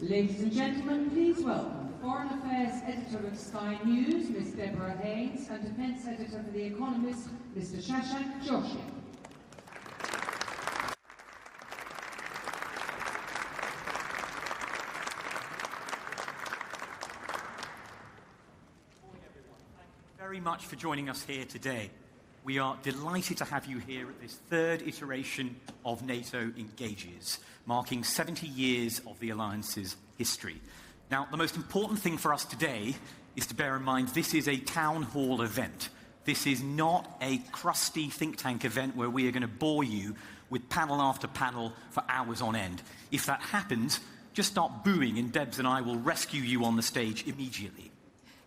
Ladies and gentlemen, please welcome Foreign Affairs Editor of Sky News, Ms. Deborah Haynes, and Defence Editor for The Economist, Mr. Shashank Joshi. Very much for joining us here today. We are delighted to have you here at this third iteration of NATO Engages, marking 70 years of the Alliance's history. Now, the most important thing for us today is to bear in mind this is a town hall event. This is not a crusty think tank event where we are going to bore you with panel after panel for hours on end. If that happens, just start booing and Debs and I will rescue you on the stage immediately.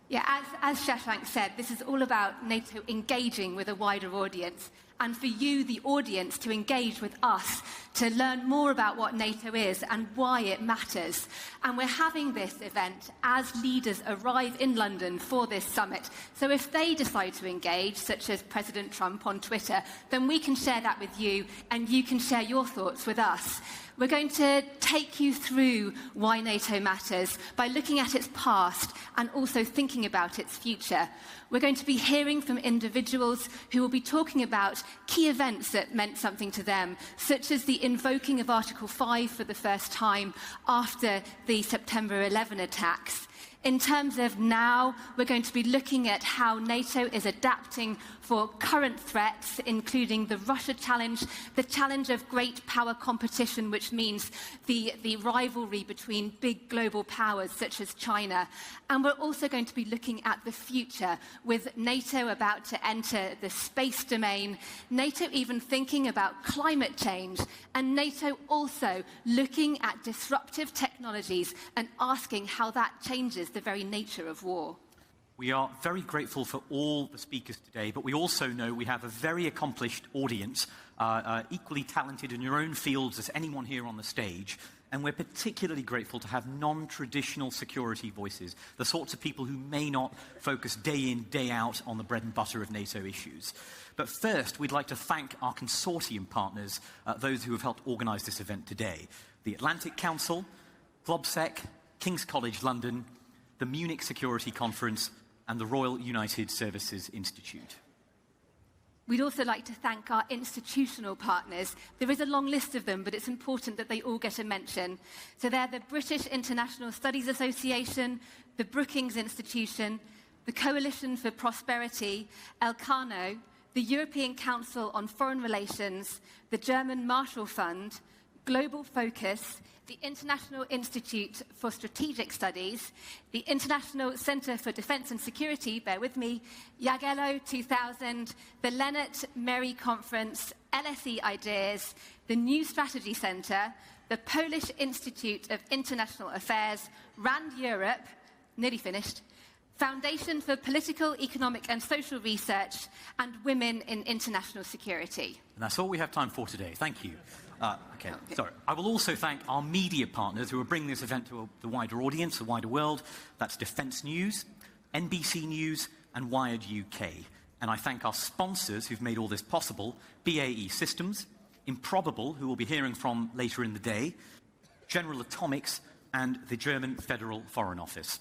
Yeah, as Shashank said, this is all about NATO engaging with a wider audience, and for you, the audience, to engage with us, to learn more about what NATO is and why it matters. And we're having this event as leaders arrive in London for this summit. So if they decide to engage, such as President Trump on Twitter, then we can share that with you, and you can share your thoughts with us. We're going to take you through why NATO matters by looking at its past and also thinking about its future. We're going to be hearing from individuals who will be talking about key events that meant something to them, such as the invoking of Article 5 for the first time after the September 11 attacks. In terms of now, we're going to be looking at how NATO is adapting for current threats, including the Russia challenge, the challenge of great power competition, which means the rivalry between big global powers such as China. And we're also going to be looking at the future, with NATO about to enter the space domain, NATO even thinking about climate change, and NATO also looking at disruptive technologies and asking how that changes the very nature of war. We are very grateful for all the speakers today, but we also know we have a very accomplished audience, equally talented in your own fields as anyone here on the stage, and we're particularly grateful to have non-traditional security voices, the sorts of people who may not focus day in, day out on the bread and butter of NATO issues. But first, we'd like to thank our consortium partners, those who have helped organise this event today. The Atlantic Council, GlobSec, King's College London, the Munich Security Conference, and the Royal United Services Institute. We'd also like to thank our institutional partners. There is a long list of them, but it's important that they all get a mention. So they're the British International Studies Association, the Brookings Institution, the Coalition for Prosperity, Elcano, the European Council on Foreign Relations, the German Marshall Fund, Global Focus, the International Institute for Strategic Studies, the International Centre for Defence and Security, bear with me, Jagello 2000, the Leonard Merry Conference, LSE Ideas, the New Strategy Centre, the Polish Institute of International Affairs, RAND Europe, nearly finished, Foundation for Political, Economic and Social Research, and Women in International Security. And that's all we have time for today. Thank you. Sorry. I will also thank our media partners who are bringing this event to the wider audience, the wider world. That's Defence News, NBC News, and Wired UK. And I thank our sponsors who've made all this possible, BAE Systems, Improbable, who we'll be hearing from later in the day, General Atomics, and the German Federal Foreign Office.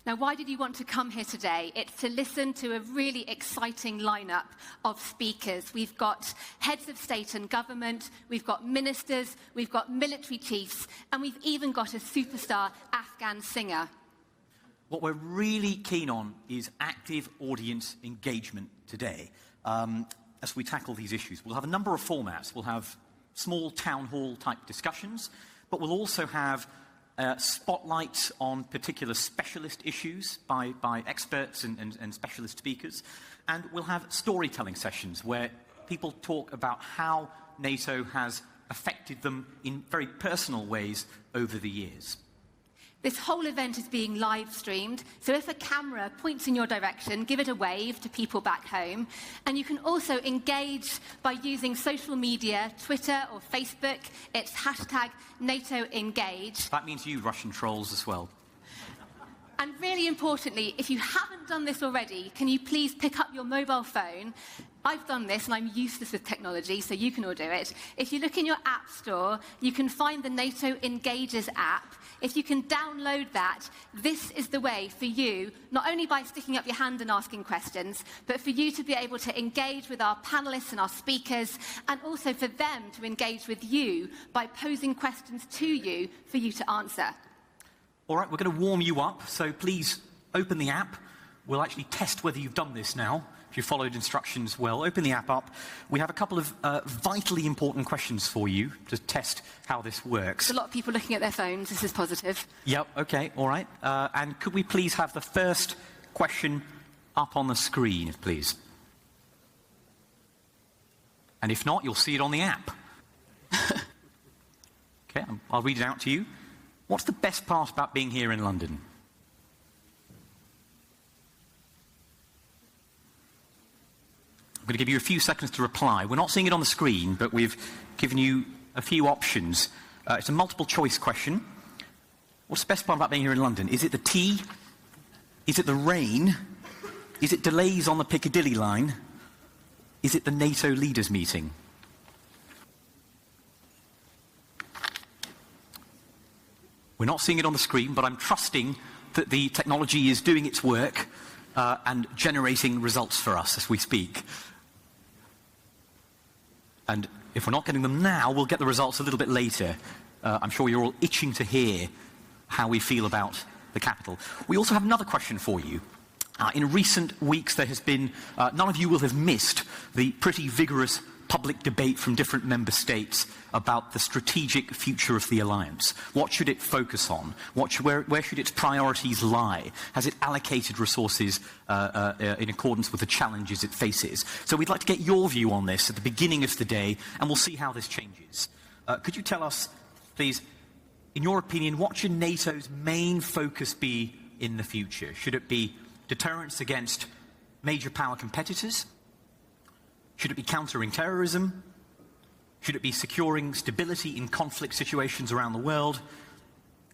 Now, why did you want to come here today? It's to listen to a really exciting lineup of speakers. We've got heads of state and government, we've got ministers, we've got military chiefs, and we've even got a superstar Afghan singer. What we're really keen on is active audience engagement today as we tackle these issues. We'll have a number of formats. We'll have small town hall type discussions, but we'll also have spotlights on particular specialist issues by experts and specialist speakers. And we'll have storytelling sessions where people talk about how NATO has affected them in very personal ways over the years. This whole event is being live streamed, so if a camera points in your direction, give it a wave to people back home. And you can also engage by using social media, Twitter or Facebook. It's hashtag NATO Engage. That means you Russian trolls as well. And really importantly, if you haven't done this already, can you please pick up your mobile phone? I've done this, and I'm useless with technology, so you can all do it. If you look in your app store, you can find the NATO Engages app. If you can download that, this is the way for you, not only by sticking up your hand and asking questions, but for you to be able to engage with our panelists and our speakers, and also for them to engage with you by posing questions to you for you to answer. All right, we're going to warm you up, so please open the app. We'll actually test whether you've done this now, if you followed instructions well. Open the app up. We have a couple of vitally important questions for you to test how this works. There's a lot of people looking at their phones. This is positive. Yep, okay, all right. And could we please have the first question up on the screen, please? And if not, you'll see it on the app. Okay, I'll read it out to you. What's the best part about being here in London? I'm going to give you a few seconds to reply. We're not seeing it on the screen, but we've given you a few options. It's a multiple choice question. What's the best part about being here in London? Is it the tea? Is it the rain? Is it delays on the Piccadilly line? Is it the NATO Leaders Meeting? We're not seeing it on the screen, but I'm trusting that the technology is doing its work and generating results for us as we speak. And if we're not getting them now, we'll get the results a little bit later. I'm sure you're all itching to hear how we feel about the capital. We also have another question for you. In recent weeks, there has been, none of you will have missed the pretty vigorous public debate from different member states about the strategic future of the alliance. What should it focus on? Where should its priorities lie? Has it allocated resources in accordance with the challenges it faces? So we'd like to get your view on this at the beginning of the day, and we'll see how this changes. Could you tell us, please, in your opinion, what should NATO's main focus be in the future? Should it be deterrence against major power competitors? Should it be countering terrorism? Should it be securing stability in conflict situations around the world?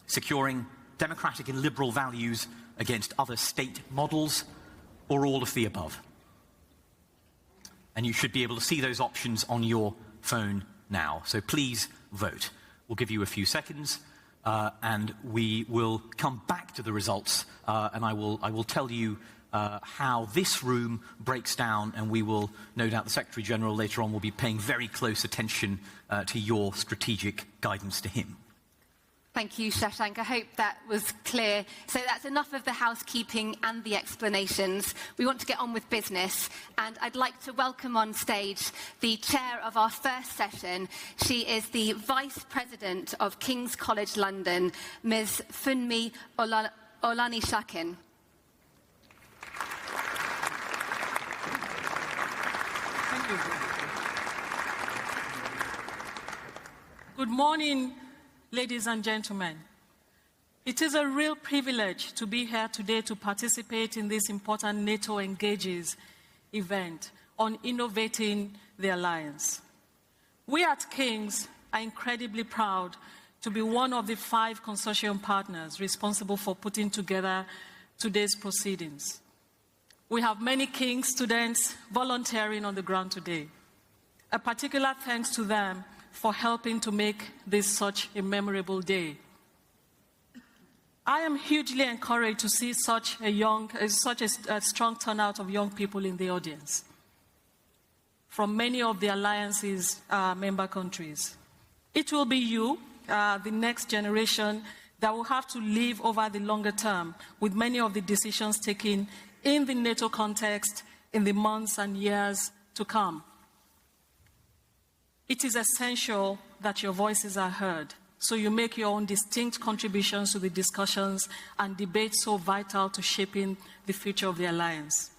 Securing democratic and liberal values against other state models? Or all of the above? And you should be able to see those options on your phone now. So please vote. We'll give you a few seconds, and we will come back to the results, and I will tell you how this room breaks down, and we will, no doubt the Secretary General later on will be paying very close attention to your strategic guidance to him. Thank you, Shashank. I hope that was clear. So that's enough of the housekeeping and the explanations. We want to get on with business, and I'd like to welcome on stage the chair of our first session. She is the Vice President of King's College London, Ms. Funmi Olanishakin. Thank you. Good morning, ladies and gentlemen. It is a real privilege to be here today to participate in this important NATO Engages event on innovating the alliance. We at King's are incredibly proud to be one of the 5 consortium partners responsible for putting together today's proceedings. We have many King's students volunteering on the ground today. A particular thanks to them for helping to make this such a memorable day. I am hugely encouraged to see such a strong turnout of young people in the audience from many of the Alliance's member countries. It will be you, the next generation, that will have to live over the longer term with many of the decisions taken in the NATO context in the months and years to come. It is essential that your voices are heard, so you make your own distinct contributions to the discussions and debates so vital to shaping the future of the alliance.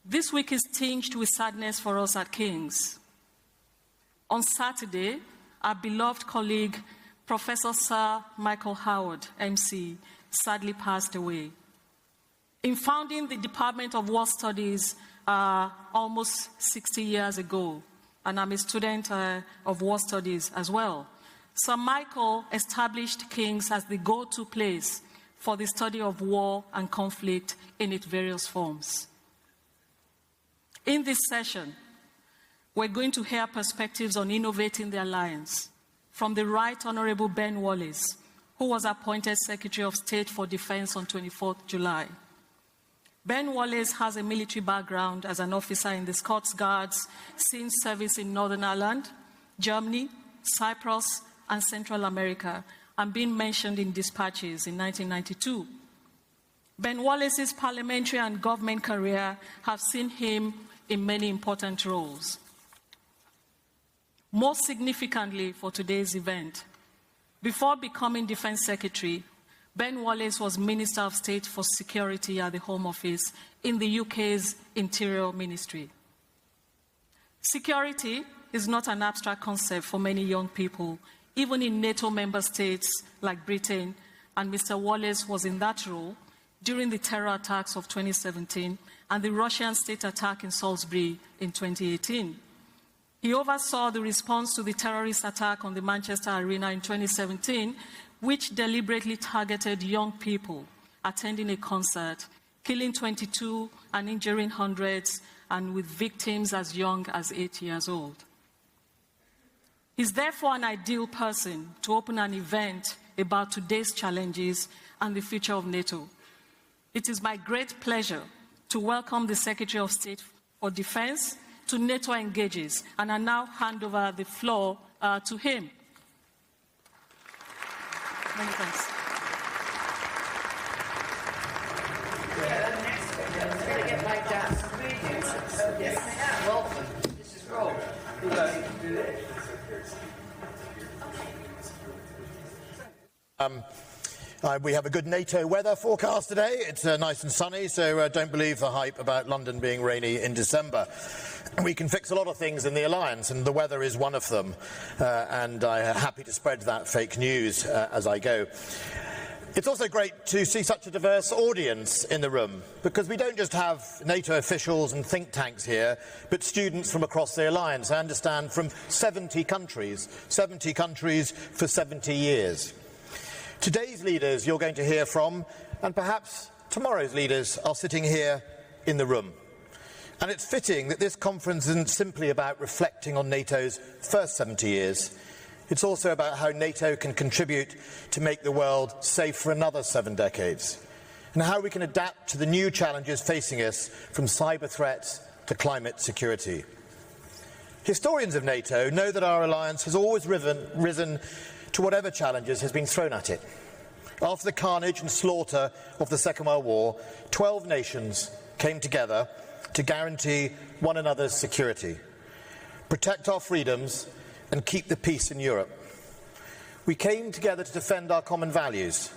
This week is tinged with sadness for us at King's. On Saturday, our beloved colleague, Professor Sir Michael Howard, MC, sadly passed away. In founding the Department of War Studies almost 60 years ago, and I'm a student of War Studies as well, Sir Michael established King's as the go-to place for the study of war and conflict in its various forms. In this session, we're going to hear perspectives on innovating the alliance from the Right Honorable Ben Wallace, who was appointed Secretary of State for Defense on 24th July. Ben Wallace has a military background as an officer in the Scots Guards since service in Northern Ireland, Germany, Cyprus, and Central America, and being mentioned in dispatches in 1992. Ben Wallace's parliamentary and government career have seen him in many important roles. Most significantly for today's event, before becoming Defense Secretary, Ben Wallace was Minister of State for Security at the Home Office in the UK's Interior Ministry. Security is not an abstract concept for many young people, even in NATO member states like Britain, and Mr. Wallace was in that role during the terror attacks of 2017 and the Russian state attack in Salisbury in 2018. He oversaw the response to the terrorist attack on the Manchester Arena in 2017, which deliberately targeted young people attending a concert, killing 22 and injuring hundreds, and with victims as young as 8 years old. He's therefore an ideal person to open an event about today's challenges and the future of NATO. It is my great pleasure to welcome the Secretary of State for Defense to NATO Engages, and I now hand over the floor to him. Many thanks. Welcome. This is Rob. We have a good NATO weather forecast today. It's nice and sunny, so don't believe the hype about London being rainy in December. We can fix a lot of things in the alliance, and the weather is one of them, and I'm happy to spread that fake news as I go. It's also great to see such a diverse audience in the room, because we don't just have NATO officials and think tanks here, but students from across the alliance, I understand from 70 countries for 70 years. Today's leaders you're going to hear from, and perhaps tomorrow's leaders, are sitting here in the room. And it's fitting that this conference isn't simply about reflecting on NATO's first 70 years. It's also about how NATO can contribute to make the world safe for another 7 decades, and how we can adapt to the new challenges facing us, from cyber threats to climate security. Historians of NATO know that our alliance has always risen to whatever challenges has been thrown at it. After the carnage and slaughter of the Second World War, 12 nations came together to guarantee one another's security, protect our freedoms, and keep the peace in Europe. We came together to defend our common values,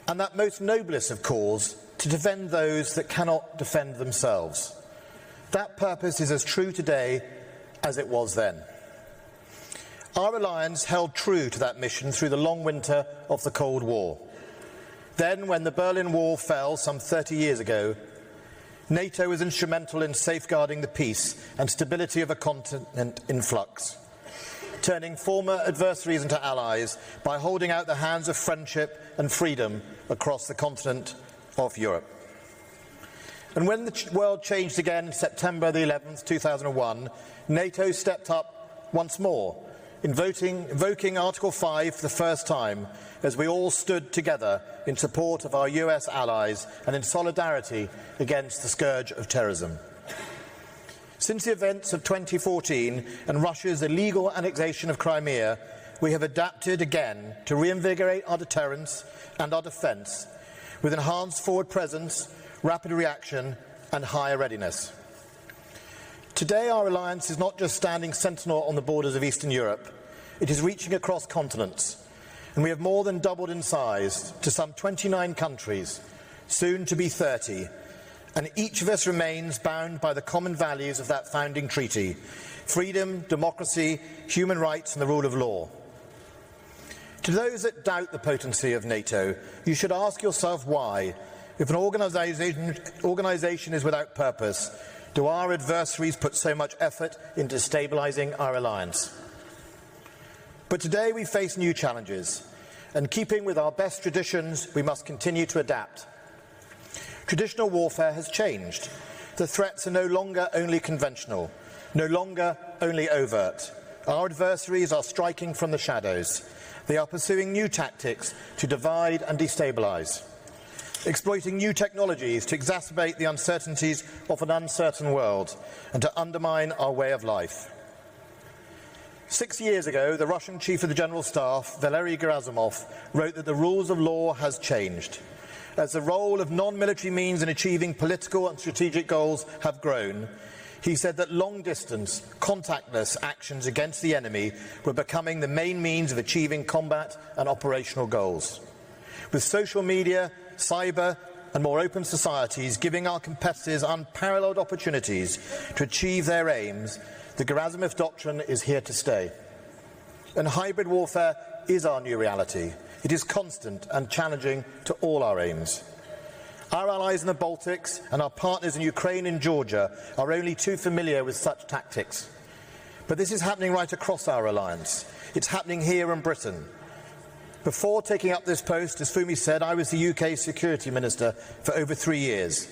and that most noblest of cause, to defend those that cannot defend themselves. That purpose is as true today as it was then. Our alliance held true to that mission through the long winter of the Cold War. Then, when the Berlin Wall fell some 30 years ago, NATO was instrumental in safeguarding the peace and stability of a continent in flux, turning former adversaries into allies by holding out the hands of friendship and freedom across the continent of Europe. And when the world changed again in September the 11th, 2001, NATO stepped up once more, invoking Article 5 for the first time, as we all stood together in support of our US allies and in solidarity against the scourge of terrorism. Since the events of 2014 and Russia's illegal annexation of Crimea, we have adapted again to reinvigorate our deterrence and our defence, with enhanced forward presence, rapid reaction and higher readiness. Today, our alliance is not just standing sentinel on the borders of Eastern Europe, it is reaching across continents, and we have more than doubled in size to some 29 countries, soon to be 30, and each of us remains bound by the common values of that founding treaty: freedom, democracy, human rights and the rule of law. To those that doubt the potency of NATO, you should ask yourself why, if an organisation is without purpose, do our adversaries put so much effort into destabilising our alliance? But today we face new challenges, and keeping with our best traditions, we must continue to adapt. Traditional warfare has changed. The threats are no longer only conventional, no longer only overt. Our adversaries are striking from the shadows. They are pursuing new tactics to divide and destabilise, exploiting new technologies to exacerbate the uncertainties of an uncertain world and to undermine our way of life. 6 years ago, the Russian Chief of the General Staff, Valery Gerasimov, wrote that the rules of law has changed. As the role of non-military means in achieving political and strategic goals have grown, he said that long-distance, contactless actions against the enemy were becoming the main means of achieving combat and operational goals. With social media, cyber and more open societies giving our competitors unparalleled opportunities to achieve their aims, the Gerasimov doctrine is here to stay. And hybrid warfare is our new reality. It is constant and challenging to all our aims. Our allies in the Baltics and our partners in Ukraine and Georgia are only too familiar with such tactics. But this is happening right across our alliance. It's happening here in Britain. Before taking up this post, as Fumi said, I was the UK Security Minister for over 3 years.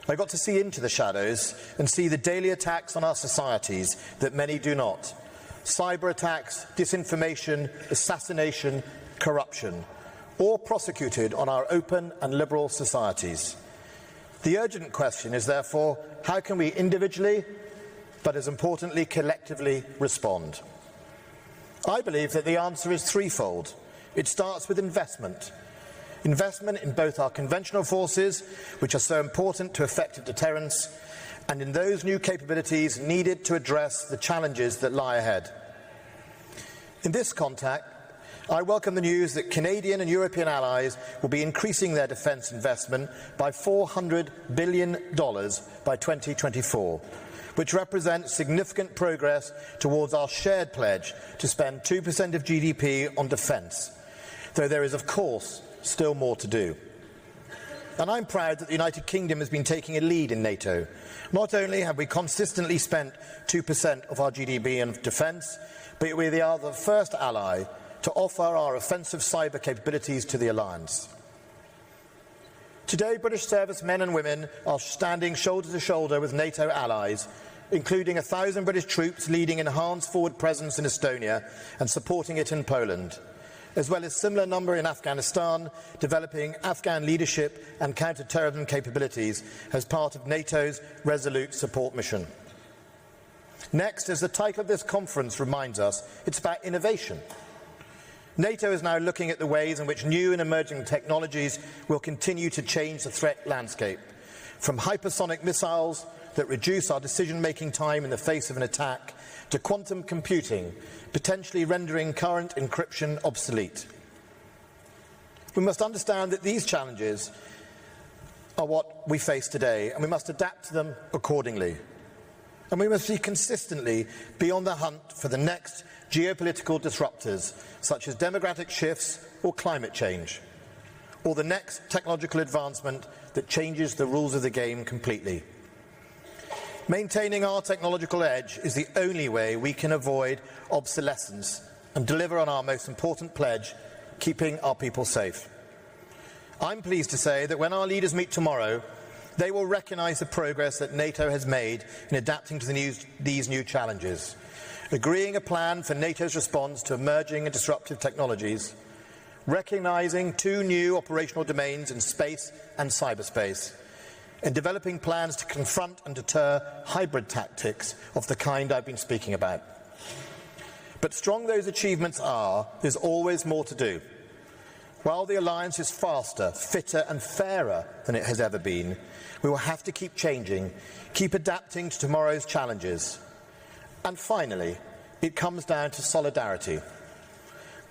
I got to see into the shadows and see the daily attacks on our societies that many do not. Cyber attacks, disinformation, assassination, corruption, all prosecuted on our open and liberal societies. The urgent question is therefore, how can we individually, but as importantly collectively, respond? I believe that the answer is threefold. It starts with investment. Investment in both our conventional forces, which are so important to effective deterrence, and in those new capabilities needed to address the challenges that lie ahead. In this context, I welcome the news that Canadian and European allies will be increasing their defence investment by $400 billion by 2024, which represents significant progress towards our shared pledge to spend 2% of GDP on defence, though there is, of course, still more to do. And I'm proud that the United Kingdom has been taking a lead in NATO. Not only have we consistently spent 2% of our GDP on defence, but we are the first ally to offer our offensive cyber capabilities to the alliance. Today, British servicemen and women are standing shoulder to shoulder with NATO allies, including 1,000 British troops leading enhanced forward presence in Estonia and supporting it in Poland, as well as a similar number in Afghanistan, developing Afghan leadership and counter-terrorism capabilities as part of NATO's Resolute Support Mission. Next, as the title of this conference reminds us, it's about innovation. NATO is now looking at the ways in which new and emerging technologies will continue to change the threat landscape, from hypersonic missiles that reduce our decision-making time in the face of an attack, to quantum computing, potentially rendering current encryption obsolete. We must understand that these challenges are what we face today, and we must adapt to them accordingly. And we must consistently be on the hunt for the next geopolitical disruptors, such as demographic shifts or climate change, or the next technological advancement that changes the rules of the game completely. Maintaining our technological edge is the only way we can avoid obsolescence and deliver on our most important pledge, keeping our people safe. I'm pleased to say that when our leaders meet tomorrow, they will recognise the progress that NATO has made in adapting to these new challenges, agreeing a plan for NATO's response to emerging and disruptive technologies, recognising 2 new operational domains in space and cyberspace, and developing plans to confront and deter hybrid tactics of the kind I've been speaking about. But strong those achievements are, there's always more to do. While the alliance is faster, fitter and fairer than it has ever been, we will have to keep changing, keep adapting to tomorrow's challenges. And finally, it comes down to solidarity.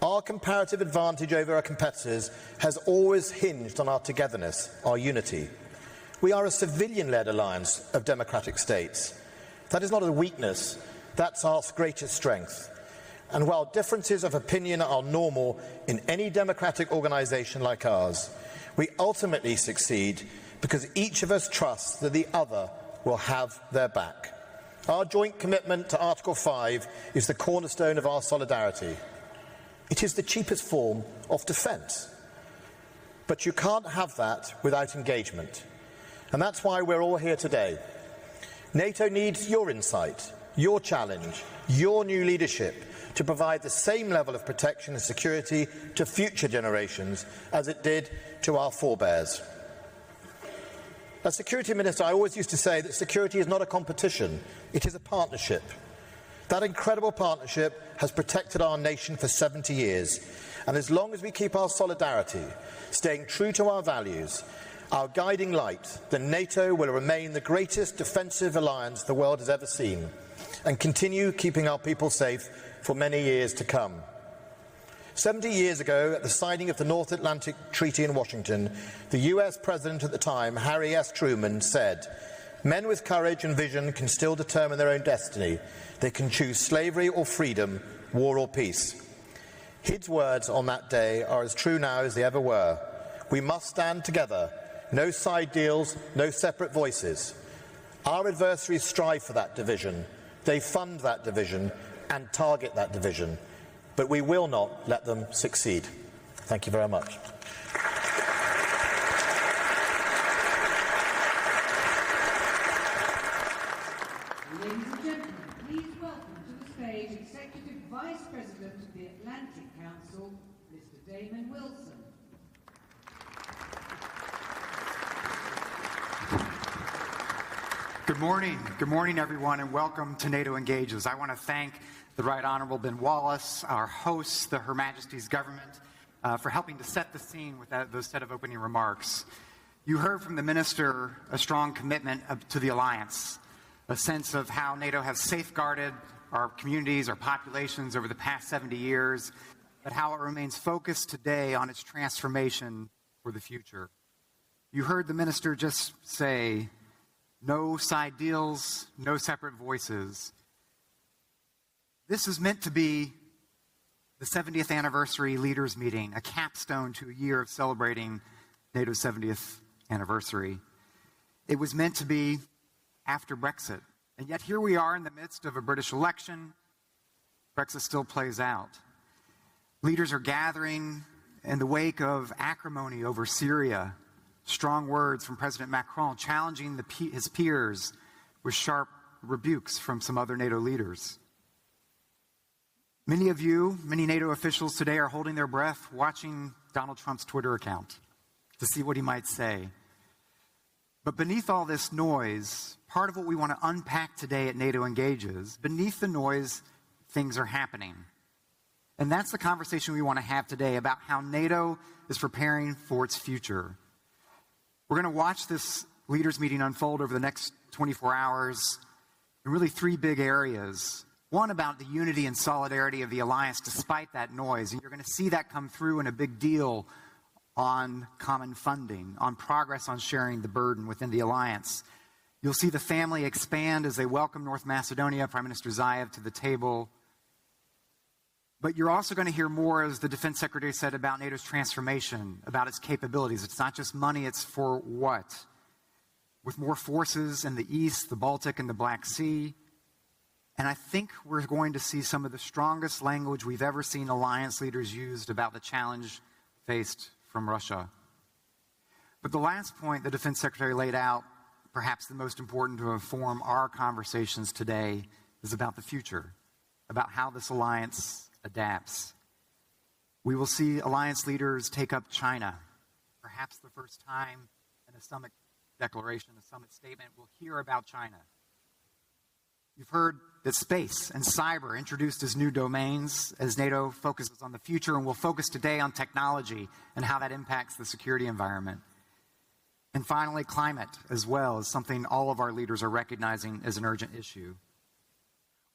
Our comparative advantage over our competitors has always hinged on our togetherness, our unity. We are a civilian-led alliance of democratic states. That is not a weakness, that's our greatest strength. And while differences of opinion are normal in any democratic organisation like ours, we ultimately succeed because each of us trusts that the other will have their back. Our joint commitment to Article 5 is the cornerstone of our solidarity. It is the cheapest form of defence. But you can't have that without engagement. And that's why we're all here today. NATO needs your insight, your challenge, your new leadership to provide the same level of protection and security to future generations as it did to our forebears. As Security Minister, I always used to say that security is not a competition, it is a partnership. That incredible partnership has protected our nation for 70 years, and as long as we keep our solidarity, staying true to our values, our guiding light, then NATO will remain the greatest defensive alliance the world has ever seen, and continue keeping our people safe for many years to come. 70 years ago, at the signing of the North Atlantic Treaty in Washington, the US President at the time, Harry S. Truman, said, "Men with courage and vision can still determine their own destiny. They can choose slavery or freedom, war or peace." His words on that day are as true now as they ever were. We must stand together. No side deals, no separate voices. Our adversaries strive for that division. They fund that division and target that division. But we will not let them succeed. Thank you very much. Ladies and gentlemen, please welcome to the stage Executive Vice President of the Atlantic Council, Mr. Damon Wilson. Good morning. Good morning, everyone, and welcome to NATO Engages. I want to thank the Right Honourable Ben Wallace, our hosts, Her Majesty's government, for helping to set the scene with those set of opening remarks. You heard from the Minister a strong commitment to the alliance, a sense of how NATO has safeguarded our communities, our populations over the past 70 years, but how it remains focused today on its transformation for the future. You heard the Minister just say, no side deals, no separate voices. This is meant to be the 70th anniversary Leaders Meeting, a capstone to a year of celebrating NATO's 70th anniversary. It was meant to be after Brexit. And yet here we are in the midst of a British election. Brexit still plays out. Leaders are gathering in the wake of acrimony over Syria. Strong words from President Macron challenging his peers with sharp rebukes from some other NATO leaders. Many of you, many NATO officials today are holding their breath watching Donald Trump's Twitter account to see what he might say. But beneath all this noise, part of what we want to unpack today at NATO Engages, beneath the noise, things are happening. And that's the conversation we want to have today about how NATO is preparing for its future. We're going to watch this leaders meeting unfold over the next 24 hours in really three big areas. One, about the unity and solidarity of the alliance despite that noise. And you're going to see that come through in a big deal on common funding, on progress on sharing the burden within the alliance. You'll see the family expand as they welcome North Macedonia, Prime Minister Zaev, to the table. But you're also going to hear more, as the Defense Secretary said, about NATO's transformation, about its capabilities. It's not just money, it's for what? With more forces in the East, the Baltic, and the Black Sea. And I think we're going to see some of the strongest language we've ever seen alliance leaders used about the challenge faced from Russia. But the last point the Defense Secretary laid out, perhaps the most important to inform our conversations today, is about the future, about how this alliance adapts. We will see alliance leaders take up China, perhaps the first time in a summit declaration, a summit statement, we'll hear about China. You've heard that space and cyber introduced as new domains as NATO focuses on the future, and we'll focus today on technology and how that impacts the security environment. And finally, climate as well is something all of our leaders are recognizing as an urgent issue.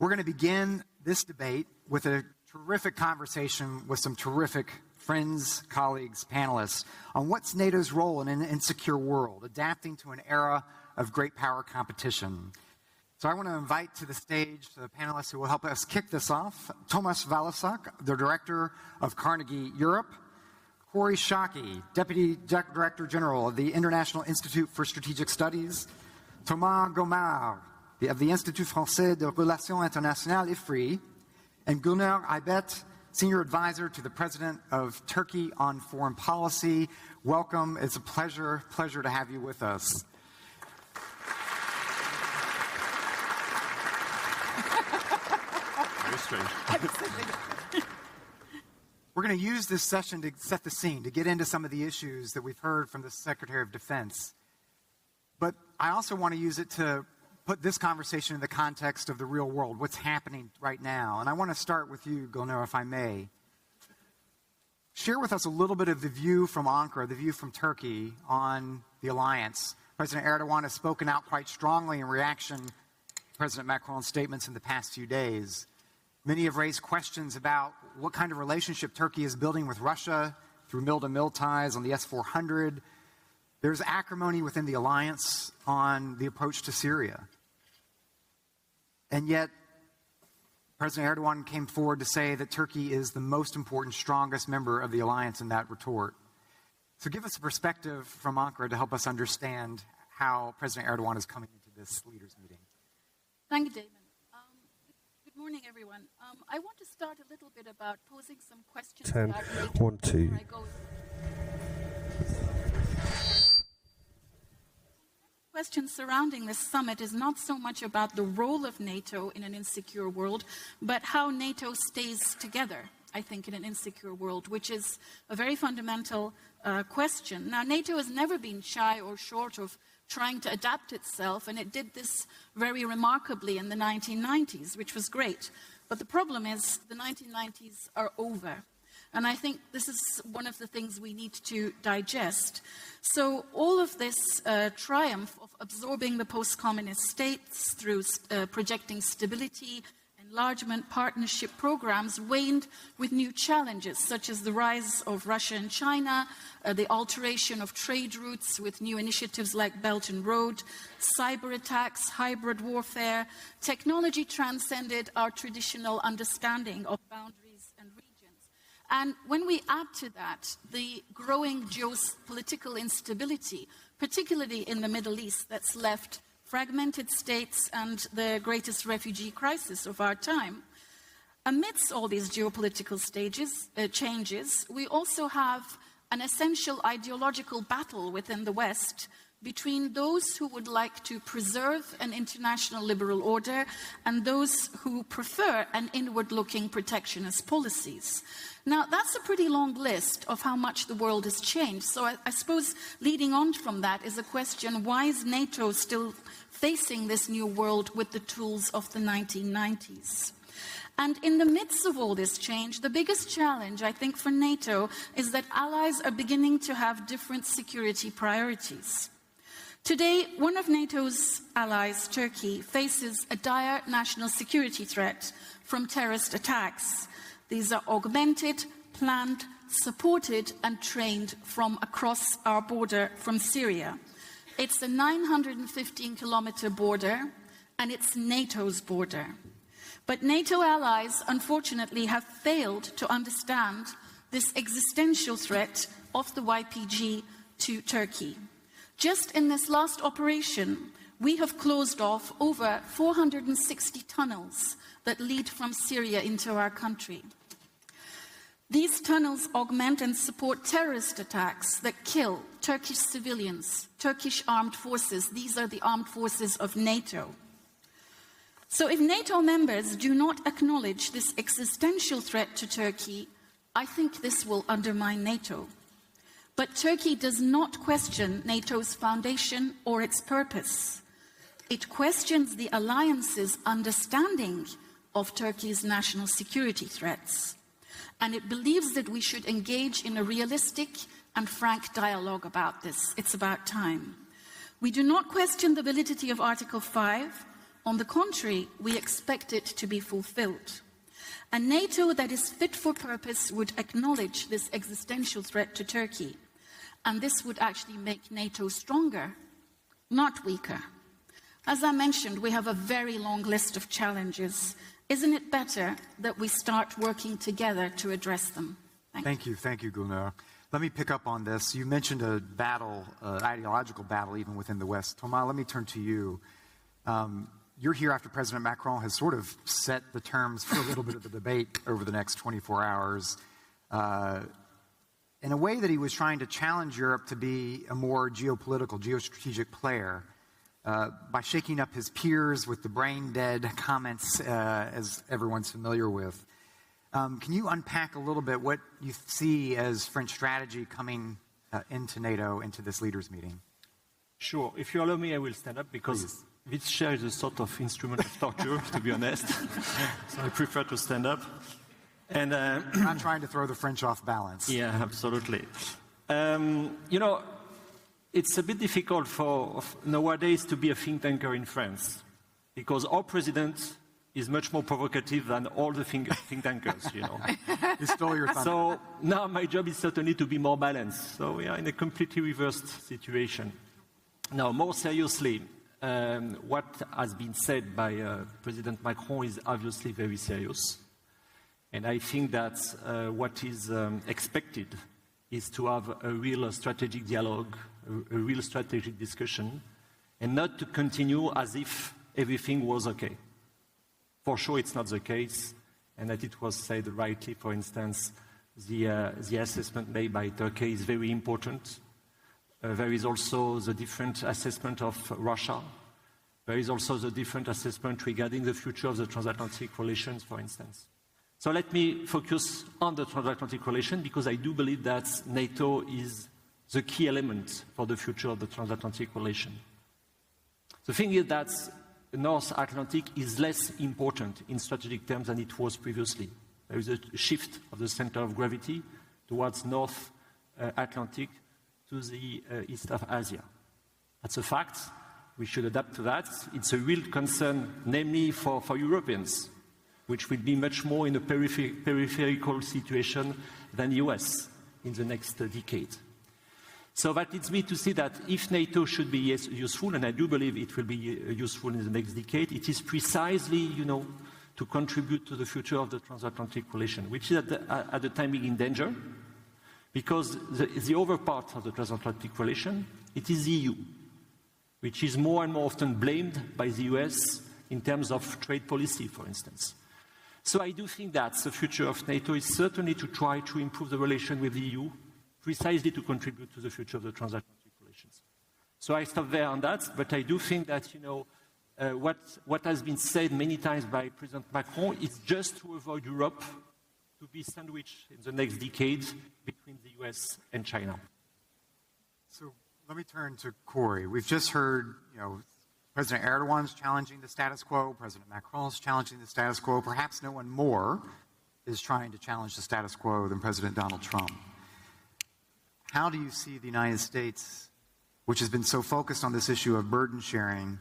We're going to begin this debate with a terrific conversation with some terrific friends, colleagues, panelists on what's NATO's role in an insecure world, adapting to an era of great power competition. So I want to invite to the stage the panelists who will help us kick this off. Tomas Valisak, the Director of Carnegie Europe. Corey Shockey, Deputy Director General of the International Institute for Strategic Studies. Thomas Gomard, of the Institut Français de Relations Internationales, IFRI. And Gunnar Eibet, Senior Advisor to the President of Turkey on Foreign Policy. Welcome. It's a pleasure to have you with us. Very strange. We're going to use this session to set the scene, to get into some of the issues that we've heard from the Secretary of Defense. But I also want to use it to put this conversation in the context of the real world, what's happening right now. And I want to start with you, Gülnur, if I may. Share with us a little bit of the view from Ankara, the view from Turkey on the alliance. President Erdogan has spoken out quite strongly in reaction to President Macron's statements in the past few days. Many have raised questions about what kind of relationship Turkey is building with Russia through mill-to-mill ties on the S-400. There's acrimony within the alliance on the approach to Syria. And yet, President Erdogan came forward to say that Turkey is the most important, strongest member of the alliance in that retort. So give us a perspective from Ankara to help us understand how President Erdogan is coming into this leaders meeting. Thank you, Damon. Good morning, everyone. I want to start a little bit about posing some questions. 10, 1, 2. Question surrounding this summit is not so much about the role of NATO in an insecure world, but how NATO stays together, I think, in an insecure world, which is a very fundamental question. Now, NATO has never been shy or short of trying to adapt itself, and it did this very remarkably in the 1990s, which was great. But the problem is the 1990s are over. And I think this is one of the things we need to digest. So all of this triumph of absorbing the post-communist states through projecting stability, enlargement, partnership programs waned with new challenges, such as the rise of Russia and China, the alteration of trade routes with new initiatives like Belt and Road, cyber attacks, hybrid warfare. Technology transcended our traditional understanding of boundaries and regions. And when we add to that the growing geopolitical instability, particularly in the Middle East, that's left fragmented states and the greatest refugee crisis of our time. Amidst all these geopolitical changes, we also have an essential ideological battle within the West between those who would like to preserve an international liberal order and those who prefer an inward-looking protectionist policies. Now, that's a pretty long list of how much the world has changed. So I suppose leading on from that is a question, why is NATO still facing this new world with the tools of the 1990s? And in the midst of all this change, the biggest challenge, I think, for NATO is that allies are beginning to have different security priorities. Today, one of NATO's allies, Turkey, faces a dire national security threat from terrorist attacks. These are augmented, planned, supported, and trained from across our border from Syria. It's a 915-kilometer border, and it's NATO's border. But NATO allies, unfortunately, have failed to understand this existential threat of the YPG to Turkey. Just in this last operation, we have closed off over 460 tunnels that lead from Syria into our country. These tunnels augment and support terrorist attacks that kill Turkish civilians, Turkish armed forces. These are the armed forces of NATO. So if NATO members do not acknowledge this existential threat to Turkey, I think this will undermine NATO. But Turkey does not question NATO's foundation or its purpose. It questions the alliance's understanding of Turkey's national security threats. And it believes that we should engage in a realistic and frank dialogue about this. It's about time. We do not question the validity of Article 5. On the contrary, we expect it to be fulfilled. A NATO that is fit for purpose would acknowledge this existential threat to Turkey. And this would actually make NATO stronger, not weaker. As I mentioned, we have a very long list of challenges. Isn't it better that we start working together to address them? Thank you, Gülnur. Let me pick up on this. You mentioned a battle, ideological battle even within the West. Thomas, let me turn to you. you're here after President Macron has sort of set the terms for a little bit of the debate over the next 24 hours in a way that he was trying to challenge Europe to be a more geopolitical, geostrategic player by shaking up his peers with the brain-dead comments, as everyone's familiar with. Can you unpack a little bit what you see as French strategy coming into NATO, into this leaders meeting? Sure. If you allow me, I will stand up because this chair is a sort of instrument of torture, to be honest. So I prefer to stand up. And I'm not trying to throw the French off balance. Yeah, absolutely. You know, it's a bit difficult for nowadays to be a think tanker in France because our president is much more provocative than all the think tankers, you know. He stole your thunder. So now my job is certainly to be more balanced. So we are in a completely reversed situation. Now, more seriously, what has been said by President Macron is obviously very serious. And I think that what is expected is to have a real strategic dialogue, a real strategic discussion, and not to continue as if everything was okay. For sure, it's not the case, and that it was said rightly, for instance, the assessment made by Turkey is very important. There is also the different assessment of Russia. There is also the different assessment regarding the future of the transatlantic relations, for instance. So let me focus on the transatlantic relation because I do believe that NATO is the key element for the future of the transatlantic relation. The thing is that the North Atlantic is less important in strategic terms than it was previously. There is a shift of the center of gravity towards North Atlantic to the east of Asia. That's a fact. We should adapt to that. It's a real concern, namely for Europeans, which will be much more in a peripheral situation than the US in the next decade. So that leads me to see that if NATO should be useful, and I do believe it will be useful in the next decade, it is precisely, you know, to contribute to the future of the transatlantic relation, which is at the time being in danger, because the other part of the transatlantic relation, it is the EU, which is more and more often blamed by the US in terms of trade policy, for instance. So I do think that the future of NATO is certainly to try to improve the relation with the EU, precisely to contribute to the future of the transatlantic relations. So I stop there on that, but I do think that, you know, what has been said many times by President Macron is just to avoid Europe to be sandwiched in the next decade between the US and China. So let me turn to Corey. We've just heard, you know, President Erdogan's challenging the status quo, President Macron's challenging the status quo. Perhaps no one more is trying to challenge the status quo than President Donald Trump. How do you see the United States, which has been so focused on this issue of burden sharing,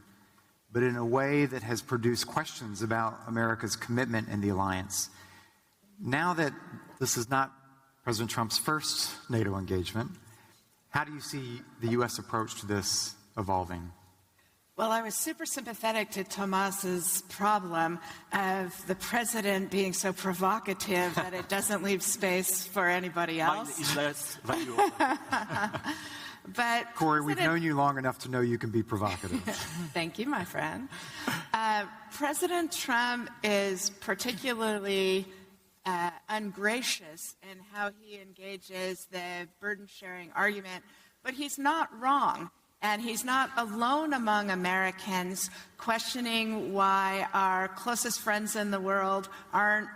but in a way that has produced questions about America's commitment in the alliance? Now that this is not President Trump's first NATO engagement, how do you see the U.S. approach to this evolving? Well, I was super sympathetic to Tomas's problem of the president being so provocative that it doesn't leave space for anybody else. Mine is less valuable. But Corey, we've known you long enough to know you can be provocative. Thank you, my friend. President Trump is particularly ungracious in how he engages the burden-sharing argument, but he's not wrong. And he's not alone among Americans questioning why our closest friends in the world aren't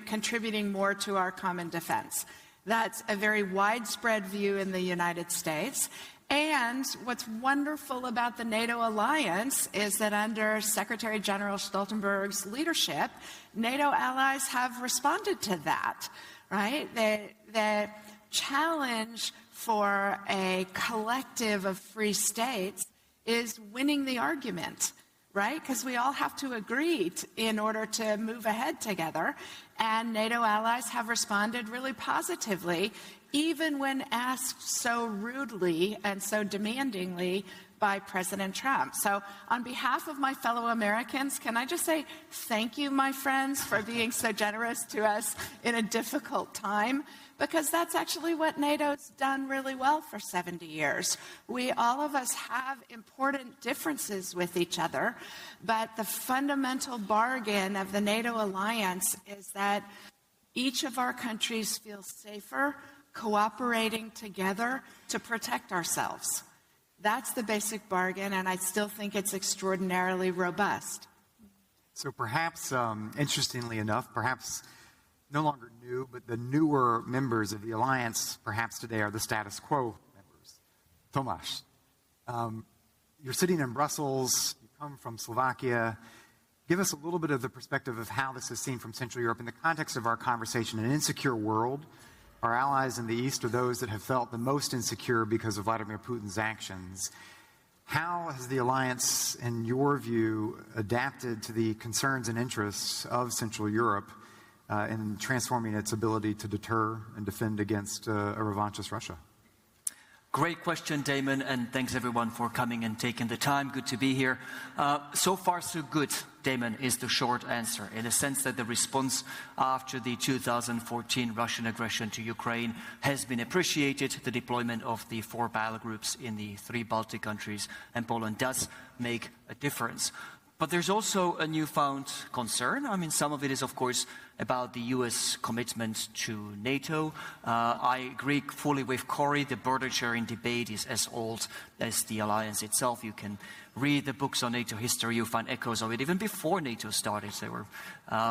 contributing more to our common defense. That's a very widespread view in the United States. And what's wonderful about the NATO alliance is that under Secretary General Stoltenberg's leadership, NATO allies have responded to that, right? The challenge for a collective of free states is winning the argument, right? Because we all have to agree in order to move ahead together. And NATO allies have responded really positively, even when asked so rudely and so demandingly by President Trump. So on behalf of my fellow Americans, can I just say thank you, my friends, for being so generous to us in a difficult time? Because that's actually what NATO's done really well for 70 years. All of us have important differences with each other, but the fundamental bargain of the NATO alliance is that each of our countries feels safer cooperating together to protect ourselves. That's the basic bargain, and I still think it's extraordinarily robust. So perhaps, interestingly enough, perhaps no longer new, but the newer members of the alliance, perhaps today, are the status quo members. Tomáš, you're sitting in Brussels, you come from Slovakia. Give us a little bit of the perspective of how this is seen from Central Europe in the context of our conversation. In an insecure world, our allies in the East are those that have felt the most insecure because of Vladimir Putin's actions. How has the alliance, in your view, adapted to the concerns and interests of Central Europe in transforming its ability to deter and defend against a revanchist Russia? Great question, Damon, and thanks everyone for coming and taking the time. Good to be here. So far, so good, Damon, is the short answer, in the sense that the response after the 2014 Russian aggression to Ukraine has been appreciated. The deployment of the 4 battle groups in the 3 Baltic countries and Poland does make a difference. But there's also a newfound concern. I mean, some of it is, of course, about the U.S. commitment to NATO. I agree fully with Cory. The burden-sharing debate is as old as the alliance itself. You can read the books on NATO history. You'll find echoes of it even before NATO started. They were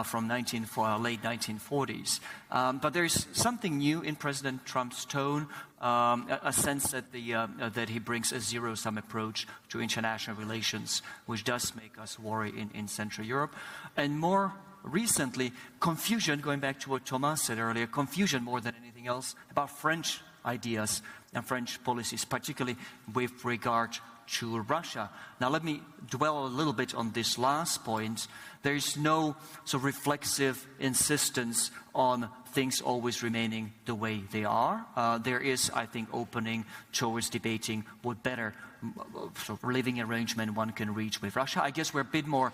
from late 1940s. But there's something new in President Trump's tone, a sense that, that he brings a zero-sum approach to international relations, which does make us worry in Central Europe. And more recently, confusion, going back to what Thomas said earlier, confusion more than anything else about French ideas and French policies, particularly with regard to Russia. Now, let me dwell a little bit on this last point. There is no sort of reflexive insistence on things always remaining the way they are. There is, I think, opening towards debating what better sort of living arrangement one can reach with Russia. I guess we're a bit more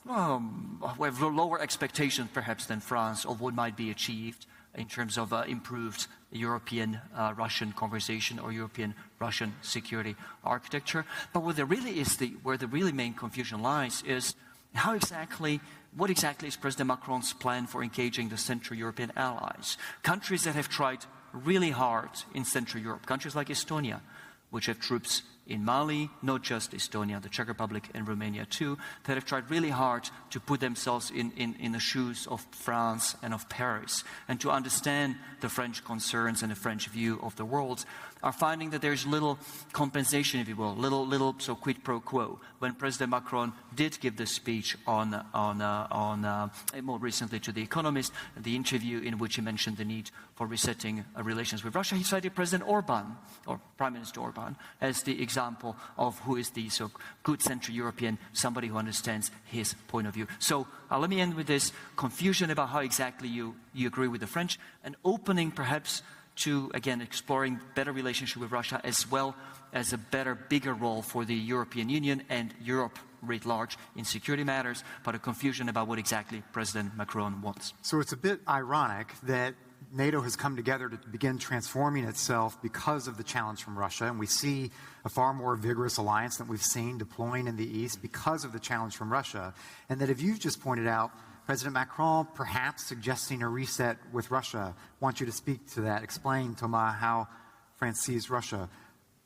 we have lower expectations perhaps than France of what might be achieved in terms of improved European-Russian conversation or European-Russian security architecture. But what there really is where the really main confusion lies is what exactly is President Macron's plan for engaging the Central European allies? Countries that have tried really hard in Central Europe, countries like Estonia, which have troops in Mali, not just Estonia, the Czech Republic and Romania too, that have tried really hard to put themselves in the shoes of France and of Paris and to understand the French concerns and the French view of the world, are finding that there's little compensation, if you will, little so quid pro quo. When President Macron did give this speech on more recently to The Economist, the interview in which he mentioned the need for resetting relations with Russia, he cited President Orban, or Prime Minister Orban, as the example of who is the so good Central European, somebody who understands his point of view. So let me end with this confusion about how exactly you agree with the French, and opening perhaps to, again, exploring better relationship with Russia as well as a better, bigger role for the European Union and Europe writ large in security matters, but a confusion about what exactly President Macron wants. So it's a bit ironic that NATO has come together to begin transforming itself because of the challenge from Russia, and we see a far more vigorous alliance than we've seen deploying in the East because of the challenge from Russia, and that, if you've just pointed out, President Macron perhaps suggesting a reset with Russia. I want you to speak to that. Explain, Thomas, how France sees Russia.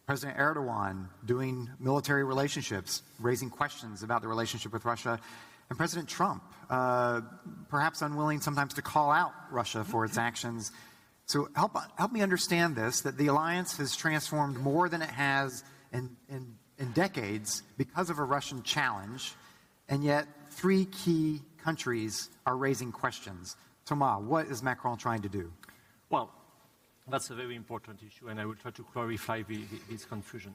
President Erdogan doing military relationships, raising questions about the relationship with Russia. And President Trump, perhaps unwilling sometimes to call out Russia for its actions. So help me understand this, that the alliance has transformed more than it has in decades because of a Russian challenge, and yet 3 key countries are raising questions. Thomas, what is Macron trying to do? Well, that's a very important issue, and I will try to clarify this confusion.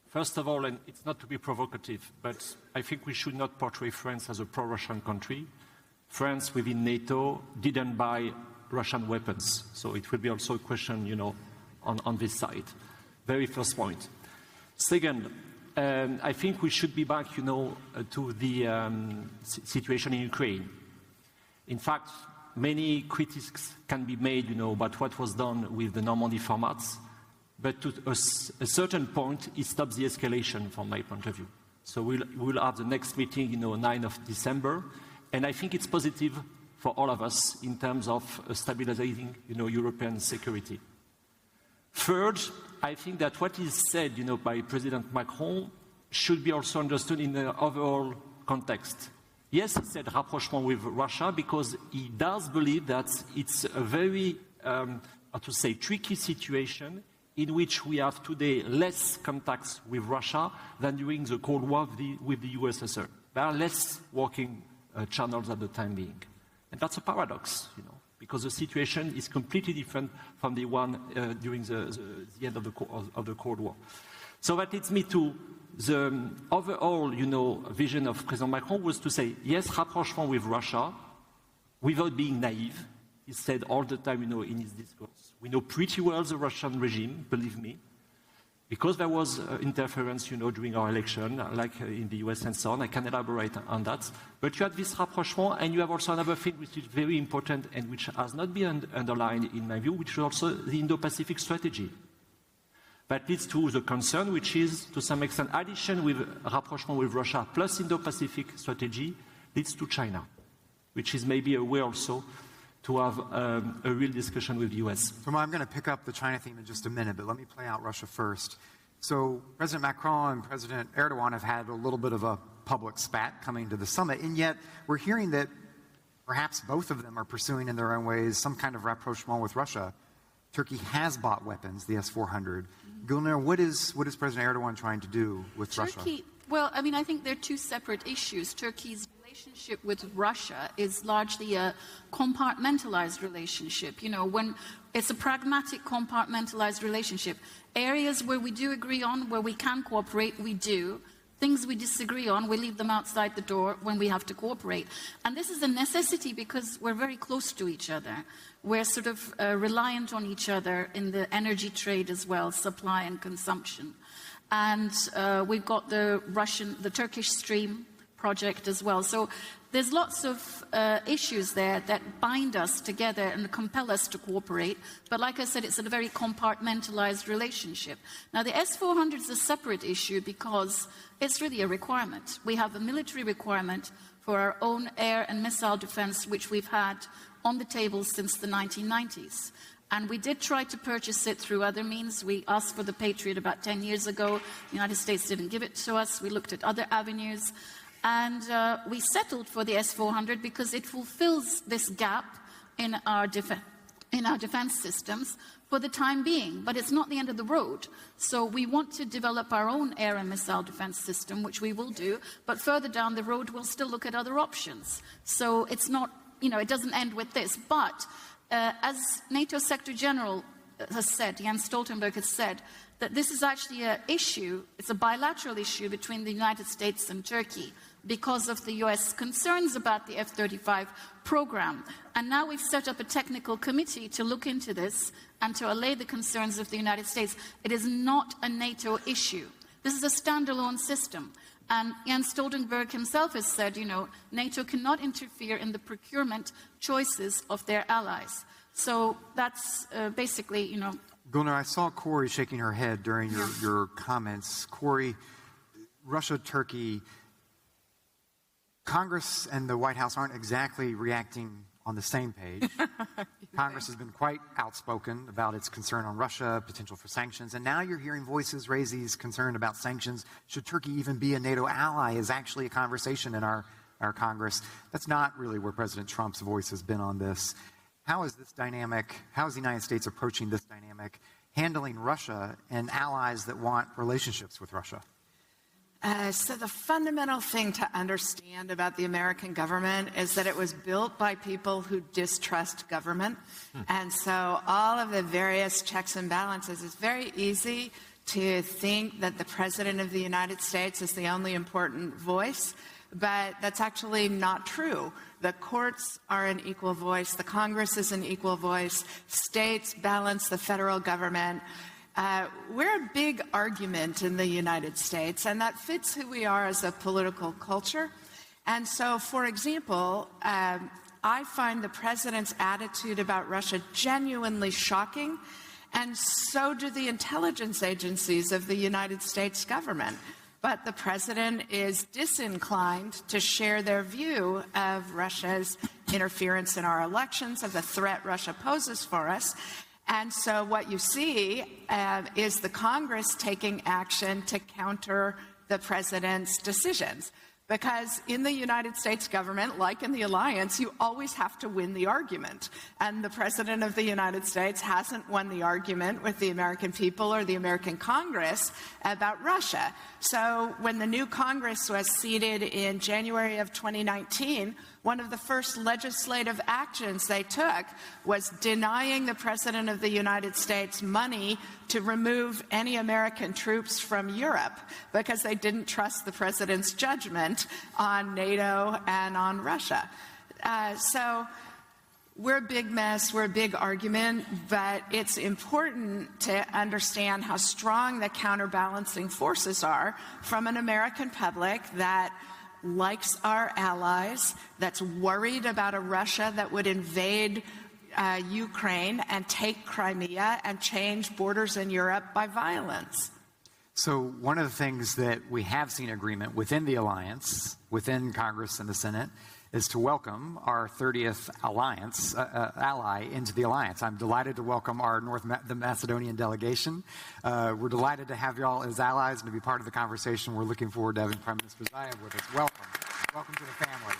First of all, and it's not to be provocative, but I think we should not portray France as a pro-Russian country. France, within NATO, didn't buy Russian weapons, so it will be also a question, on this side. Very first point. Second, I think we should be back, to the situation in Ukraine. In fact, many critiques can be made, about what was done with the Normandy formats, but to a certain point, it stops the escalation from my point of view. So we'll have the next meeting, 9th of December, and I think it's positive for all of us in terms of stabilizing, European security. Third, I think that what is said, by President Macron should be also understood in the overall context. Yes, he said rapprochement with Russia because he does believe that it's a very, tricky situation in which we have today less contacts with Russia than during the Cold War with the USSR. There are less working channels at the time being. And that's a paradox, because the situation is completely different from the one during the end of the Cold War. So that leads me to the overall, vision of President Macron was to say, yes, rapprochement with Russia, without being naive. He said all the time, in his discourse. We know pretty well the Russian regime, believe me, because there was interference, during our election, like in the US and so on. I can elaborate on that. But you have this rapprochement, and you have also another thing which is very important and which has not been underlined in my view, which is also the Indo-Pacific strategy. That leads to the concern, which is, to some extent, addition with rapprochement with Russia plus Indo-Pacific strategy leads to China, which is maybe a way also to have a real discussion with the US. So I'm going to pick up the China theme in just a minute, but let me play out Russia first. So President Macron and President Erdogan have had a little bit of a public spat coming to the summit, and yet we're hearing that perhaps both of them are pursuing in their own ways some kind of rapprochement with Russia. Turkey has bought weapons, the S-400. Gülner, what is President Erdogan trying to do with Russia? Well, I think they're two separate issues. Turkey's relationship with Russia is largely a compartmentalized relationship. When it's a pragmatic compartmentalized relationship, areas where we do agree on, where we can cooperate, we do. Things we disagree on, we leave them outside the door when we have to cooperate. And this is a necessity because we're very close to each other. We're sort of reliant on each other in the energy trade as well, supply and consumption. And we've got the Turkish Stream project as well. So there's lots of issues there that bind us together and compel us to cooperate. But like I said, it's a very compartmentalized relationship. Now, the S-400 is a separate issue because it's really a requirement. We have a military requirement for our own air and missile defense, which we've had on the table since the 1990s. And we did try to purchase it through other means. We asked for the Patriot about 10 years ago. The United States didn't give it to us. We looked at other avenues. And we settled for the S-400 because it fulfills this gap in our defense systems for the time being. But it's not the end of the road. So we want to develop our own air and missile defense system, which we will do. But further down the road, we'll still look at other options. So it's not, it doesn't end with this. But as NATO Secretary General has said, Jens Stoltenberg has said, that this is actually an issue, it's a bilateral issue between the United States and Turkey because of the US concerns about the F-35 program. And now we've set up a technical committee to look into this and to allay the concerns of the United States. It is not a NATO issue. This is a standalone system. And Jens Stoltenberg himself has said, NATO cannot interfere in the procurement choices of their allies. So that's basically, Gülner, I saw Corey shaking her head during your comments. Corey, Russia, Turkey, Congress and the White House aren't exactly reacting on the same page. Congress has been quite outspoken about its concern on Russia, potential for sanctions, and now you're hearing voices raise these concerns about sanctions. Should Turkey even be a NATO ally is actually a conversation in our Congress. That's not really where President Trump's voice has been on this. How is this dynamic, how is the United States approaching this dynamic, handling Russia and allies that want relationships with Russia? So the fundamental thing to understand about the American government is that it was built by people who distrust government. And so all of the various checks and balances, it's very easy to think that the President of the United States is the only important voice, but that's actually not true. The courts are an equal voice. The Congress is an equal voice. States balance the federal government. we're a big argument in the United States, and that fits who we are as a political culture. And so, for example, I find the president's attitude about Russia genuinely shocking, and so do the intelligence agencies of the United States government. But the president is disinclined to share their view of Russia's interference in our elections, of the threat Russia poses for us. And so what you see is the Congress taking action to counter the president's decisions. Because in the United States government, like in the alliance, you always have to win the argument. And the President of the United States hasn't won the argument with the American people or the American Congress about Russia. So when the new Congress was seated in January of 2019, one of the first legislative actions they took was denying the President of the United States money to remove any American troops from Europe because they didn't trust the President's judgment on NATO and on Russia. So we're a big mess, we're a big argument, but it's important to understand how strong the counterbalancing forces are from an American public that likes our allies, that's worried about a Russia that would invade Ukraine and take Crimea and change borders in Europe by violence. So one of the things that we have seen agreement within the alliance, within Congress and the Senate, is to welcome our 30th ally into the alliance. I'm delighted to welcome our the Macedonian delegation. We're delighted to have y'all as allies and to be part of the conversation. We're looking forward to having Prime Minister Zaev with us. Welcome. Welcome to the family.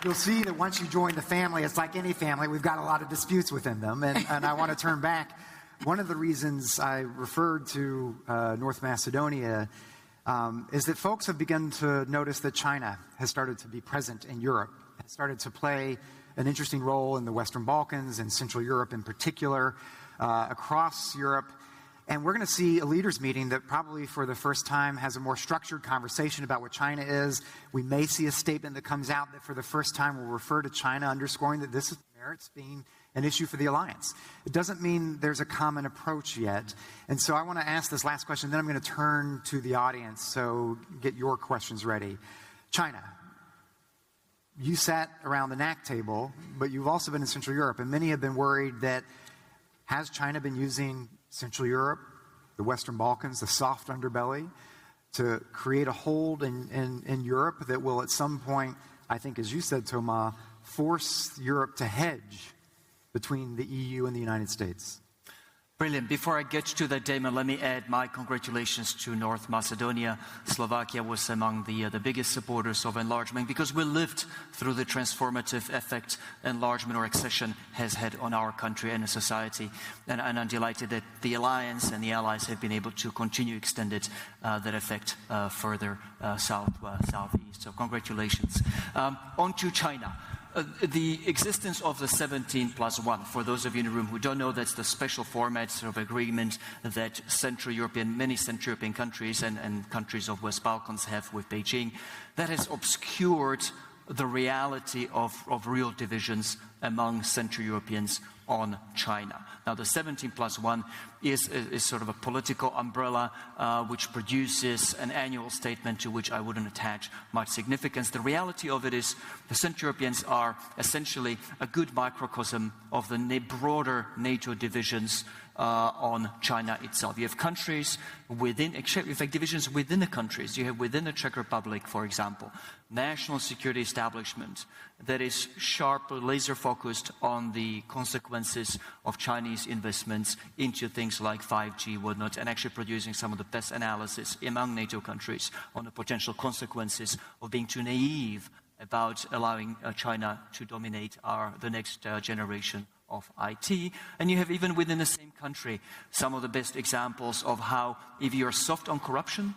You'll see that once you join the family, it's like any family, we've got a lot of disputes within them. And I want to turn back. One of the reasons I referred to North Macedonia is that folks have begun to notice that China has started to be present in Europe, has started to play an interesting role in the Western Balkans and Central Europe in particular, across Europe. And we're going to see a leaders meeting that probably for the first time has a more structured conversation about what China is. We may see a statement that comes out that for the first time will refer to China, underscoring that this merits being an issue for the alliance. It doesn't mean there's a common approach yet. And so I want to ask this last question, then I'm going to turn to the audience, so get your questions ready. China. You sat around the NAC table, but you've also been in Central Europe, and many have been worried that has China been using Central Europe, the Western Balkans, the soft underbelly, to create a hold in Europe that will at some point, I think as you said, Thomas, force Europe to hedge between the EU and the United States? Brilliant. Before I get to that, Damon, let me add my congratulations to North Macedonia. Slovakia was among the biggest supporters of enlargement because we lived through the transformative effect enlargement or accession has had on our country and a society. And I'm delighted that the Alliance and the Allies have been able to continue extended that effect further southeast. So congratulations. On to China. The existence of the 17+1, for those of you in the room who don't know, that's the special format of agreement that many Central European countries and countries of West Balkans have with Beijing, that has obscured the reality of real divisions among Central Europeans on China. Now, the 17+1 is sort of a political umbrella which produces an annual statement to which I wouldn't attach much significance. The reality of it is the Central Europeans are essentially a good microcosm of the broader NATO divisions on China itself. You have countries within, in fact, divisions within the countries. You have within the Czech Republic, for example, national security establishment that is sharp, laser-focused on the consequences of Chinese investments into things like 5G, whatnot, and actually producing some of the best analysis among NATO countries on the potential consequences of being too naive about allowing China to dominate the next generation of IT. And you have even within the same country some of the best examples of how if you're soft on corruption,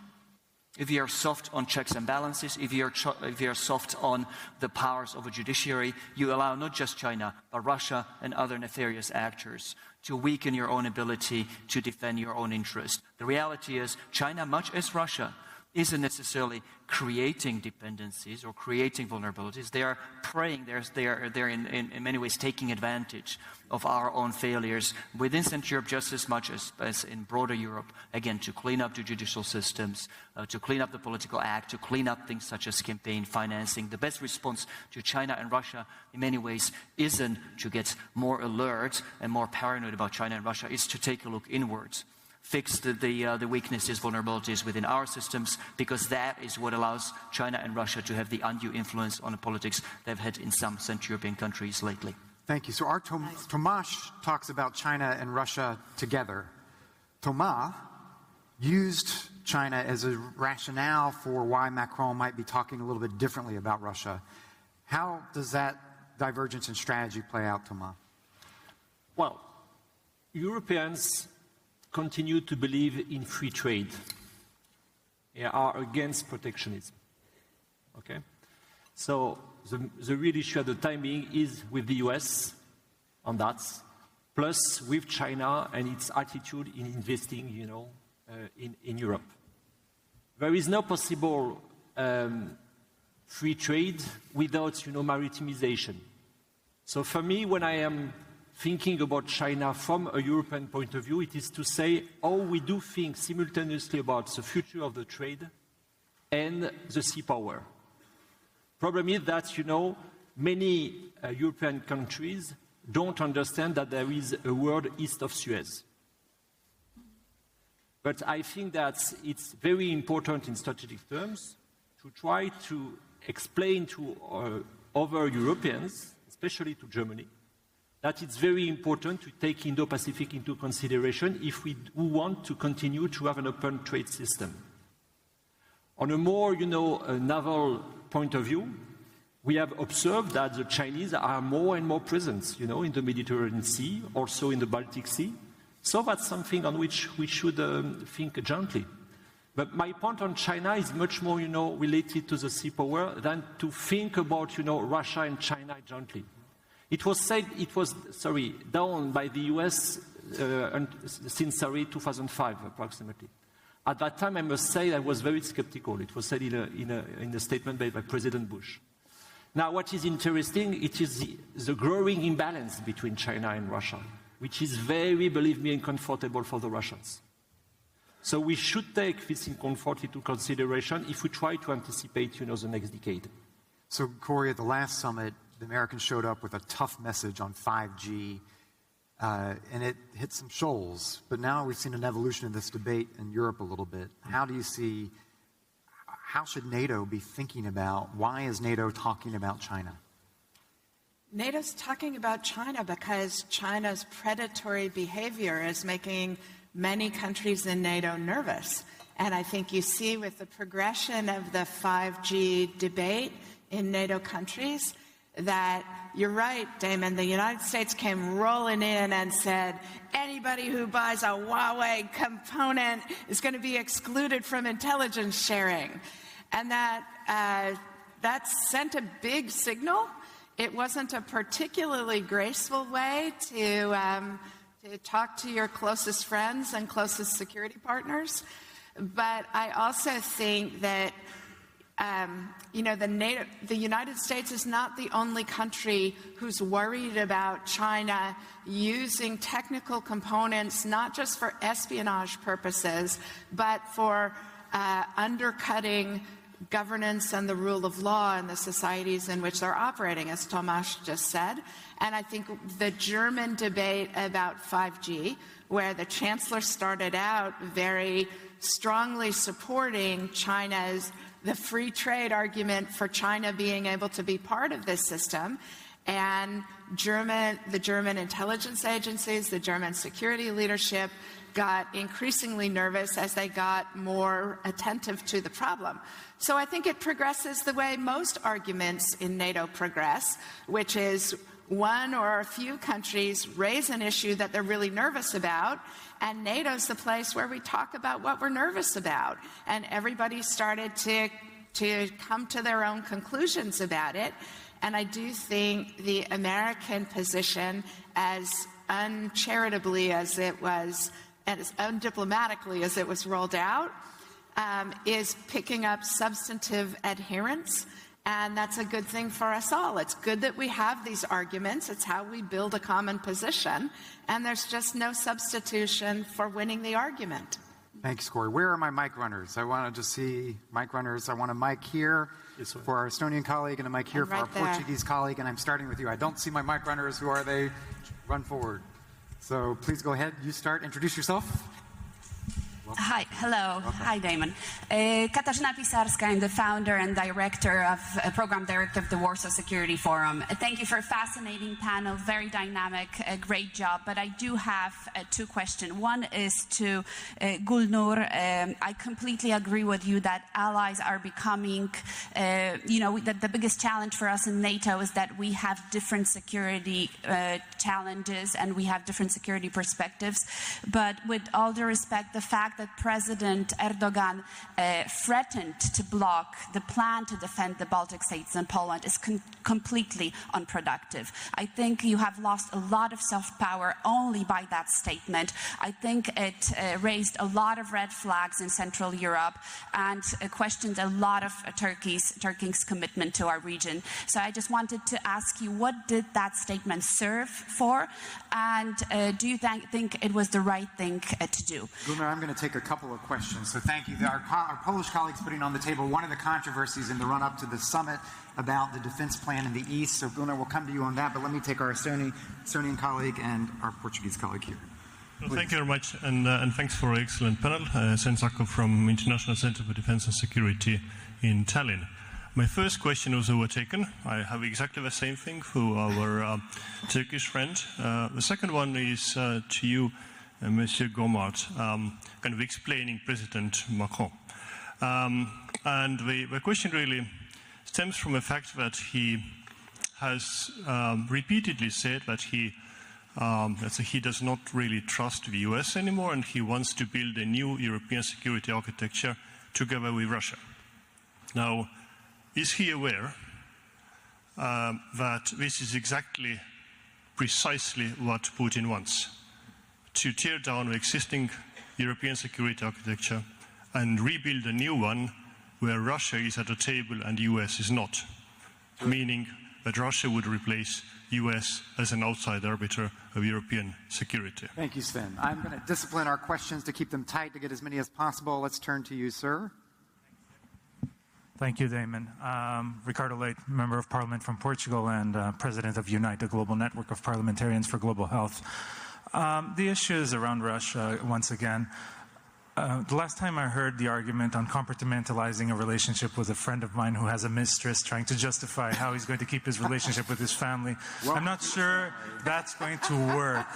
if you are soft on checks and balances, if you are soft on the powers of a judiciary, you allow not just China, but Russia and other nefarious actors to weaken your own ability to defend your own interest. The reality is China, much as Russia, isn't necessarily creating dependencies or creating vulnerabilities. They are preying, they're in many ways taking advantage of our own failures within Central Europe just as much as in broader Europe, again, to clean up the judicial systems, to clean up the political act, to clean up things such as campaign financing. The best response to China and Russia in many ways isn't to get more alert and more paranoid about China and Russia, it's to take a look inwards. Fix the weaknesses, vulnerabilities within our systems, because that is what allows China and Russia to have the undue influence on the politics they've had in some Central European countries lately. Thank you. So our Tomasz talks about China and Russia together. Thomas used China as a rationale for why Macron might be talking a little bit differently about Russia. How does that divergence in strategy play out, Thomas? Well, Europeans continue to believe in free trade. They are against protectionism. Okay? So the real issue at the time being is with the US on that, plus with China and its attitude in investing, in Europe. There is no possible free trade without, maritimization. So for me, when I am thinking about China from a European point of view, it is to say how we do think simultaneously about the future of the trade and the sea power. Problem is that, many European countries don't understand that there is a world east of Suez. But I think that it's very important in strategic terms to try to explain to other Europeans, especially to Germany, that it's very important to take Indo-Pacific into consideration if we do want to continue to have an open trade system. On a more, naval point of view, we have observed that the Chinese are more and more present, in the Mediterranean Sea, also in the Baltic Sea. So that's something on which we should think gently. But my point on China is much more, related to the sea power than to think about, Russia and China gently. It was said, down by the US since 2005 approximately. At that time, I must say I was very skeptical. It was said in a statement by President Bush. Now, what is interesting, it is the growing imbalance between China and Russia, which is very, believe me, uncomfortable for the Russians. So we should take this comfort into consideration if we try to anticipate, the next decade. So, Corey, at the last summit, the Americans showed up with a tough message on 5G, and it hit some shoals. But now we've seen an evolution of this debate in Europe a little bit. How should NATO be thinking about, why is NATO talking about China? NATO's talking about China because China's predatory behavior is making many countries in NATO nervous. And I think you see with the progression of the 5G debate in NATO countries that you're right, Damon, the United States came rolling in and said, anybody who buys a Huawei component is going to be excluded from intelligence sharing. And that sent a big signal. It wasn't a particularly graceful way to talk to your closest friends and closest security partners. But I also think that the United States is not the only country who's worried about China using technical components, not just for espionage purposes, but for undercutting governance and the rule of law in the societies in which they're operating, as Tomasz just said. And I think the German debate about 5G, where the chancellor started out very strongly supporting the free trade argument for China being able to be part of this system, and the German intelligence agencies, the German security leadership got increasingly nervous as they got more attentive to the problem. So I think it progresses the way most arguments in NATO progress, which is one or a few countries raise an issue that they're really nervous about, and NATO's the place where we talk about what we're nervous about. And everybody started to come to their own conclusions about it. And I do think the American position, as uncharitably as it was, and as undiplomatically as it was rolled out, is picking up substantive adherence. And that's a good thing for us all. It's good that we have these arguments. It's how we build a common position. And there's just no substitution for winning the argument. Thanks, Corey. Where are my mic runners? I want to just see mic runners. I want a mic here for our Estonian colleague and a mic here for our Portuguese colleague. And I'm starting with you. I don't see my mic runners. Who are they? Run forward. So please go ahead. You start. Introduce yourself. Hi, hello. Hi, Damon. Katarzyna Pisarska, I'm the founder and director of program director of the Warsaw Security Forum. Thank you for a fascinating panel, very dynamic, great job. But I do have two questions. One is to Gulnur. I completely agree with you that allies are becoming, that the biggest challenge for us in NATO is that we have different security challenges and we have different security perspectives. But with all due respect, the fact that President Erdogan threatened to block the plan to defend the Baltic states and Poland is completely unproductive. I think you have lost a lot of soft power only by that statement. I think it raised a lot of red flags in Central Europe and questioned a lot of Turkey's commitment to our region. So I just wanted to ask you, what did that statement serve for? And do you think it was the right thing to do? Gunnar, I'm going to take a couple of questions. So thank you. Our Polish colleagues putting on the table one of the controversies in the run-up to the summit about the defense plan in the East. So Gunnar, we'll come to you on that, but let me take our Estonian colleague and our Portuguese colleague here. Well, thank you very much, and thanks for an excellent panel. Sen Sako from International Center for Defense and Security in Tallinn. My first question was overtaken. I have exactly the same thing for our Turkish friend. The second one is to you, Monsieur Gomart, kind of explaining President Macron. And the question really stems from the fact that he has repeatedly said that he does not really trust the US anymore, and he wants to build a new European security architecture together with Russia. Now, is he aware that this is exactly precisely what Putin wants? To tear down the existing European security architecture and rebuild a new one where Russia is at the table and the US is not, meaning that Russia would replace US as an outside arbiter of European security. Thank you, Sven. I'm going to discipline our questions to keep them tight to get as many as possible. Let's turn to you, sir. Thank you, Damon. Ricardo Leite, Member of Parliament from Portugal and President of UNITE, a global network of parliamentarians for global health. The issue is around Russia, once again. The last time I heard the argument on compartmentalizing a relationship with a friend of mine who has a mistress, trying to justify how he's going to keep his relationship with his family, I'm not sure that's going to work.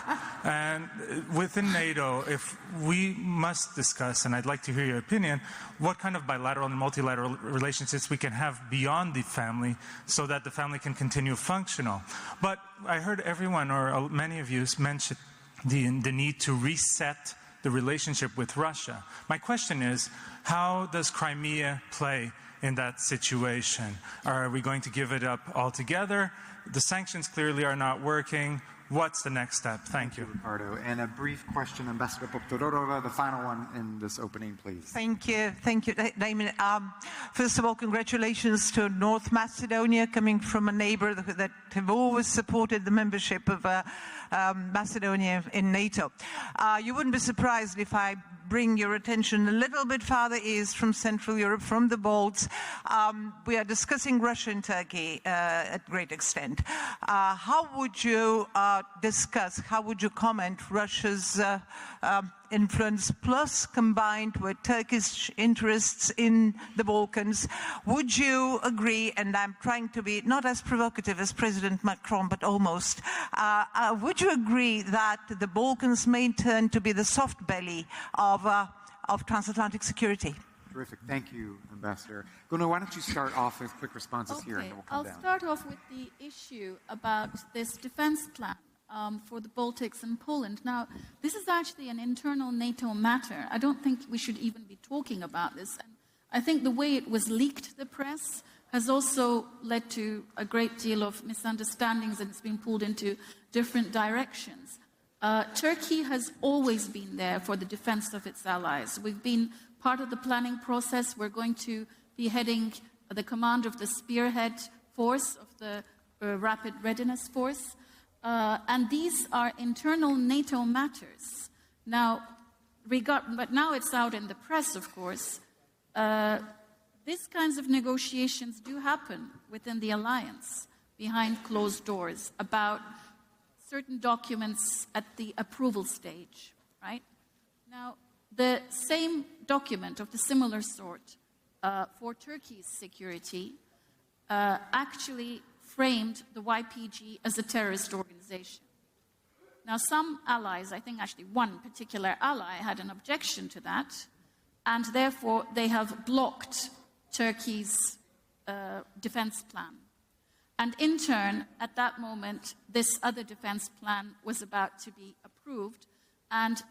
And within NATO, if we must discuss, and I'd like to hear your opinion, what kind of bilateral and multilateral relationships we can have beyond the family so that the family can continue functional. But I heard everyone, or many of you, mention the need to reset the relationship with Russia. My question is, how does Crimea play in that situation? Are we going to give it up altogether? The sanctions clearly are not working. What's the next step? Thank you. Ricardo. And a brief question, Ambassador Poptodorova, the final one in this opening, please. Thank you, Damon. First of all, congratulations to North Macedonia, coming from a neighbor that have always supported the membership of Macedonia in NATO. You wouldn't be surprised if I bring your attention a little bit farther east from Central Europe, from the Balts. We are discussing Russia and Turkey at great extent. How would you discuss, how would you comment Russia's influence plus combined with Turkish interests in the Balkans? Would you agree, and I'm trying to be not as provocative as President Macron, but almost, would you agree that the Balkans may turn to be the soft belly of transatlantic security? Terrific. Thank you, Ambassador. Gunnar, why don't you start off with quick responses here, and then we'll come down. I'll start off with the issue about this defense plan for the Baltics and Poland. Now, this is actually an internal NATO matter. I don't think we should even be talking about this. And I think the way it was leaked to the press has also led to a great deal of misunderstandings, and it's been pulled into different directions. Turkey has always been there for the defense of its allies. We've been part of the planning process. We're going to be heading the command of the Spearhead Force, of the Rapid Readiness Force. And these are internal NATO matters. Now, but now it's out in the press, of course. These kinds of negotiations do happen within the alliance, behind closed doors, about certain documents at the approval stage, right? Now, the same document of the similar sort for Turkey's security actually framed the YPG as a terrorist organization. Now, some allies, I think actually one particular ally, had an objection to that, and therefore they have blocked Turkey's defense plan. And in turn, at that moment, this other defense plan was about to be approved. And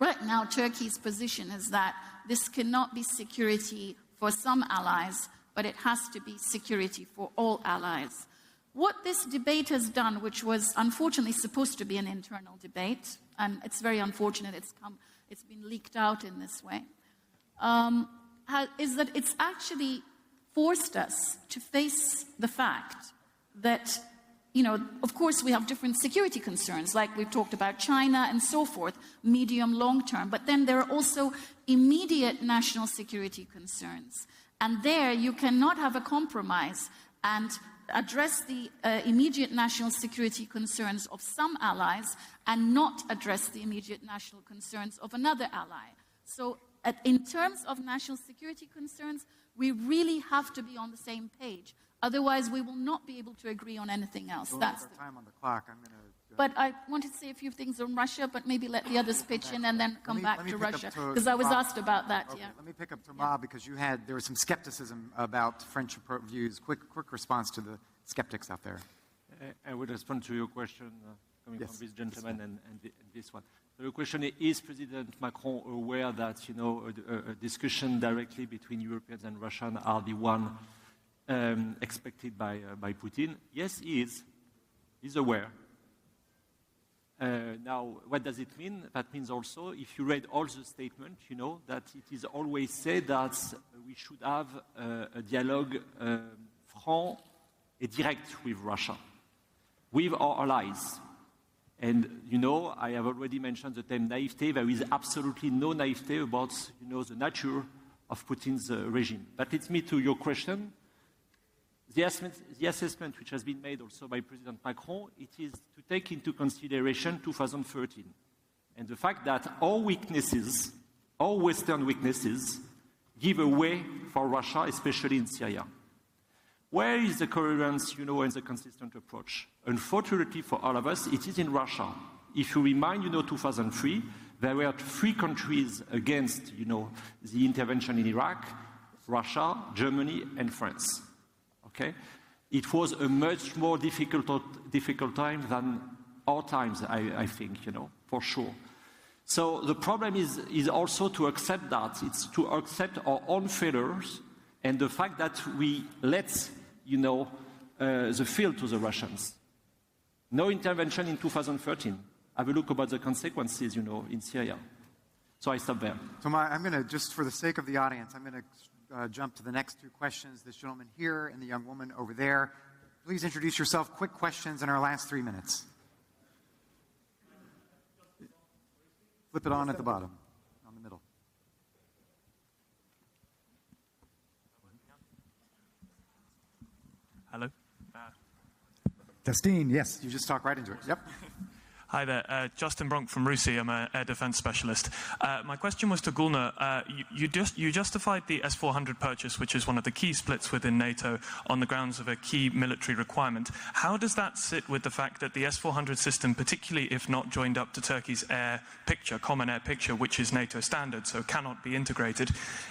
right now, Turkey's position is that this cannot be security for some allies, but it has to be security for all allies. What this debate has done, which was unfortunately supposed to be an internal debate, and it's very unfortunate it's been leaked out in this way, is that it's actually forced us to face the fact that, of course we have different security concerns, like we've talked about China and so forth, medium, long term, but then there are also immediate national security concerns. And there you cannot have a compromise and address the immediate national security concerns of some allies and not address the immediate national concerns of another ally. So in terms of national security concerns, we really have to be on the same page. Otherwise, we will not be able to agree on anything else. That's the time on the clock. But I wanted to say a few things on Russia, but maybe let the others pitch in and then come back to Russia, because I was asked about that. Okay, let me pick up Thomas, because there was some skepticism about French views. Quick response to the skeptics out there. I would respond to your question coming from this gentleman and this one. So the question is President Macron aware that a discussion directly between Europeans and Russians are the one expected by Putin? Yes, he is. He's aware. Now, what does it mean? That means also, if you read all the statements, you know that it is always said that we should have a dialogue franc et direct with Russia, with our allies. And, I have already mentioned the term naivete. There is absolutely no naivete about, the nature of Putin's regime. That leads me to your question. The assessment which has been made also by President Macron, it is to take into consideration 2013 and the fact that all weaknesses, all Western weaknesses, give a way for Russia, especially in Syria. Where is the coherence, and the consistent approach? Unfortunately for all of us, it is in Russia. If you remind, 2003, there were 3 countries against, the intervention in Iraq: Russia, Germany, and France. Okay? It was a much more difficult time than our times, I think, for sure. So the problem is also to accept that. It's to accept our own failures and the fact that we let, the field to the Russians. No intervention in 2013. Have a look about the consequences, in Syria. So I stop there. Thomas, I'm going to, just for the sake of the audience, I'm going to jump to the next 2 questions. This gentleman here and the young woman over there. Please introduce yourself. Quick questions in our last 3 minutes. Flip it on at the bottom, on the middle. Hello. Testing, yes. You just talk right into it. Yep. Hi there, Justin Bronk from RUSI. I'm an air defense specialist. My question was to Gulnar. You justified the S-400 purchase, which is one of the key splits within NATO, on the grounds of a key military requirement. How does that sit with the fact that the S-400 system, particularly if not joined up to Turkey's air picture, common air picture, which is NATO standard, so cannot be integrated,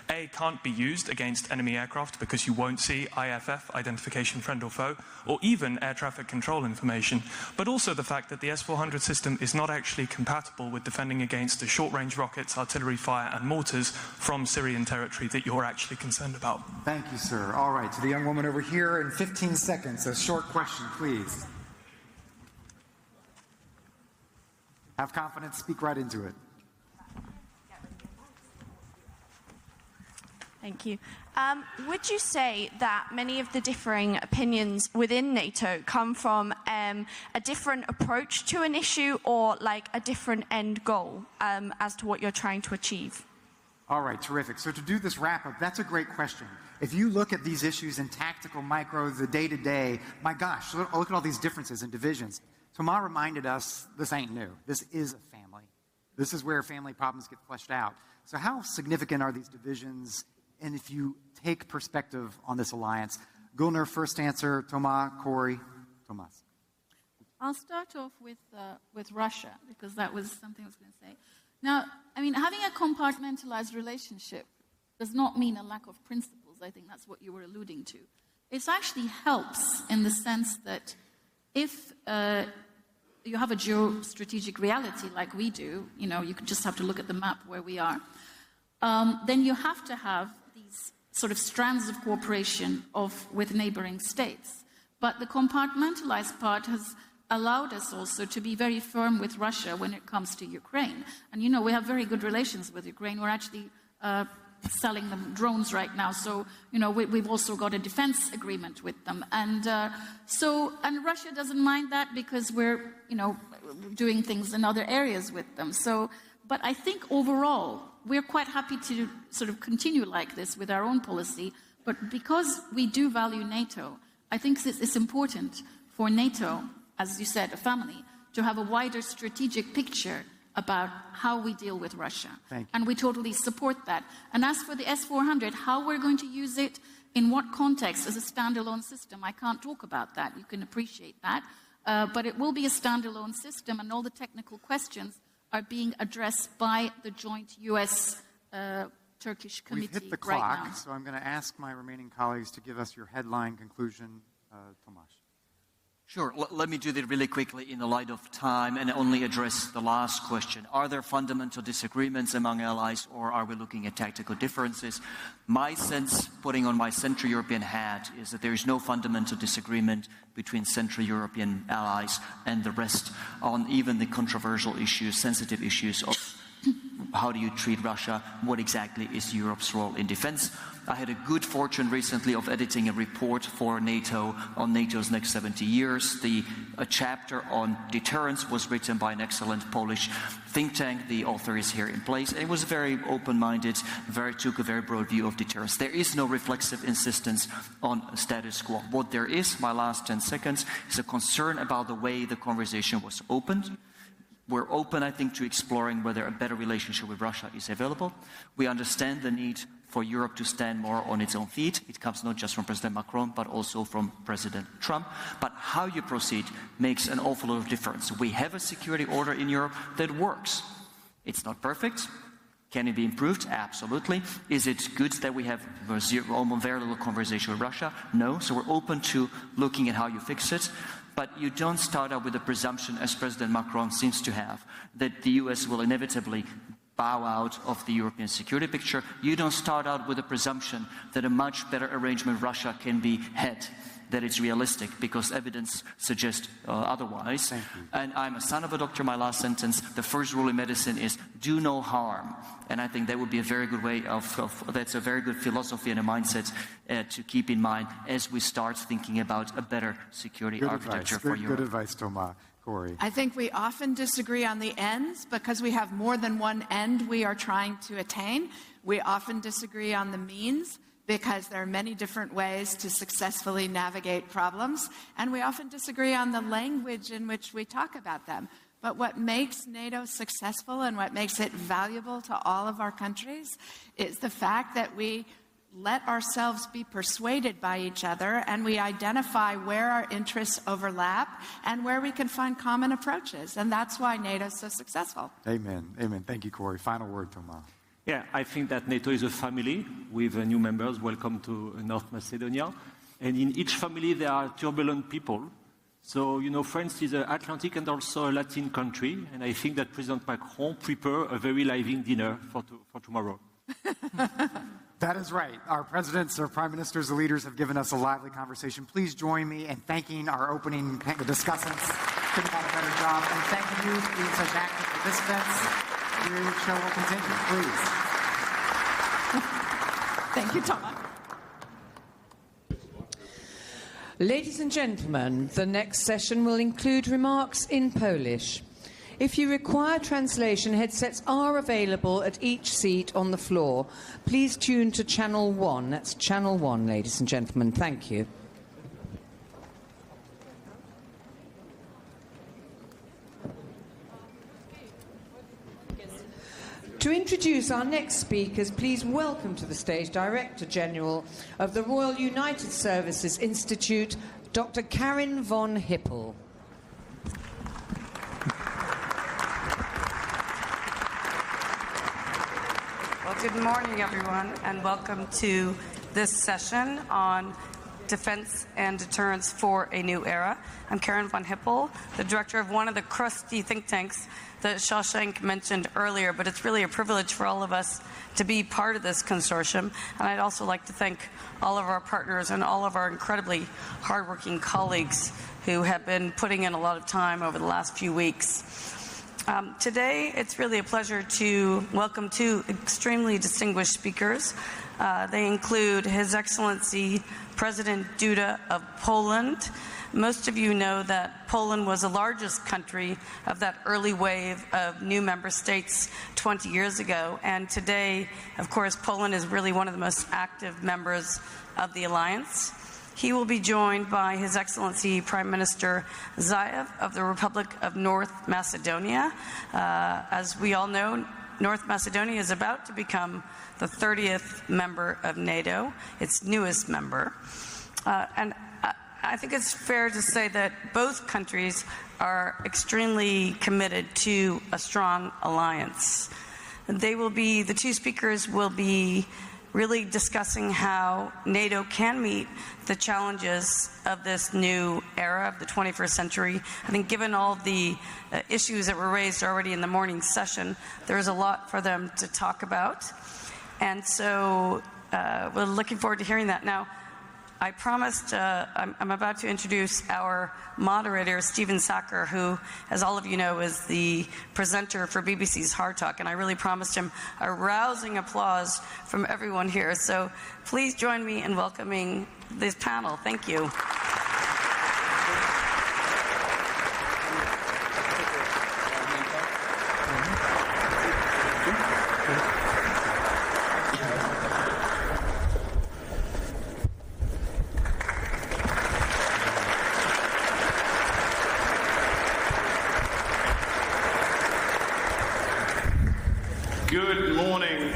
A, can't be used against enemy aircraft because you won't see IFF, identification friend or foe, or even air traffic control information, but also the fact that the S-400 system is not actually compatible with defending against the short-range rockets, artillery fire and mortars from Syrian territory that you're actually concerned about? Thank you, sir. All right, to the young woman over here in 15 seconds, a short question, please. Have confidence, speak right into it. Thank you. Would you say that many of the differing opinions within NATO come from a different approach to an issue or like a different end goal as to what you're trying to achieve? All right, terrific. So to do this wrap-up, that's a great question. If you look at these issues in tactical, micro, the day-to-day, my gosh, look at all these differences and divisions. Thomas reminded us this ain't new. This is a family. This is where family problems get fleshed out. So how significant are these divisions? And if you take perspective on this alliance, Gulnar, first answer, Thomas, Corey, Thomas. I'll start off with Russia, because that was something I was going to say. Now, I mean, having a compartmentalized relationship does not mean a lack of principles. I think that's what you were alluding to. It actually helps in the sense that if you have a geostrategic reality like we do, you know, you just have to look at the map where we are, then you have to have these sort of strands of cooperation with neighboring states. But the compartmentalized part has allowed us also to be very firm with Russia when it comes to Ukraine. And, you know, we have very good relations with Ukraine. We're actually selling them drones right now. So, you know, we've also got a defense agreement with them. And and Russia doesn't mind that because we're, you know, doing things in other areas with them. So, but I think overall, we're quite happy to sort of continue like this with our own policy. But because we do value NATO, I think it's important for NATO, as you said, a family, to have a wider strategic picture about how we deal with Russia. Thank you. And we totally support that. And as for the S-400, how we're going to use it, in what context, as a standalone system, I can't talk about that. You can appreciate that. But it will be a standalone system, and all the technical questions are being addressed by the joint U.S.-Turkish committee. We've hit the right clock, now. so I'm going to ask my remaining colleagues to give us your headline conclusion. Tomas. Sure. Let me do that really quickly in the light of time and only address the last question. Are there fundamental disagreements among allies, or are we looking at tactical differences? My sense, putting on my Central European hat, is that there is no fundamental disagreement between Central European allies and the rest on even the controversial issues, sensitive issues of how do you treat Russia, what exactly is Europe's role in defense. I had a good fortune recently of editing a report for NATO on NATO's next 70 years. A chapter on deterrence was written by an excellent Polish think tank. The author is here in place. It was very open-minded, took a very broad view of deterrence. There is no reflexive insistence on status quo. What there is, my last 10 seconds, is a concern about the way the conversation was opened. We're open, I think, to exploring whether a better relationship with Russia is available. We understand the need for Europe to stand more on its own feet. It comes not just from President Macron, but also from President Trump. But how you proceed makes an awful lot of difference. We have a security order in Europe that works. It's not perfect. Can it be improved? Absolutely. Is it good that we have almost very little conversation with Russia? No. So we're open to looking at how you fix it. But you don't start out with a presumption, as President Macron seems to have, that the US will inevitably bow out of the European security picture. You don't start out with a presumption that a much better arrangement with Russia can be had, that it's realistic, because evidence suggests otherwise. Thank you. And I'm a son of a doctor, my last sentence. The first rule in medicine is do no harm. And I think that would be a very good way that's a very good philosophy and a mindset to keep in mind as we start thinking about a better security architecture for Europe. Good advice, Thomas. Corey. I think we often disagree on the ends because we have more than one end we are trying to attain. We often disagree on the means because there are many different ways to successfully navigate problems. And we often disagree on the language in which we talk about them. But what makes NATO successful and what makes it valuable to all of our countries is the fact that we let ourselves be persuaded by each other, and we identify where our interests overlap and where we can find common approaches. And that's why NATO is so successful. Amen. Amen. Thank you, Corey. Final word, Thomas. Yeah, I think that NATO is a family with new members. Welcome to North Macedonia. And in each family, there are turbulent people. So, you know, France is an Atlantic and also a Latin country. And I think that President Macron prepared a very lively dinner for tomorrow. That is right. Our presidents, our prime ministers, the leaders have given us a lively conversation. Please join me in thanking our opening discussants. Couldn't have done a better job. And thanking you for being such active participants. Your show will continue, please. Thank you, Thomas. Ladies and gentlemen, the next session will include remarks in Polish. If you require translation, headsets are available at each seat on the floor. Please tune to Channel 1. That's Channel 1, ladies and gentlemen. Thank you. To introduce our next speakers, please welcome to the stage Director General of the Royal United Services Institute, Dr. Karin von Hippel. Well, good morning, everyone, and welcome to this session on Defense and Deterrence for a New Era. I'm Karin von Hippel, the director of one of the crusty think tanks that Shashank mentioned earlier, but it's really a privilege for all of us to be part of this consortium. And I'd also like to thank all of our partners and all of our incredibly hardworking colleagues who have been putting in a lot of time over the last few weeks. Today, it's really a pleasure to welcome two extremely distinguished speakers. They include His Excellency President Duda of Poland. Most of you know that Poland was the largest country of that early wave of new member states 20 years ago. And today, of course, Poland is really one of the most active members of the alliance. He will be joined by His Excellency Prime Minister Zaev of the Republic of North Macedonia. As we all know, North Macedonia is about to become the 30th member of NATO, its newest member. And I think it's fair to say that both countries are extremely committed to a strong alliance. The two speakers will be really discussing how NATO can meet the challenges of this new era of the 21st century. I think given all the issues that were raised already in the morning session, there's a lot for them to talk about. And so we're looking forward to hearing that. Now, I promised, I'm about to introduce our moderator, Stephen Sacker, who, as all of you know, is the presenter for BBC's Hard Talk, and I really promised him a rousing applause from everyone here. So please join me in welcoming this panel. Thank you.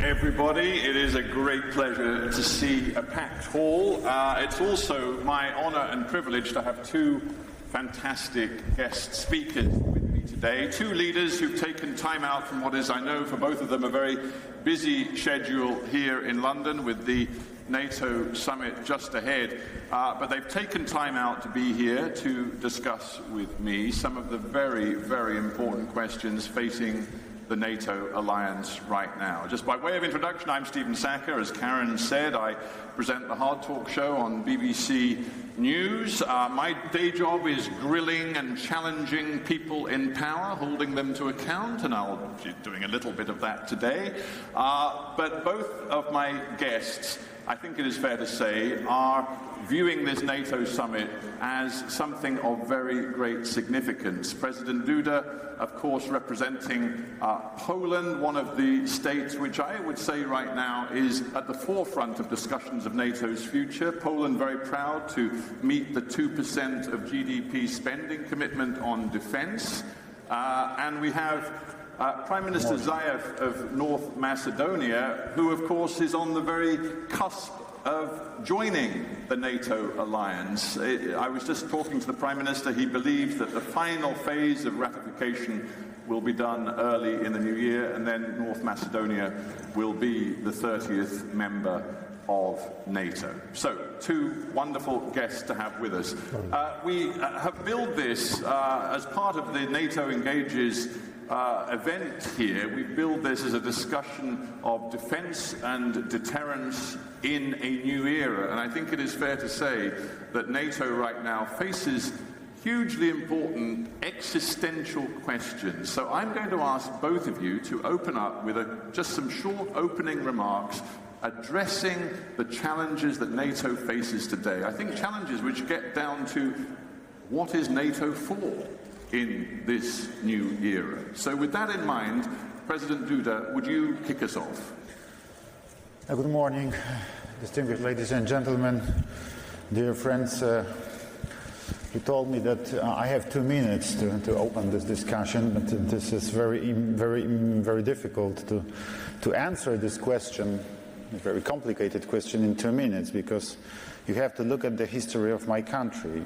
Everybody, it is a great pleasure to see a packed hall. It's also my honor and privilege to have two fantastic guest speakers with me today. Two leaders who've taken time out from what is, I know, for both of them a very busy schedule here in London with the NATO summit just ahead. But they've taken time out to be here to discuss with me some of the very, very important questions facing the NATO alliance right now. Just by way of introduction, I'm Stephen Sacker. As Karen said, I present the Hard Talk show on BBC News. My day job is grilling and challenging people in power, holding them to account, and I'll be doing a little bit of that today. But both of my guests, I think it is fair to say, are viewing this NATO summit as something of very great significance. President Duda, of course, representing Poland, one of the states which I would say right now is at the forefront of discussions of NATO's future. Poland very proud to meet the 2% of GDP spending commitment on defense. And we have Prime Minister Zaev of North Macedonia, who of course is on the very cusp of joining the NATO alliance. I was just talking to the Prime Minister. He believes that the final phase of ratification will be done early in the new year, and then North Macedonia will be the 30th member of NATO. So, two wonderful guests to have with us. We have billed this as part of the NATO Engages event here. We billed this as a discussion of defense and deterrence in a new era. And I think it is fair to say that NATO right now faces hugely important existential questions. So I'm going to ask both of you to open up with just some short opening remarks addressing the challenges that NATO faces today. I think challenges which get down to what is NATO for in this new era. So with that in mind, President Duda, would you kick us off? Good morning, distinguished ladies and gentlemen, dear friends. You told me that I have 2 minutes to open this discussion, but this is very difficult to answer this question, a very complicated question, in 2 minutes, because you have to look at the history of my country.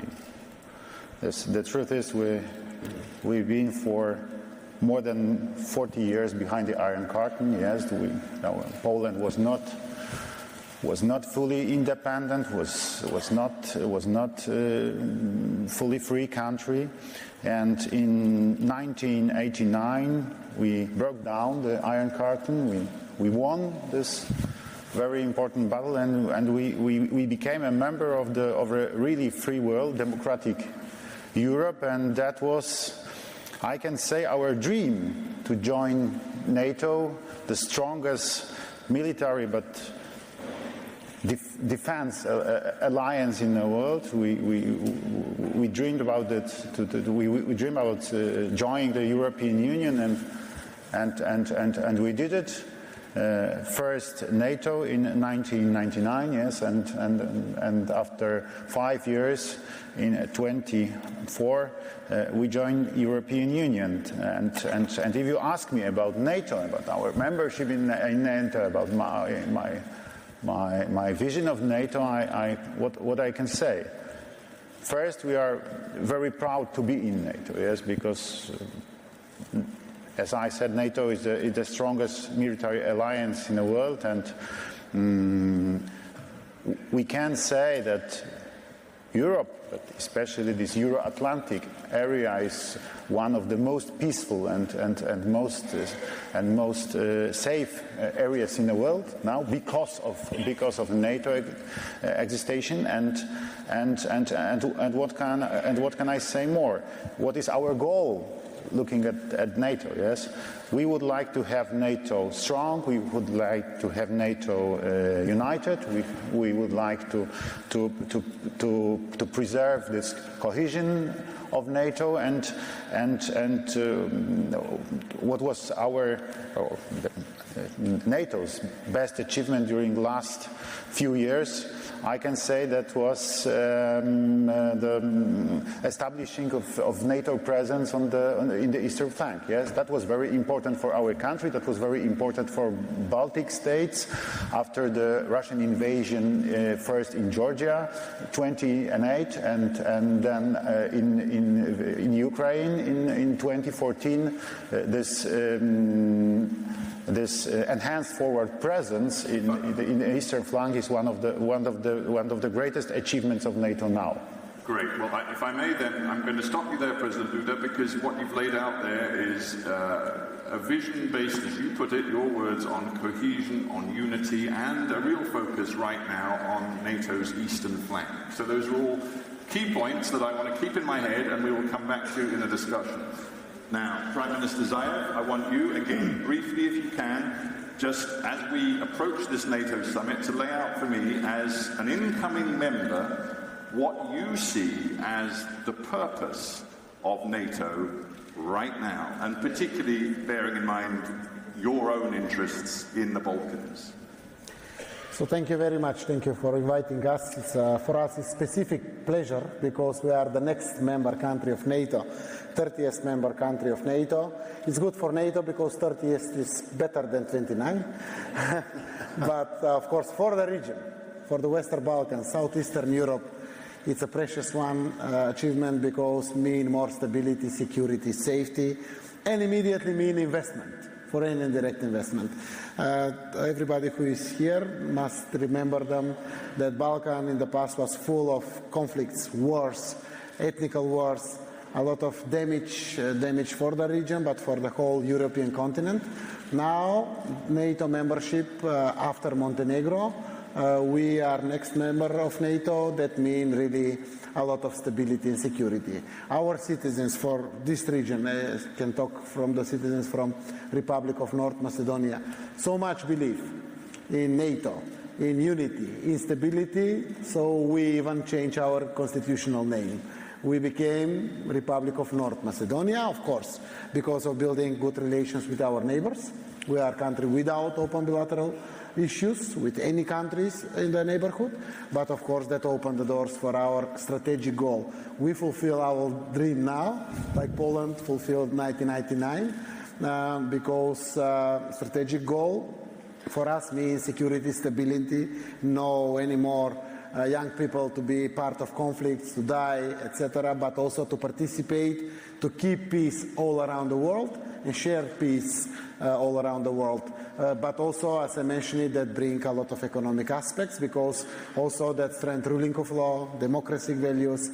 The truth is we've been for more than 40 years behind the Iron Curtain. Yes, Poland was not fully independent, was not fully free country, and in 1989 we broke down the Iron Curtain. We won this very important battle, and we became a member of a really free world, democratic Europe, and that was, I can say, our dream to join NATO, the strongest military but defense alliance in the world. We dreamed about it. We dreamed about joining the European Union, and we did it. First NATO in 1999, yes, and after 5 years, in 2004, we joined European Union. And if you ask me about NATO, about our membership in NATO, about my vision of NATO, what I can say. First, we are very proud to be in NATO, yes, because as I said, NATO is the strongest military alliance in the world, and we can say that Europe, but especially this Euro-Atlantic area, is one of the most peaceful and most safe areas in the world now because of NATO existence. And what can I say more? What is our goal? Looking at NATO, yes, we would like to have NATO strong. We would like to have NATO united. We would like to preserve this cohesion of NATO. And what was NATO's best achievement during the last few years? I can say that was the establishing of NATO presence in the eastern flank. Yes, that was very important for our country. That was very important for Baltic states after the Russian invasion, first in Georgia, 2008, and then in Ukraine in 2014. This enhanced forward presence in the eastern flank is one of the greatest achievements of NATO now. Great. Well, if I may then, I'm going to stop you there, President Duda, because what you've laid out there is a vision based, as you put it, your words, on cohesion, on unity, and a real focus right now on NATO's eastern flank. So those are all key points that I want to keep in my head, and we will come back to in a discussion. Now, Prime Minister Zaev, I want you, again, briefly if you can, just as we approach this NATO summit, to lay out for me, as an incoming member, what you see as the purpose of NATO right now, and particularly bearing in mind your own interests in the Balkans. So thank you very much. Thank you for inviting us. It's, for us, it's a specific pleasure because we are the next member country of NATO, 30th member country of NATO. It's good for NATO because 30th is better than 29. But of course, for the region, for the Western Balkans, Southeastern Europe, it's a precious one achievement because mean more stability, security, safety, and immediately mean investment, foreign and direct investment. Everybody who is here must remember them that Balkan in the past was full of conflicts, wars, ethnical wars, a lot of damage for the region, but for the whole European continent. Now, NATO membership after Montenegro, we are next member of NATO. That means really a lot of stability and security. Our citizens for this region, can talk from the citizens from Republic of North Macedonia, so much believe in NATO, in unity, in stability, so we even changed our constitutional name. We became Republic of North Macedonia, of course, because of building good relations with our neighbors. We are a country without open bilateral issues with any countries in the neighborhood, but of course that opened the doors for our strategic goal. We fulfill our dream now, like Poland fulfilled 1999, because strategic goal for us means security, stability, no anymore young people to be part of conflicts, to die, etc., but also to participate, to keep peace all around the world and share peace all around the world. But also, as I mentioned, that bring a lot of economic aspects, because also that strengthens ruling of law, democratic values,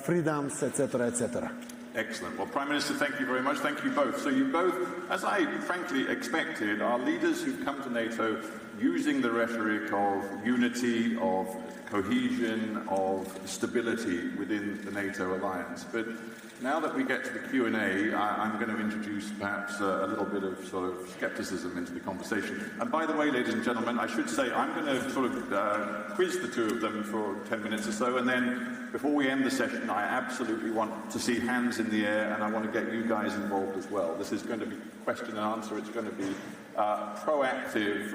freedoms, etc., etc. Excellent. Well, Prime Minister, thank you very much. Thank you both. So you both, as I frankly expected, are leaders who've come to NATO using the rhetoric of unity, of cohesion, of stability within the NATO alliance. But now that we get to the Q&A, I'm going to introduce perhaps a little bit of sort of skepticism into the conversation. And by the way, ladies and gentlemen, I should say I'm going to sort of quiz the two of them for 10 minutes or so, and then before we end the session, I absolutely want to see hands in the air, and I want to get you guys involved as well. This is going to be question and answer. It's going to be proactive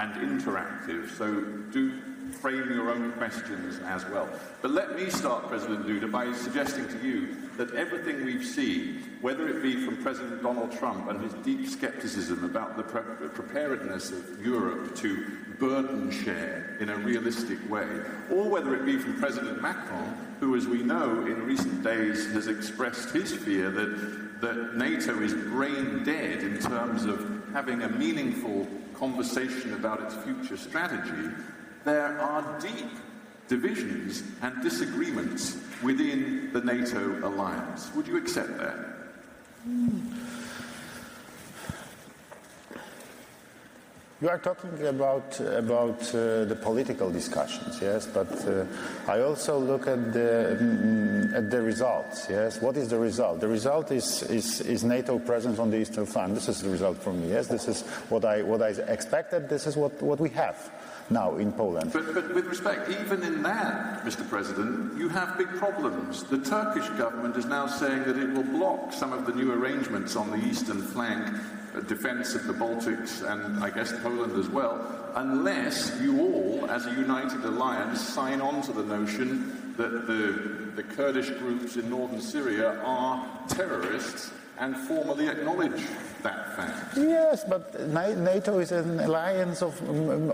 and interactive, so do frame your own questions as well. But let me start, President Duda, by suggesting to you that everything we've seen, whether it be from President Donald Trump and his deep skepticism about the preparedness of Europe to burden share in a realistic way, or whether it be from President Macron, who, as we know, in recent days has expressed his fear that NATO is brain dead in terms of having a meaningful conversation about its future strategy, there are deep divisions and disagreements within the NATO alliance. Would you accept that? You are talking about the political discussions, yes, but I also look at the results, yes. What is the result? The result is NATO presence on the Eastern Front. This is the result for me, yes. This is what I expected. This is what we have now in Poland. But with respect, even in that, Mr. President, you have big problems. The Turkish government is now saying that it will block some of the new arrangements on the eastern flank, defense of the Baltics and I guess Poland as well, unless you all, as a united alliance, sign on to the notion that the Kurdish groups in northern Syria are terrorists and formally acknowledge that fact. Yes, but NATO is an alliance of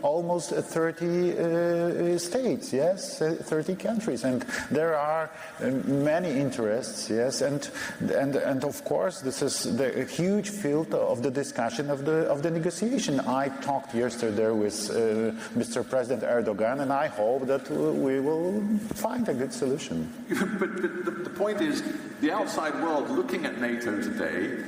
almost 30 states, yes, 30 countries, and there are many interests, yes, and of course this is the huge field of the discussion of the negotiation. I talked yesterday with Mr. President Erdogan, and I hope that we will find a good solution. But the point is, the outside world looking at NATO today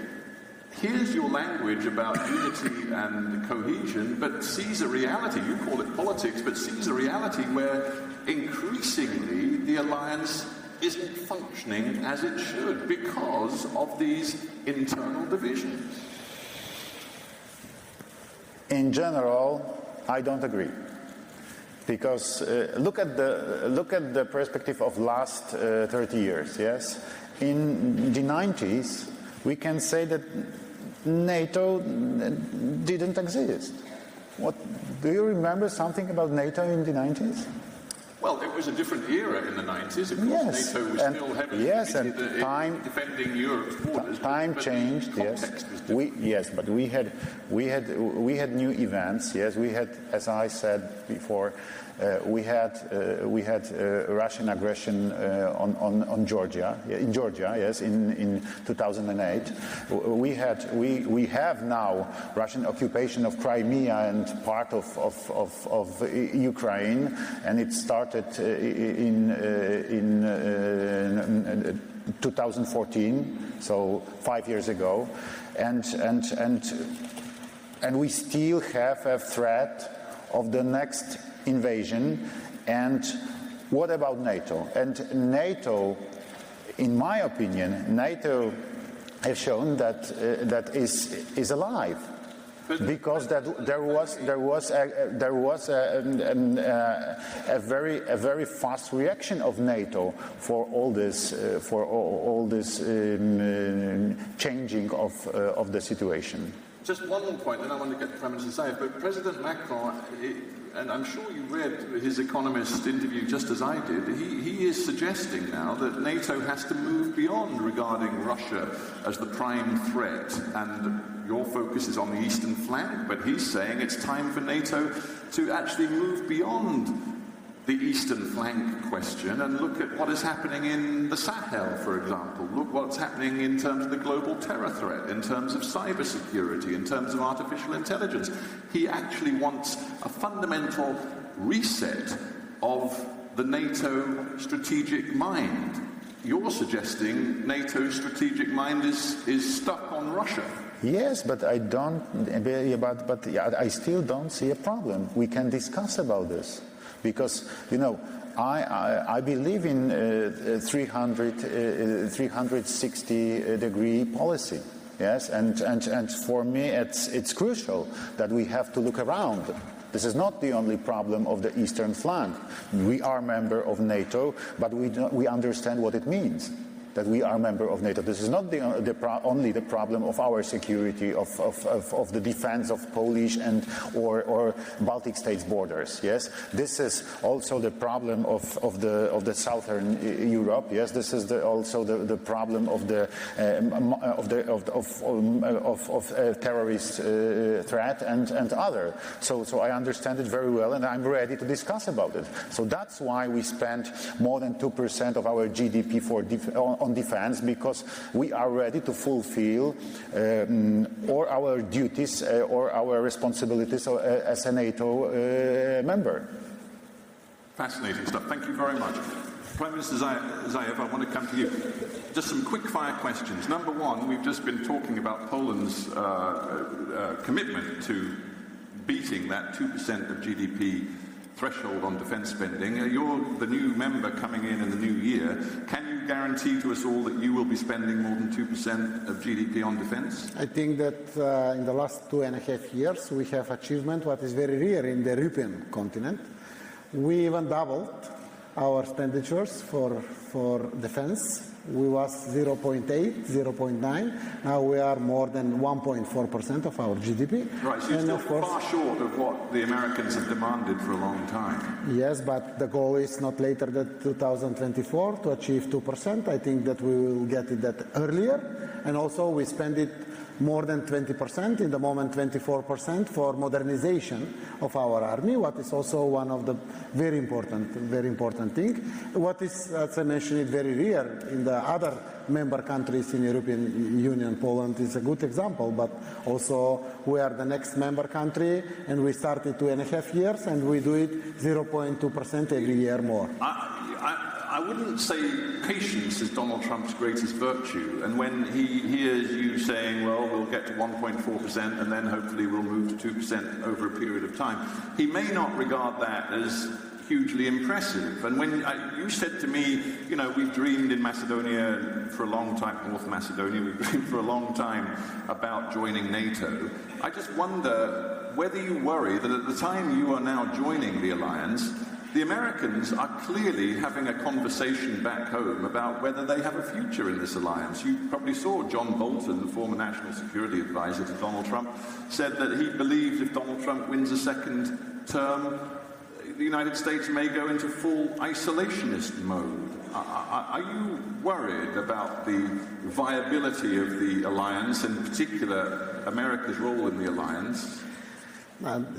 hears your language about unity and cohesion, but sees a reality, you call it politics, but sees a reality where increasingly the alliance isn't functioning as it should because of these internal divisions. In general, I don't agree. Because look at the perspective of last 30 years, yes? In the 90s, we can say that NATO didn't exist. Do you remember something about NATO in the 90s? Well, it was a different era in the 90s. Of course, yes, NATO was still heavily and defending Europe's borders. Time changed. Yes, but we had new events. Yes, we had, as I said before, we had Russian aggression on Georgia, in Georgia. Yes, in 2008. We have now Russian occupation of Crimea and part of Ukraine, and it started in 2014, so 5 years ago, and we still have a threat of the next invasion. And what about NATO? And NATO, in my opinion, NATO has shown that is alive. because there was a very fast reaction of NATO for all this changing of the situation. Just one more point, then I want to get Prime Minister Zaev. But President Macron, and I'm sure you read his Economist interview just as I did, he is suggesting now that NATO has to move beyond regarding Russia as the prime threat. And your focus is on the eastern flank, but he's saying it's time for NATO to actually move beyond the eastern flank question and look at what is happening in the Sahel, for example. Look what's happening in terms of the global terror threat, in terms of cybersecurity, in terms of artificial intelligence. He actually wants a fundamental reset of the NATO strategic mind. You're suggesting NATO's strategic mind is stuck on Russia. Yes, but I don't. But I still don't see a problem. We can discuss about this. Because, you know, I believe in 360-degree policy, yes, and for me it's crucial that we have to look around. This is not the only problem of the eastern flank. We are a member of NATO, but we understand what it means that we are a member of NATO. This is not only the problem of our security, of the defense of Polish and or Baltic states borders. Yes, this is also the problem of the southern Europe. Yes, this is also the problem of the terrorist threat and other. So I understand it very well, and I'm ready to discuss about it. So that's why we spend more than 2% of our GDP on defense, because we are ready to fulfill all our duties or our responsibilities as a NATO member. Fascinating stuff. Thank you very much. Prime Minister Zaev, I want to come to you. Just some quick-fire questions. Number one, we've just been talking about Poland's commitment to beating that 2% of GDP threshold on defence spending. You're the new member coming in the new year. Can you guarantee to us all that you will be spending more than 2% of GDP on defence? I think that in the last 2.5 years we have achievement what is very rare in the European continent. We even doubled our expenditures for defence. We was 0.8, 0.9. Now we are more than 1.4% of our GDP. Right, so you're still far short of what the Americans have demanded for a long time. Yes, but the goal is not later than 2024 to achieve 2%. I think that we will get it that earlier. And also we spend it more than 20%, in the moment 24% for modernization of our army, what is also one of the very important thing. What is, as I mentioned, it very rare in the other member countries in European Union. Poland is a good example, but also we are the next member country, and we started 2.5 years, and we do it 0.2% every year more. I wouldn't say patience is Donald Trump's greatest virtue. And when he hears you saying, well, we'll get to 1.4% and then hopefully we'll move to 2% over a period of time, he may not regard that as hugely impressive. And when you said to me, you know, we've dreamed in Macedonia for a long time, North Macedonia, we've dreamed for a long time about joining NATO, I just wonder whether you worry that at the time you are now joining the alliance, the Americans are clearly having a conversation back home about whether they have a future in this alliance. You probably saw John Bolton, the former National Security Advisor to Donald Trump, said that he believes if Donald Trump wins a second term, the United States may go into full isolationist mode. Are you worried about the viability of the alliance, and in particular America's role in the alliance?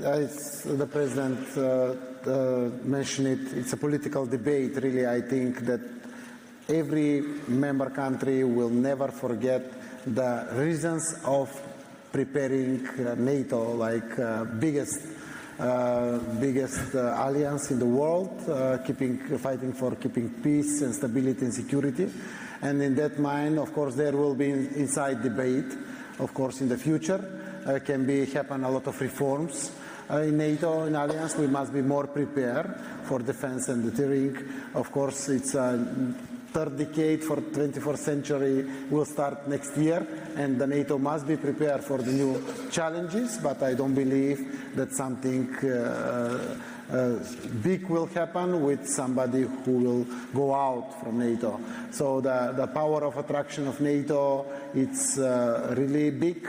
As the President mentioned it's a political debate. Really, I think that every member country will never forget the reasons of preparing NATO, like biggest alliance in the world, fighting for keeping peace and stability and security. And in that mind, of course, there will be inside debate. Of course, in the future, happen a lot of reforms in NATO, in alliance. We must be more prepared for defense and deterring. Of course, it's third decade for 21st century will start next year, and the NATO must be prepared for the new challenges, but I don't believe that something big will happen with somebody who will go out from NATO. So the power of attraction of NATO, it's really big,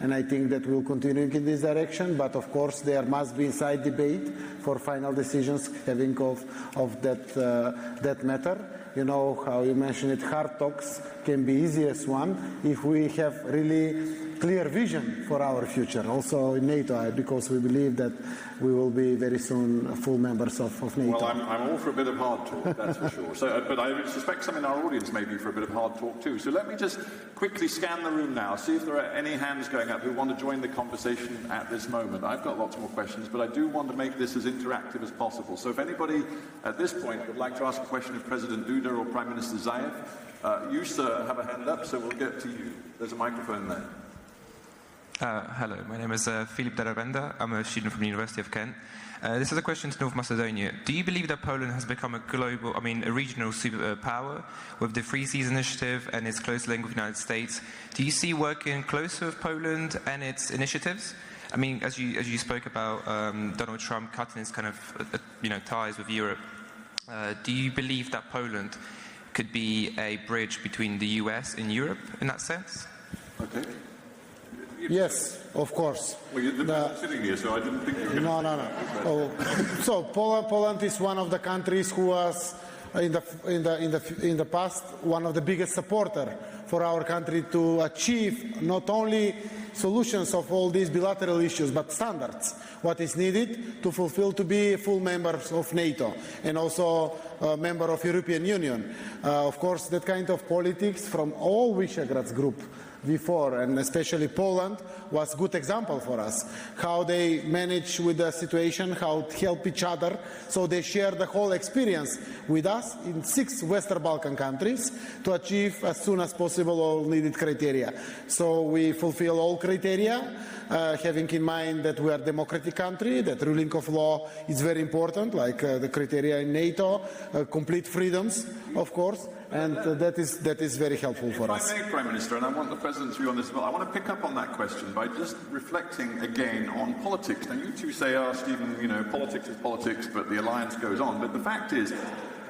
and I think that we'll continue in this direction, but of course there must be inside debate for final decisions having of that matter. You know how you mentioned it, hard talks can be easiest one if we have really clear vision for our future, also in NATO, because we believe that we will be very soon full members of NATO. Well, I'm all for a bit of hard talk, that's for sure. So, but I suspect some in our audience may be for a bit of hard talk too. So let me just quickly scan the room now, see if there are any hands going up who want to join the conversation at this moment. I've got lots more questions, but I do want to make this as interactive as possible. So if anybody at this point would like to ask a question of President Duda or Prime Minister Zaev, you, sir, have a hand up, so we'll get to you. There's a microphone there. Hello, my name is Philip Daravenda. I'm a student from the University of Kent. This is a question to North Macedonia. Do you believe that Poland has become a regional superpower with the Free Seas Initiative and its close link with the United States? Do you see working closer with Poland and its initiatives? I mean, as you spoke about Donald Trump cutting his kind of ties with Europe, do you believe that Poland could be a bridge between the US and Europe in that sense? Okay. Yes, of course. Well, you're sitting here, so I didn't think you were going to... No. So Poland is one of the countries who was in the past one of the biggest supporters for our country to achieve not only solutions of all these bilateral issues, but standards, what is needed to fulfill to be full members of NATO and also a member of European Union. Of course, that kind of politics from all Visegrad group before, and especially Poland, was a good example for us, how they manage with the situation, how to help each other, so they share the whole experience with us in 6 Western Balkan countries to achieve as soon as possible all needed criteria. So we fulfill all criteria, having in mind that we are a democratic country, that ruling of law is very important, like the criteria in NATO, complete freedoms, of course, and that is very helpful for us. If I may, Prime Minister, and I want the President's view on this as well, I want to pick up on that question by just reflecting again on politics. Now, you two say, Stephen, politics is politics, but the alliance goes on. But the fact is,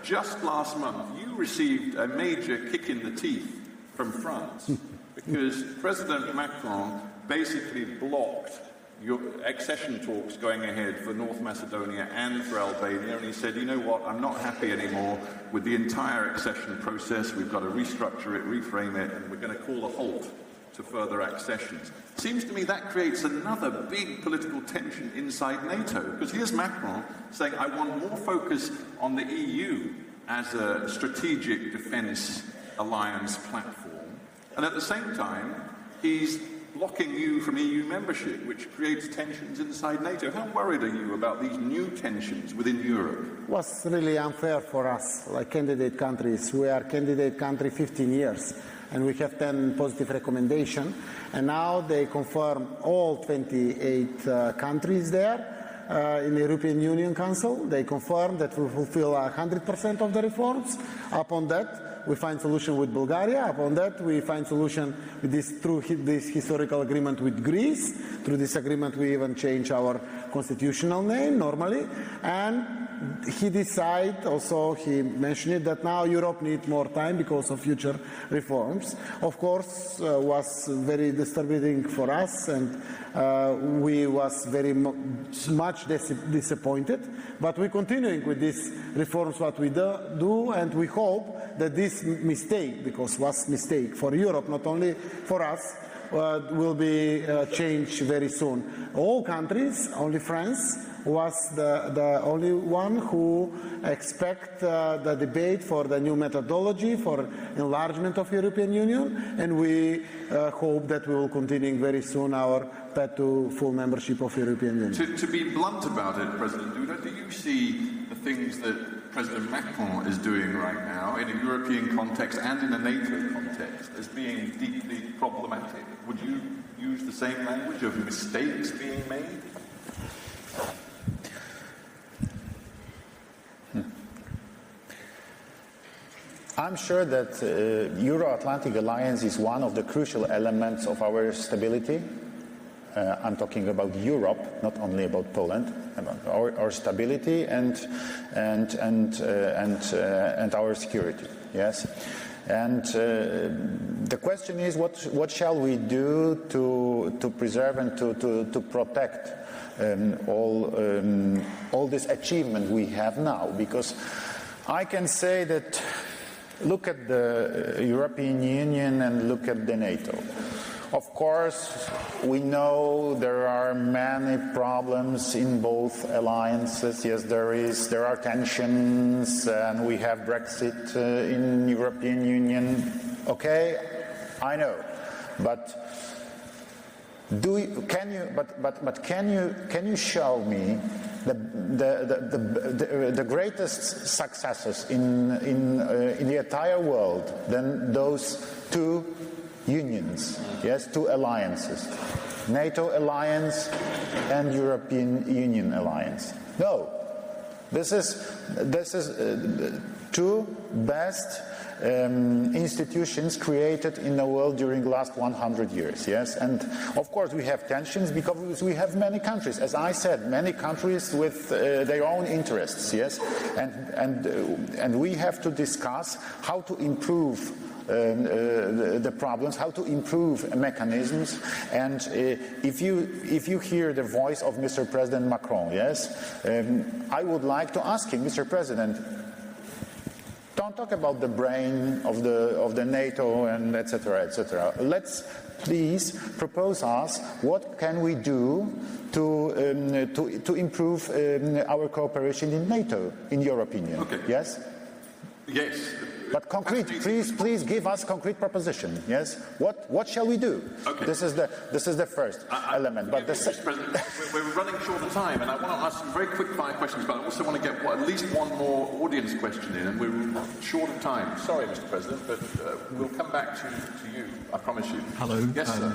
just last month, you received a major kick in the teeth from France because President Macron basically blocked your accession talks going ahead for North Macedonia and for Albania, and he said, you know what, I'm not happy anymore with the entire accession process, we've got to restructure it, reframe it, and we're going to call a halt to further accessions. It seems to me that creates another big political tension inside NATO, because here's Macron saying, I want more focus on the EU as a strategic defence alliance platform, and at the same time, he's blocking you from EU membership, which creates tensions inside NATO. How worried are you about these new tensions within Europe? It was really unfair for us, like candidate countries. We are candidate country 15 years, and we have 10 positive recommendations, and now they confirm all 28 countries there in the European Union Council. They confirm that we fulfill 100% of the reforms. Upon that, we find solution with Bulgaria. Upon that, we find solution with through this historical agreement with Greece. Through this agreement, we even change our constitutional name normally. And he decided, also he mentioned it, that now Europe needs more time because of future reforms. Of course, was very disturbing for us, and we was very much disappointed. But we're continuing with these reforms, what we do, and we hope that this mistake, because was mistake for Europe, not only for us, will be changed very soon. All countries, only France was the only one who expect the debate for the new methodology for enlargement of European Union, and we hope that we will continue very soon our path to full membership of European Union. To be blunt about it, President Duda, do you see the things that President Macron is doing right now in a European context and in a NATO context as being deeply problematic? Would you use the same language of mistakes being made? I'm sure that Euro-Atlantic Alliance is one of the crucial elements of our stability. I'm talking about Europe, not only about Poland, about our stability and our security. Yes, and the question is, what shall we do to preserve and to protect all this achievement we have now? Because I can say that look at the European Union and look at the NATO. Of course, we know there are many problems in both alliances. Yes, there are tensions, and we have Brexit in European Union. Okay, I know, but can you show me the greatest successes in the entire world than those two unions, yes, two alliances, NATO alliance and European Union alliance? No, this is two best institutions created in the world during the last 100 years, yes, and of course we have tensions because we have many countries, as I said, many countries with their own interests, yes, and we have to discuss how to improve the problems, how to improve mechanisms, and if you hear the voice of Mr. President Macron, yes, I would like to ask him, Mr. President, don't talk about the brain of the NATO and etc. etc. Let's please propose us what can we do to improve our cooperation in NATO, in your opinion. Okay. Yes. Yes. But concrete, please give us concrete proposition. Yes, what shall we do? Okay. This is the first element. But Mr. President, we're running short of time, and I want to ask some very quick fire questions. But I also want to get at least one more audience question in, and we're short of time. Sorry, Mr. President, but we'll come back to you. I promise you. Hello. Yes, sir.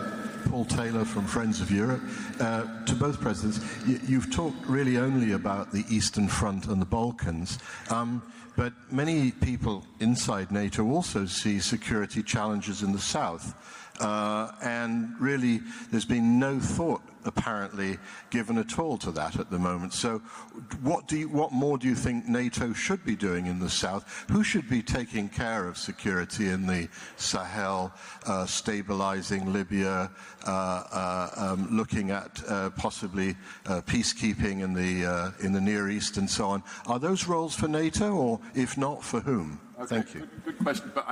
Paul Taylor from Friends of Europe. To both presidents, you've talked really only about the Eastern Front and the Balkans. But many people inside NATO also see security challenges in the south. And really, there's been no thought, apparently, given at all to that at the moment. So what more do you think NATO should be doing in the south? Who should be taking care of security in the Sahel, stabilizing Libya, looking at possibly peacekeeping in the Near East and so on? Are those roles for NATO, or if not, for whom? Okay, thank you. Good question. But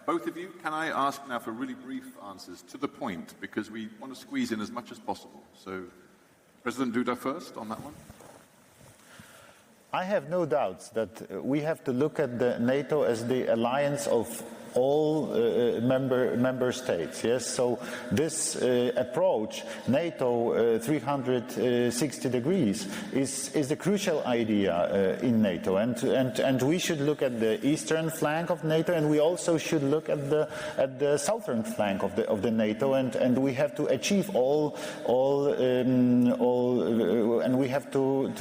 both of you, can I ask now for really brief answers to the point, because we want to squeeze in as much as possible. So, President Duda first on that one. I have no doubts that we have to look at the NATO as the alliance of all member states. Yes, so this approach, NATO 360 degrees, is a crucial idea in NATO, and we should look at the eastern flank of NATO, and we also should look at the southern flank of the NATO, and we have to achieve all, and we have to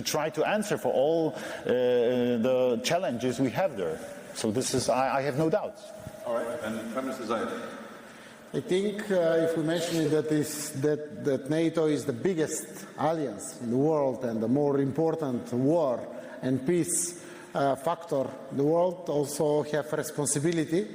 try to answer for all the challenges we have there. So this is, I have no doubts. All right, and Prime Minister Zaev. I think if we mention it, that NATO is the biggest alliance in the world and the more important war and peace factor in the world, also have a responsibility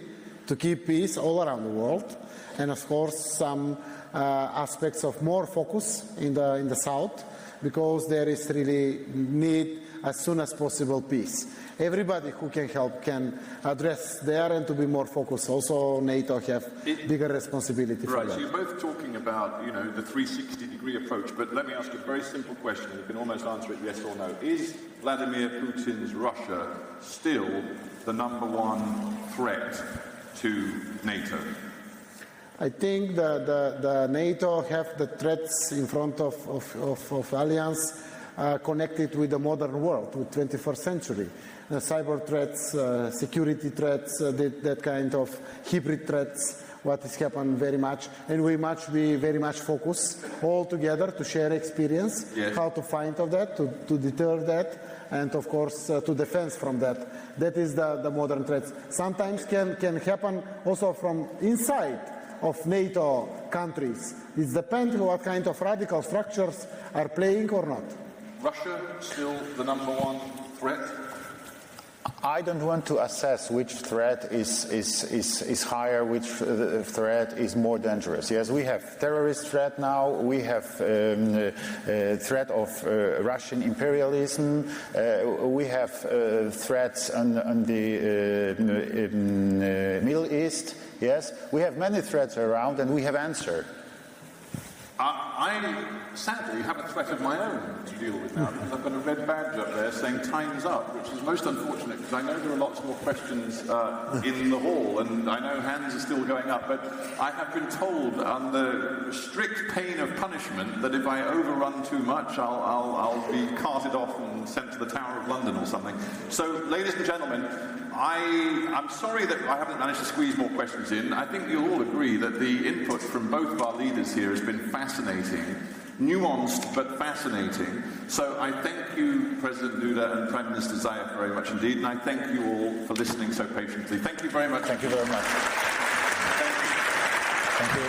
to keep peace all around the world, and of course some aspects of more focus in the south, because there is really need as soon as possible peace. Everybody who can help can address there and to be more focused. Also, NATO have bigger responsibility for that. Right, so you're both talking about, the 360-degree approach, but let me ask a very simple question, and you can almost answer it yes or no. Is Vladimir Putin's Russia still the #1 threat to NATO? I think the NATO have the threats in front of alliance connected with the modern world, with 21st century. Cyber threats, security threats, that kind of hybrid threats, what is happening very much, and we must be very much focused all together to share experience, how to find of that, to deter that, and of course to defend from that. That is the modern threats. Sometimes can happen also from inside of NATO countries. It depends on what kind of radical structures are playing or not. Russia still the number one threat? I don't want to assess which threat is higher, which threat is more dangerous. Yes, we have terrorist threat now, we have threat of Russian imperialism, we have threats on the Middle East. Yes, we have many threats around and we have answered. I sadly have a threat of my own to deal with now because I've got a red badge up there saying time's up, which is most unfortunate because I know there are lots more questions in the hall and I know hands are still going up, but I have been told under strict pain of punishment that if I overrun too much I'll be carted off and sent to the Tower of London or something. So, ladies and gentlemen, I'm sorry that I haven't managed to squeeze more questions in. I think you'll all agree that the input from both of our leaders here has been fascinating, nuanced but fascinating. So I thank you, President Duda and Prime Minister Zaev, very much indeed, and I thank you all for listening so patiently. Thank you very much. Thank you very much. Thank you. Thank you.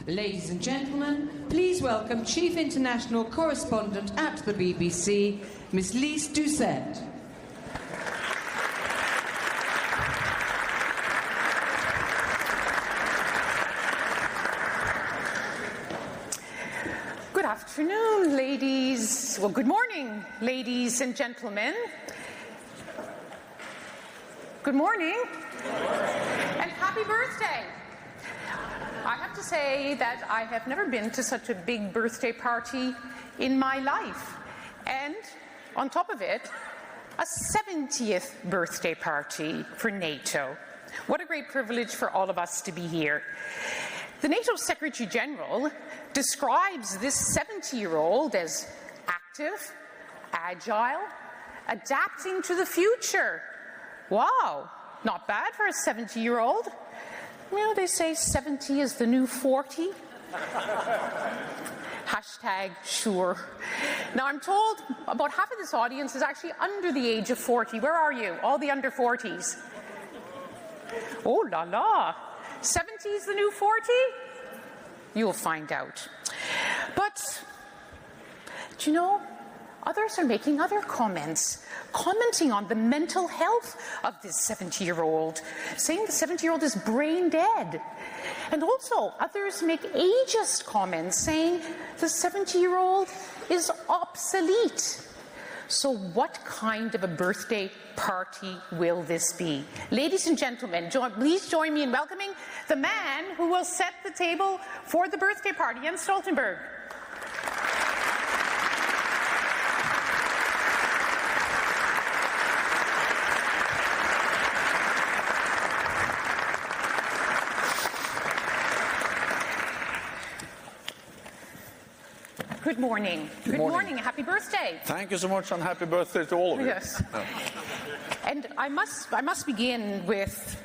Ladies and gentlemen, please welcome Chief International Correspondent at the BBC, Ms. Lise Doucette. Good afternoon, ladies. Well, good morning, ladies and gentlemen. Good morning. And happy birthday. I have to say that I have never been to such a big birthday party in my life. And on top of it, a 70th birthday party for NATO. What a great privilege for all of us to be here. The NATO Secretary General describes this 70-year-old as active, agile, adapting to the future. Wow, not bad for a 70-year-old. You know, they say 70 is the new 40. Hashtag sure. Now, I'm told about half of this audience is actually under the age of 40. Where are you? All the under 40s. Oh, la la. 70 is the new 40? You'll find out. But, do you know, others are making other comments, commenting on the mental health of this 70-year-old, saying the 70-year-old is brain dead. And also, others make ageist comments, saying the 70-year-old is obsolete. So what kind of a birthday party will this be? Ladies and gentlemen, please join me in welcoming the man who will set the table for the birthday party, Jens Stoltenberg. Good morning. Good morning. Happy birthday. Thank you so much, and happy birthday to all of you. Yes. And I must begin with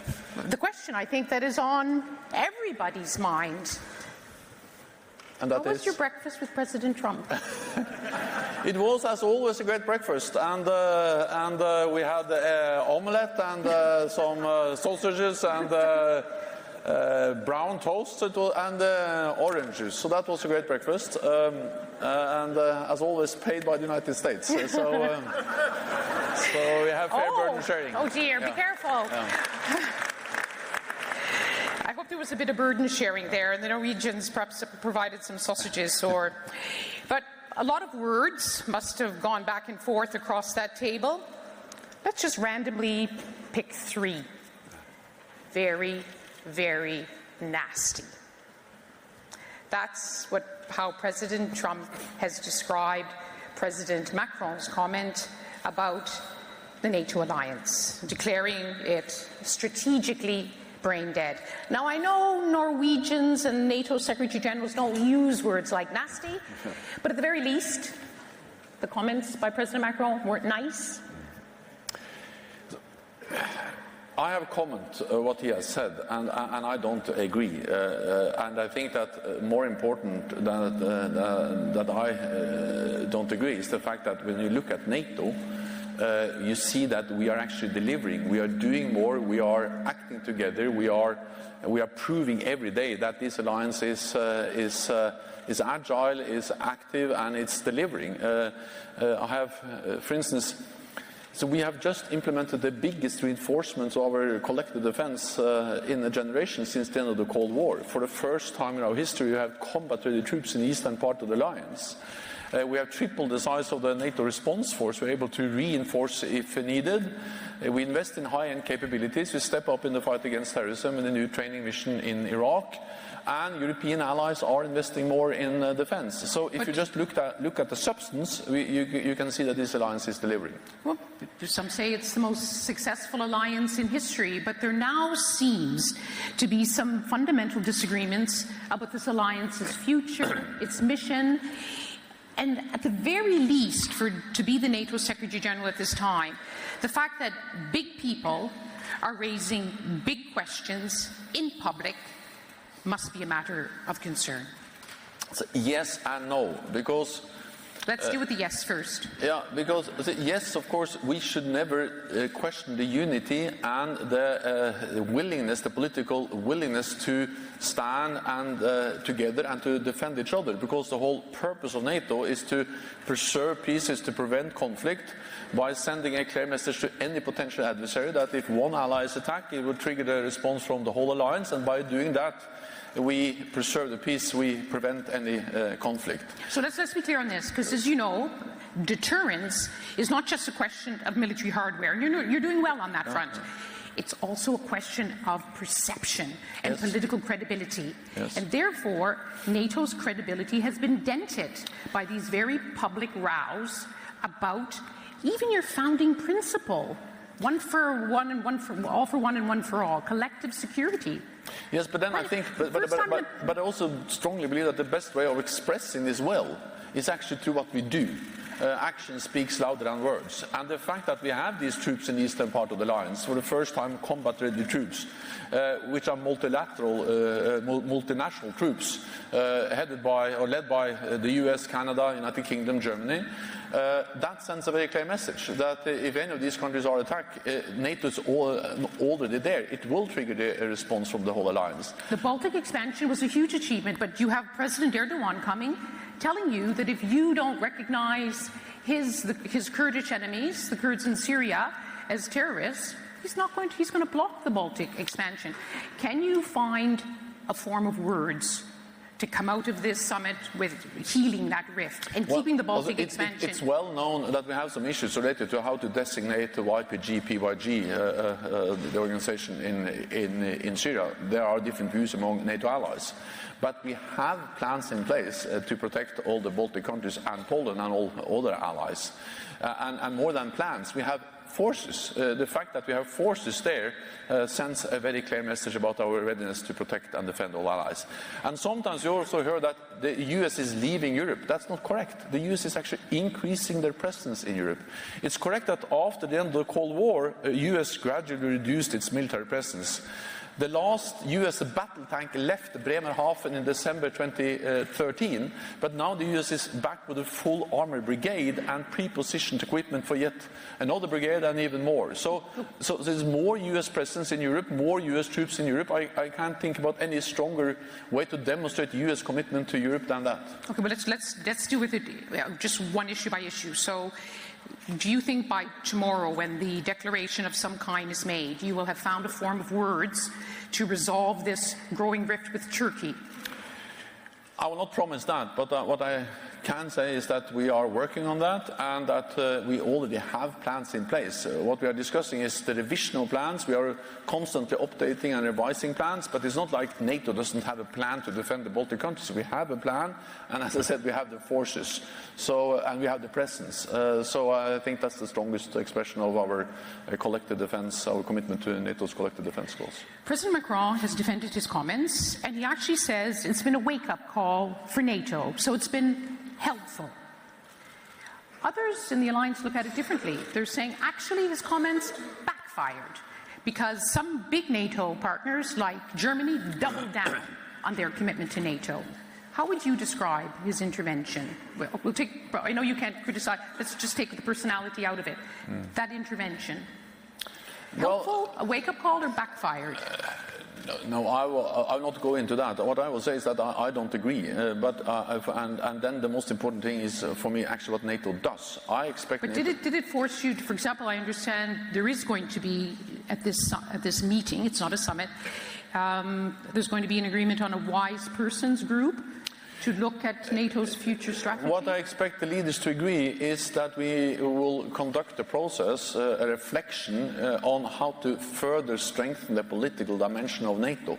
the question I think that is on everybody's mind. And that How was your breakfast with President Trump? It was, as always, a great breakfast, and we had omelette and some sausages and brown toast and orange juice. So that was a great breakfast, and as always, paid by the United States. So we have fair burden sharing. Oh dear, be careful. Yeah. I hope there was a bit of burden sharing there, and the Norwegians perhaps provided some sausages but a lot of words must have gone back and forth across that table. Let's just randomly pick 3. Very, very nasty. That's how President Trump has described President Macron's comment about the NATO alliance, declaring it strategically brain dead. Now, I know Norwegians and NATO Secretary Generals don't use words like nasty, but at the very least, the comments by President Macron weren't nice. I have commented what he has said, and I don't agree. And I think that more important than that I don't agree is the fact that when you look at NATO, you see that we are actually delivering. We are doing more. We are acting together. We are proving every day that this alliance is agile, is active, and it's delivering. I have, for instance. So we have just implemented the biggest reinforcement of our collective defense in a generation since the end of the Cold War. For the first time in our history, we have combat-ready troops in the eastern part of the alliance. We have tripled the size of the NATO response force. We're able to reinforce if needed. We invest in high-end capabilities. We step up in the fight against terrorism in the new training mission in Iraq. And European allies are investing more in defense. So if you just look at the substance, you can see that this alliance is delivering. Well, some say it's the most successful alliance in history, but there now seems to be some fundamental disagreements about this alliance's future, its mission, and at the very least, to be the NATO Secretary General at this time, the fact that big people are raising big questions in public must be a matter of concern. So yes and no, because... Let's deal with the yes first. Yeah, because yes, of course, we should never question the unity and the willingness, the political willingness to stand and together and to defend each other, because the whole purpose of NATO is to preserve peace, is to prevent conflict by sending a clear message to any potential adversary that if one ally is attacked, it will trigger the response from the whole alliance, and by doing that, we preserve the peace, we prevent any conflict. So let's be clear on this, because as you know, deterrence is not just a question of military hardware. You're doing well on that front. It's also a question of perception and political credibility. And therefore, NATO's credibility has been dented by these very public rows about even your founding principle, one for one and one for all, for one and one for all, collective security. Yes, but then I think, but I also strongly believe that the best way of expressing this well is actually through what we do. Action speaks louder than words. And the fact that we have these troops in the eastern part of the alliance, for the first time combat-ready troops, which are multilateral, multinational troops, headed by or led by the US, Canada, United Kingdom, Germany, that sends a very clear message that if any of these countries are attacked, NATO is already there. It will trigger the response from the whole alliance. The Baltic expansion was a huge achievement, but you have President Erdogan coming, telling you that if you don't recognize his Kurdish enemies, the Kurds in Syria, as terrorists, he's going to block the Baltic expansion. Can you find a form of words to come out of this summit with healing that rift and keeping the Baltic expansion? It's well known that we have some issues related to how to designate the YPG, PYG, the organization in Syria. There are different views among NATO allies. But we have plans in place to protect all the Baltic countries and Poland and all other allies. And more than plans, we have forces. The fact that we have forces there sends a very clear message about our readiness to protect and defend all allies. And sometimes you also hear that the US is leaving Europe. That's not correct. The US is actually increasing their presence in Europe. It's correct that after the end of the Cold War, US gradually reduced its military presence. The last US battle tank left Bremerhaven in December 2013, but now the US is back with a full armor brigade and pre-positioned equipment for yet another brigade and even more. So there's more US presence in Europe, more US troops in Europe. I can't think about any stronger way to demonstrate US commitment to Europe than that. Okay, but let's deal with it just one issue by issue. So, do you think by tomorrow, when the declaration of some kind is made, you will have found a form of words to resolve this growing rift with Turkey? I will not promise that, but what I can say is that we are working on that and that we already have plans in place. What we are discussing is the revisional plans. We are constantly updating and revising plans, but it's not like NATO doesn't have a plan to defend the Baltic countries. We have a plan, and as I said, we have the forces, and we have the presence. So I think that's the strongest expression of our collective defense, our commitment to NATO's collective defense goals. President Macron has defended his comments, and he actually says it's been a wake-up call for NATO, so it's been helpful. Others in the alliance look at it differently. They're saying actually his comments backfired because some big NATO partners like Germany doubled down on their commitment to NATO. How would you describe his intervention? I know you can't criticize, let's just take the personality out of it. That intervention. Helpful, a wake-up call, or backfired? No, I will not go into that. What I will say is that I don't agree. And then the most important thing is for me actually what NATO does. I expect. But did it force you? For example, I understand there is going to be at this meeting. It's not a summit. There's going to be an agreement on a wise persons group to look at NATO's future strategy? What I expect the leaders to agree is that we will conduct a process, a reflection on how to further strengthen the political dimension of NATO.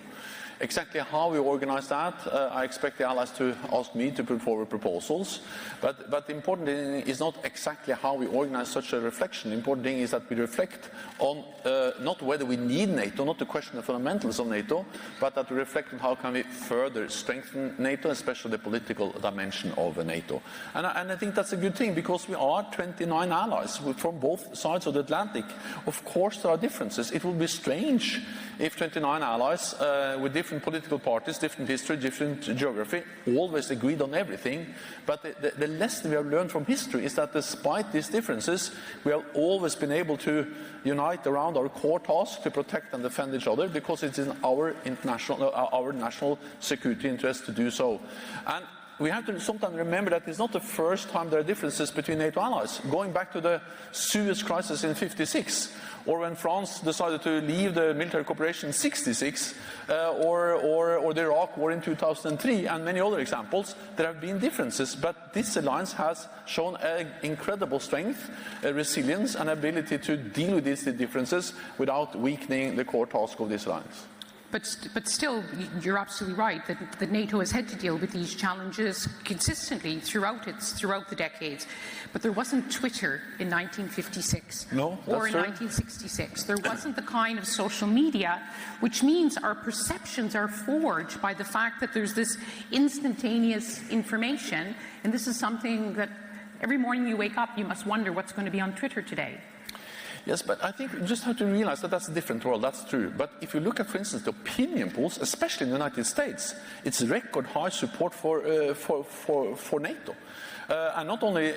Exactly how we organize that, I expect the Allies to ask me to put forward proposals. But the important thing is not exactly how we organize such a reflection. The important thing is that we reflect on not whether we need NATO, not the question of fundamentals of NATO, but that we reflect on how can we further strengthen NATO, especially the political dimension of NATO. And I think that's a good thing, because we are 29 allies from both sides of the Atlantic. Of course there are differences. It would be strange if 29 allies with different political parties, different history, different geography, always agreed on everything. But the lesson we have learned from history is that despite these differences, we have always been able to unite around our core task to protect and defend each other, because it's in our national security interest to do so. And we have to sometimes remember that it's not the first time there are differences between NATO allies. Going back to the Suez crisis in '56, or when France decided to leave the military cooperation in '66, or the Iraq War in 2003, and many other examples, there have been differences. But this alliance has shown incredible strength, resilience, and ability to deal with these differences without weakening the core task of this alliance. But still, you're absolutely right that NATO has had to deal with these challenges consistently throughout the decades. But there wasn't Twitter in 1956 or in 1966. There wasn't the kind of social media, which means our perceptions are forged by the fact that there's this instantaneous information. And this is something that every morning you wake up, you must wonder what's going to be on Twitter today. Yes, but I think you just have to realize that that's a different world, that's true. But if you look at, for instance, the opinion polls, especially in the United States, it's record high support for NATO. And not only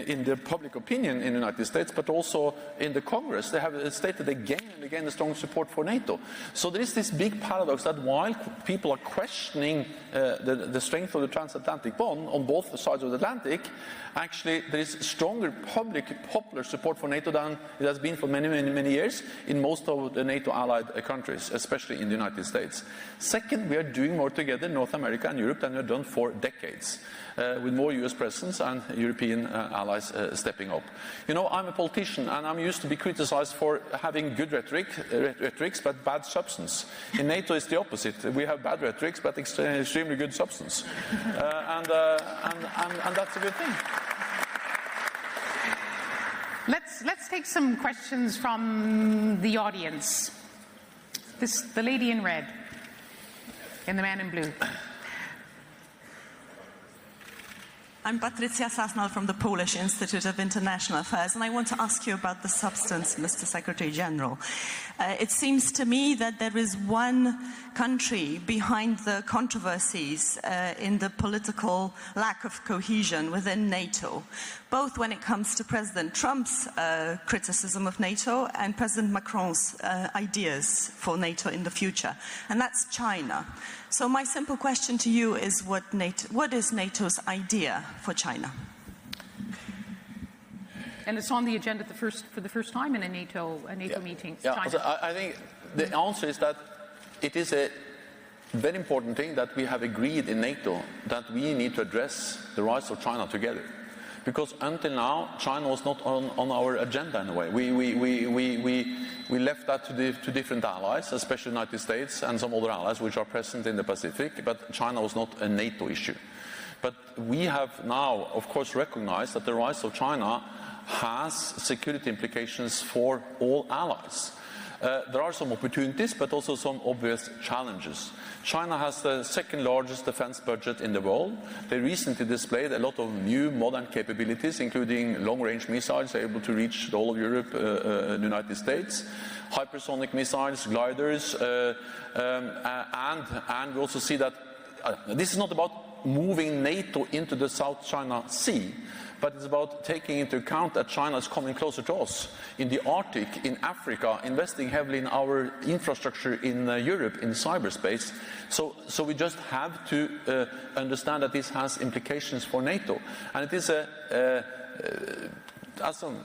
in the public opinion in the United States, but also in the Congress. They have stated again and again a strong support for NATO. So there is this big paradox that while people are questioning the strength of the transatlantic bond on both sides of the Atlantic, actually there is stronger popular support for NATO than it has been for many, many, many years in most of the NATO allied countries, especially in the United States. Second, we are doing more together in North America and Europe than we have done for decades, with more US presence and European allies stepping up. You know, I'm a politician and I'm used to be criticized for having good rhetorics but bad substance. In NATO it's the opposite. We have bad rhetorics but extremely good substance. And that's a good thing. Let's take some questions from the audience. The lady in red and the man in blue. I'm Patricia Sasnal from the Polish Institute of International Affairs, and I want to ask you about the substance, Mr. Secretary General. It seems to me that there is one country behind the controversies in the political lack of cohesion within NATO, both when it comes to President Trump's criticism of NATO and President Macron's ideas for NATO in the future, and that's China. So my simple question to you is what is NATO's idea for China? And it's on the agenda for the first time in a NATO meeting. Yeah, so I think the answer is that it is a very important thing that we have agreed in NATO that we need to address the rise of China together. Because until now, China was not on our agenda in a way. We left that to different allies, especially the United States and some other allies which are present in the Pacific, but China was not a NATO issue. But we have now, of course, recognized that the rise of China has security implications for all allies. There are some opportunities, but also some obvious challenges. China has the second largest defense budget in the world. They recently displayed a lot of new modern capabilities, including long-range missiles able to reach the whole of Europe, the United States, hypersonic missiles, gliders, and we also see that this is not about moving NATO into the South China Sea, but it's about taking into account that China is coming closer to us in the Arctic, in Africa, investing heavily in our infrastructure in Europe, in cyberspace. So we just have to understand that this has implications for NATO. And it is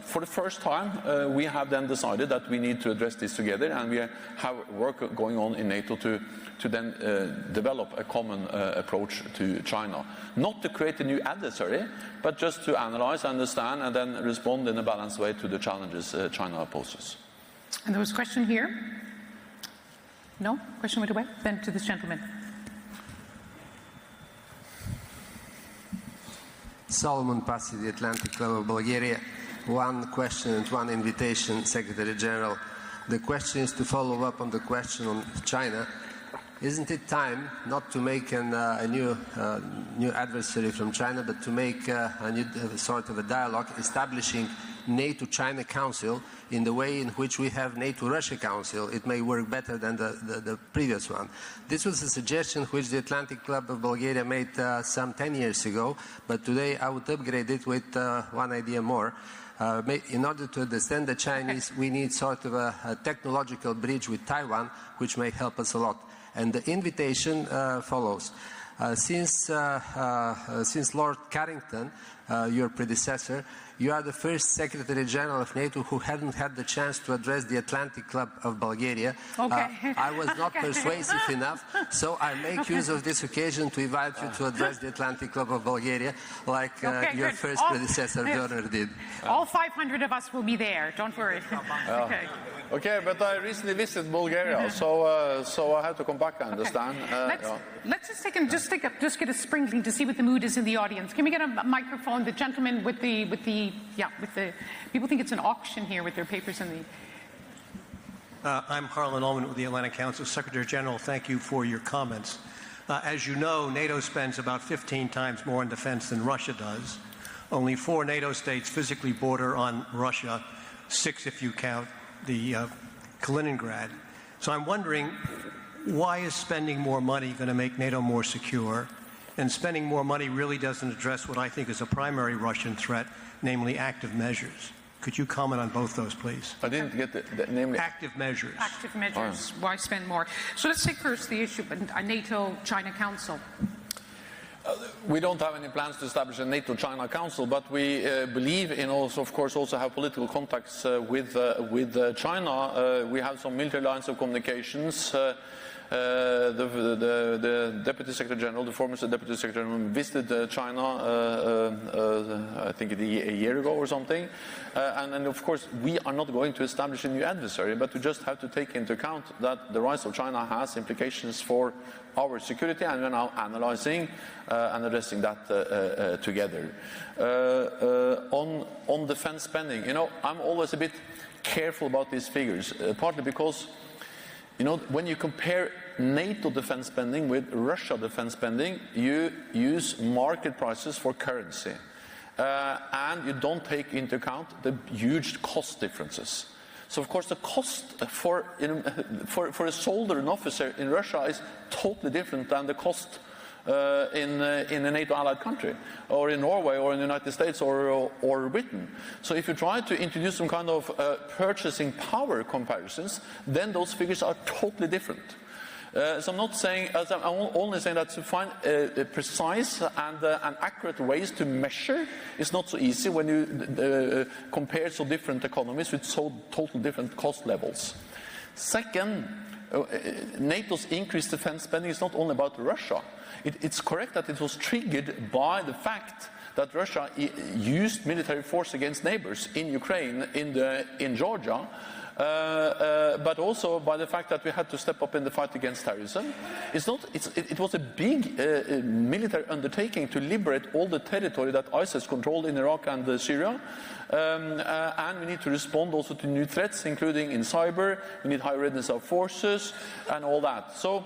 for the first time, we have then decided that we need to address this together, and we have work going on in NATO to then develop a common approach to China. Not to create a new adversary, but just to analyze, understand, and then respond in a balanced way to the challenges China poses. And there was a question here. No? Question went away? Then to this gentleman. Solomon Pasi, the Atlantic Club of Bulgaria. One question and one invitation, Secretary General. The question is to follow up on the question on China. Isn't it time not to make a new adversary from China, but to make a new sort of a dialogue, establishing NATO-China Council in the way in which we have NATO-Russia Council? It may work better than the previous one. This was a suggestion which the Atlantic Club of Bulgaria made some 10 years ago, but today I would upgrade it with one idea more. In order to understand the Chinese, we need sort of a technological bridge with Taiwan, which may help us a lot. And the invitation follows. Since Lord Carrington, your predecessor, you are the first Secretary General of NATO who hadn't had the chance to address the Atlantic Club of Bulgaria. Okay. I was not persuasive enough, so I make use of this occasion to invite you to address the Atlantic Club of Bulgaria, like your first predecessor, Werner, did. All 500 of us will be there. Don't worry. Okay. Okay, but I recently visited Bulgaria, so I have to come back. I understand. Let's just get a sprinkling to see what the mood is in the audience. Can we get a microphone? The gentleman with the people think it's an auction here with their papers in the. I'm Harlan Ullman with the Atlantic Council. Secretary General, thank you for your comments. As you know, NATO spends about 15 times more on defense than Russia does. Only 4 NATO states physically border on Russia, 6 if you count the Kaliningrad. So I'm wondering, why is spending more money going to make NATO more secure? And spending more money really doesn't address what I think is a primary Russian threat, namely active measures. Could you comment on both those, please? I didn't get the namely active measures. Active measures. Oh. Why spend more? So let's take first the issue of a NATO-China Council. We don't have any plans to establish a NATO-China Council, but we believe in also, of course, also have political contacts with China. We have some military lines of communications. The Deputy Secretary General, the former Deputy Secretary General, visited China, I think a year ago or something. And of course, we are not going to establish a new adversary, but we just have to take into account that the rise of China has implications for our security, and we're now analyzing and addressing that together. On defense spending, I'm always a bit careful about these figures, partly because when you compare NATO defense spending with Russia defense spending, you use market prices for currency. And you don't take into account the huge cost differences. So, of course, the cost for a soldier and officer in Russia is totally different than the cost in a NATO allied country, or in Norway, or in the United States, or Britain. So if you try to introduce some kind of purchasing power comparisons, then those figures are totally different. So I'm not saying, I'm only saying that to find precise and accurate ways to measure is not so easy when you compare so different economies with so totally different cost levels. Second, NATO's increased defense spending is not only about Russia. It's correct that it was triggered by the fact that Russia used military force against neighbors in Ukraine, in Georgia, but also by the fact that we had to step up in the fight against terrorism. It was a big military undertaking to liberate all the territory that ISIS controlled in Iraq and Syria. And we need to respond also to new threats, including in cyber. We need high readiness of forces and all that. So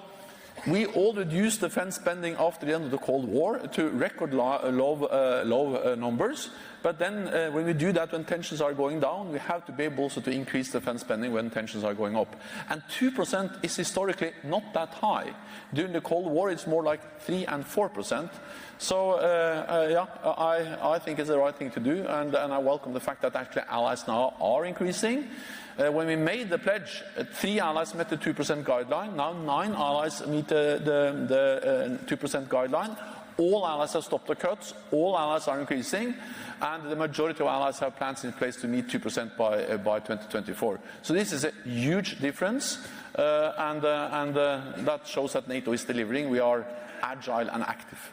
we all reduced defense spending after the end of the Cold War to record low numbers. But then when we do that when tensions are going down, we have to be able also to increase defense spending when tensions are going up. And 2% is historically not that high. During the Cold War, it's more like 3 and 4%. So, I think it's the right thing to do, and I welcome the fact that actually allies now are increasing. When we made the pledge, 3 allies met the 2% guideline. Now 9 allies meet the 2% guideline. All allies have stopped the cuts. All allies are increasing. And the majority of allies have plans in place to meet 2% by 2024. So this is a huge difference. And that shows that NATO is delivering. We are agile and active.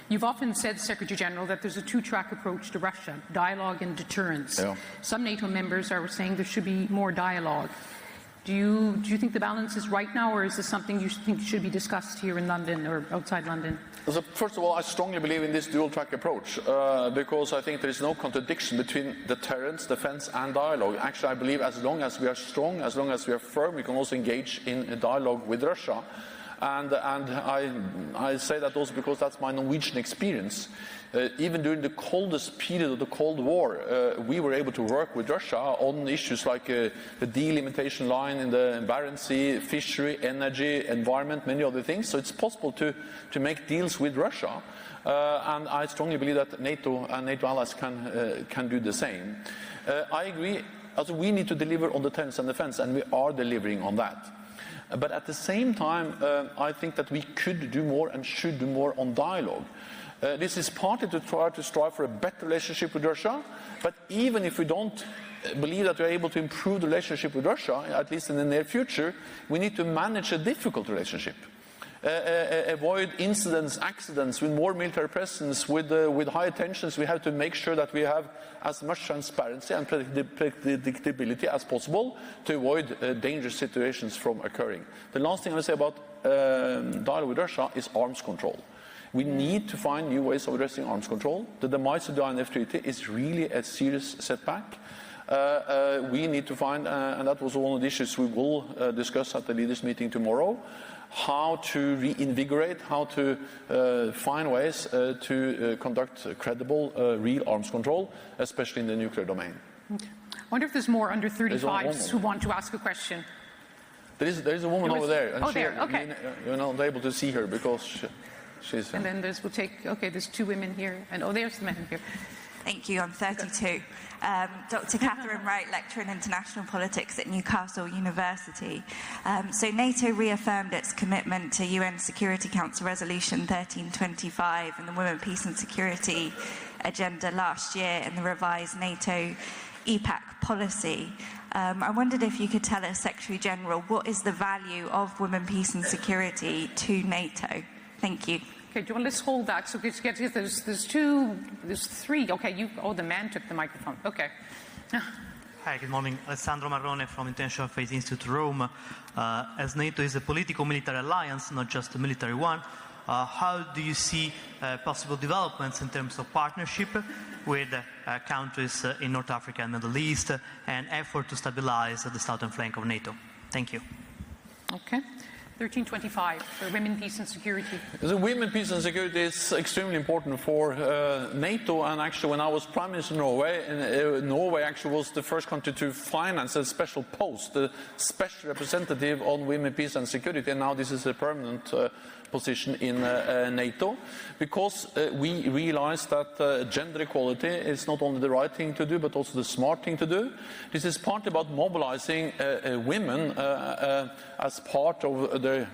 You've often said, Secretary General, that there's a two-track approach to Russia, dialogue and deterrence. Yeah. Some NATO members are saying there should be more dialogue. Do you think the balance is right now, or is this something you think should be discussed here in London or outside London? So first of all, I strongly believe in this dual-track approach because I think there is no contradiction between deterrence, defense and dialogue. Actually, I believe as long as we are strong, as long as we are firm, we can also engage in a dialogue with Russia. And I say that also because that's my Norwegian experience. Even during the coldest period of the Cold War, we were able to work with Russia on issues like the delimitation line in the Barents Sea, fishery, energy, environment, many other things. So it's possible to make deals with Russia. And I strongly believe that NATO and NATO allies can do the same. I agree. Also, we need to deliver on deterrence and defense, and we are delivering on that. But at the same time, I think that we could do more and should do more on dialogue. This is partly to try to strive for a better relationship with Russia, but even if we don't believe that we are able to improve the relationship with Russia, at least in the near future, we need to manage a difficult relationship. Avoid incidents, accidents, with more military presence, with high tensions. We have to make sure that we have as much transparency and predictability as possible to avoid dangerous situations from occurring. The last thing I will say about dialogue with Russia is arms control. We need to find new ways of addressing arms control. The demise of the INF Treaty is really a serious setback. We need to find, and that was one of the issues we will discuss at the leaders meeting tomorrow, how to reinvigorate, how to find ways to conduct credible, real arms control, especially in the nuclear domain. Okay. I wonder if there's more under 35s who want to ask a question. There is a woman over there. And there, okay. You're not able to see her because she's... And then there's 2 women here, and there's the men here. Thank you. I'm 32. Dr. Catherine Wright, lecturer in international politics at Newcastle University. So NATO reaffirmed its commitment to UN Security Council Resolution 1325 and the Women, Peace and Security agenda last year in the revised NATO EPAC policy. I wondered if you could tell us, Secretary General, what is the value of women, peace and security to NATO? Thank you. Okay, do you want to hold that? So there's 3. Okay, the man took the microphone. Okay. Hi, good morning. Alessandro Marrone from International Affairs Institute, Rome. As NATO is a political-military alliance, not just a military one, how do you see possible developments in terms of partnership with countries in North Africa and Middle East and effort to stabilize the southern flank of NATO? Thank you. Okay. 1325 for women, peace and security. The women, peace and security is extremely important for NATO, and actually when I was Prime Minister of Norway, Norway actually was the first country to finance a special post, the special representative on women, peace and security, and now this is a permanent position in NATO, because we realize that gender equality is not only the right thing to do, but also the smart thing to do. This is partly about mobilizing women as part of the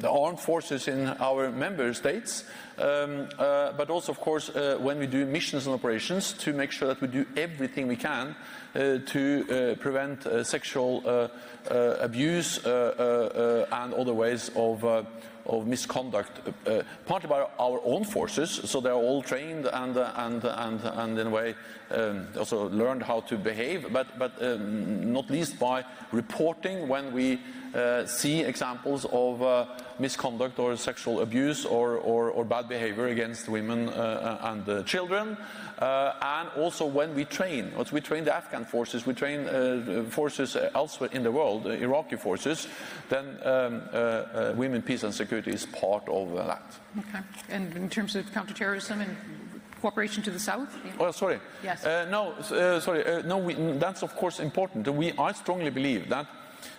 armed forces in our member states, but also, of course, when we do missions and operations, to make sure that we do everything we can to prevent sexual abuse and other ways of misconduct, partly by our own forces, so they're all trained and in a way also learned how to behave, but not least by reporting when we see examples of misconduct or sexual abuse or bad behavior against women and children. And also when we train. We train the Afghan forces, we train forces elsewhere in the world, Iraqi forces, then women, peace and security is part of that. Okay. And in terms of counterterrorism and cooperation to the south? Oh, sorry. Yes. That's of course important. I strongly believe that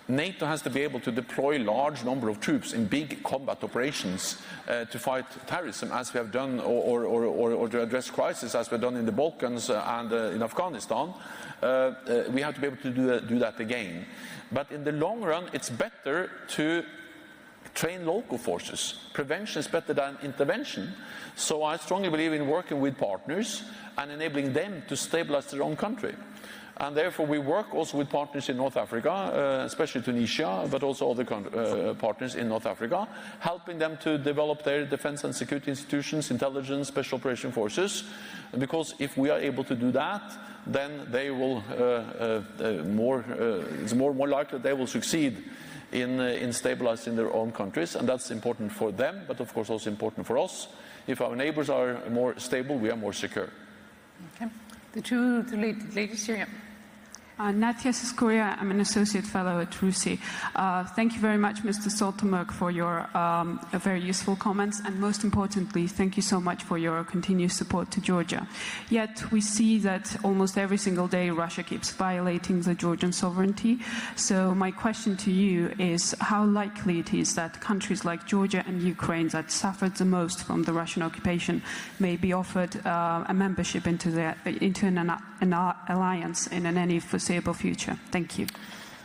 NATO has to be able to deploy large number of troops in big combat operations to fight terrorism, as we have done, or to address crisis, as we have done in the Balkans and in Afghanistan. We have to be able to do that again. But in the long run, it's better to train local forces. Prevention is better than intervention. So I strongly believe in working with partners and enabling them to stabilize their own country. And therefore we work also with partners in North Africa, especially Tunisia, but also other partners in North Africa, helping them to develop their defense and security institutions, intelligence, special operation forces. Because if we are able to do that, then they will it's more likely they will succeed in stabilizing their own countries, and that's important for them, but of course also important for us. If our neighbors are more stable, we are more secure. Okay. The two ladies here. Natia Siskoria, I'm an associate fellow at RUSI. Thank you very much, Mr. Stoltenberg, for your very useful comments, and most importantly, thank you so much for your continuous support to Georgia. Yet we see that almost every single day Russia keeps violating the Georgian sovereignty. So my question to you is how likely it is that countries like Georgia and Ukraine that suffered the most from the Russian occupation may be offered a membership into an alliance in any foreseeable future? Thank you.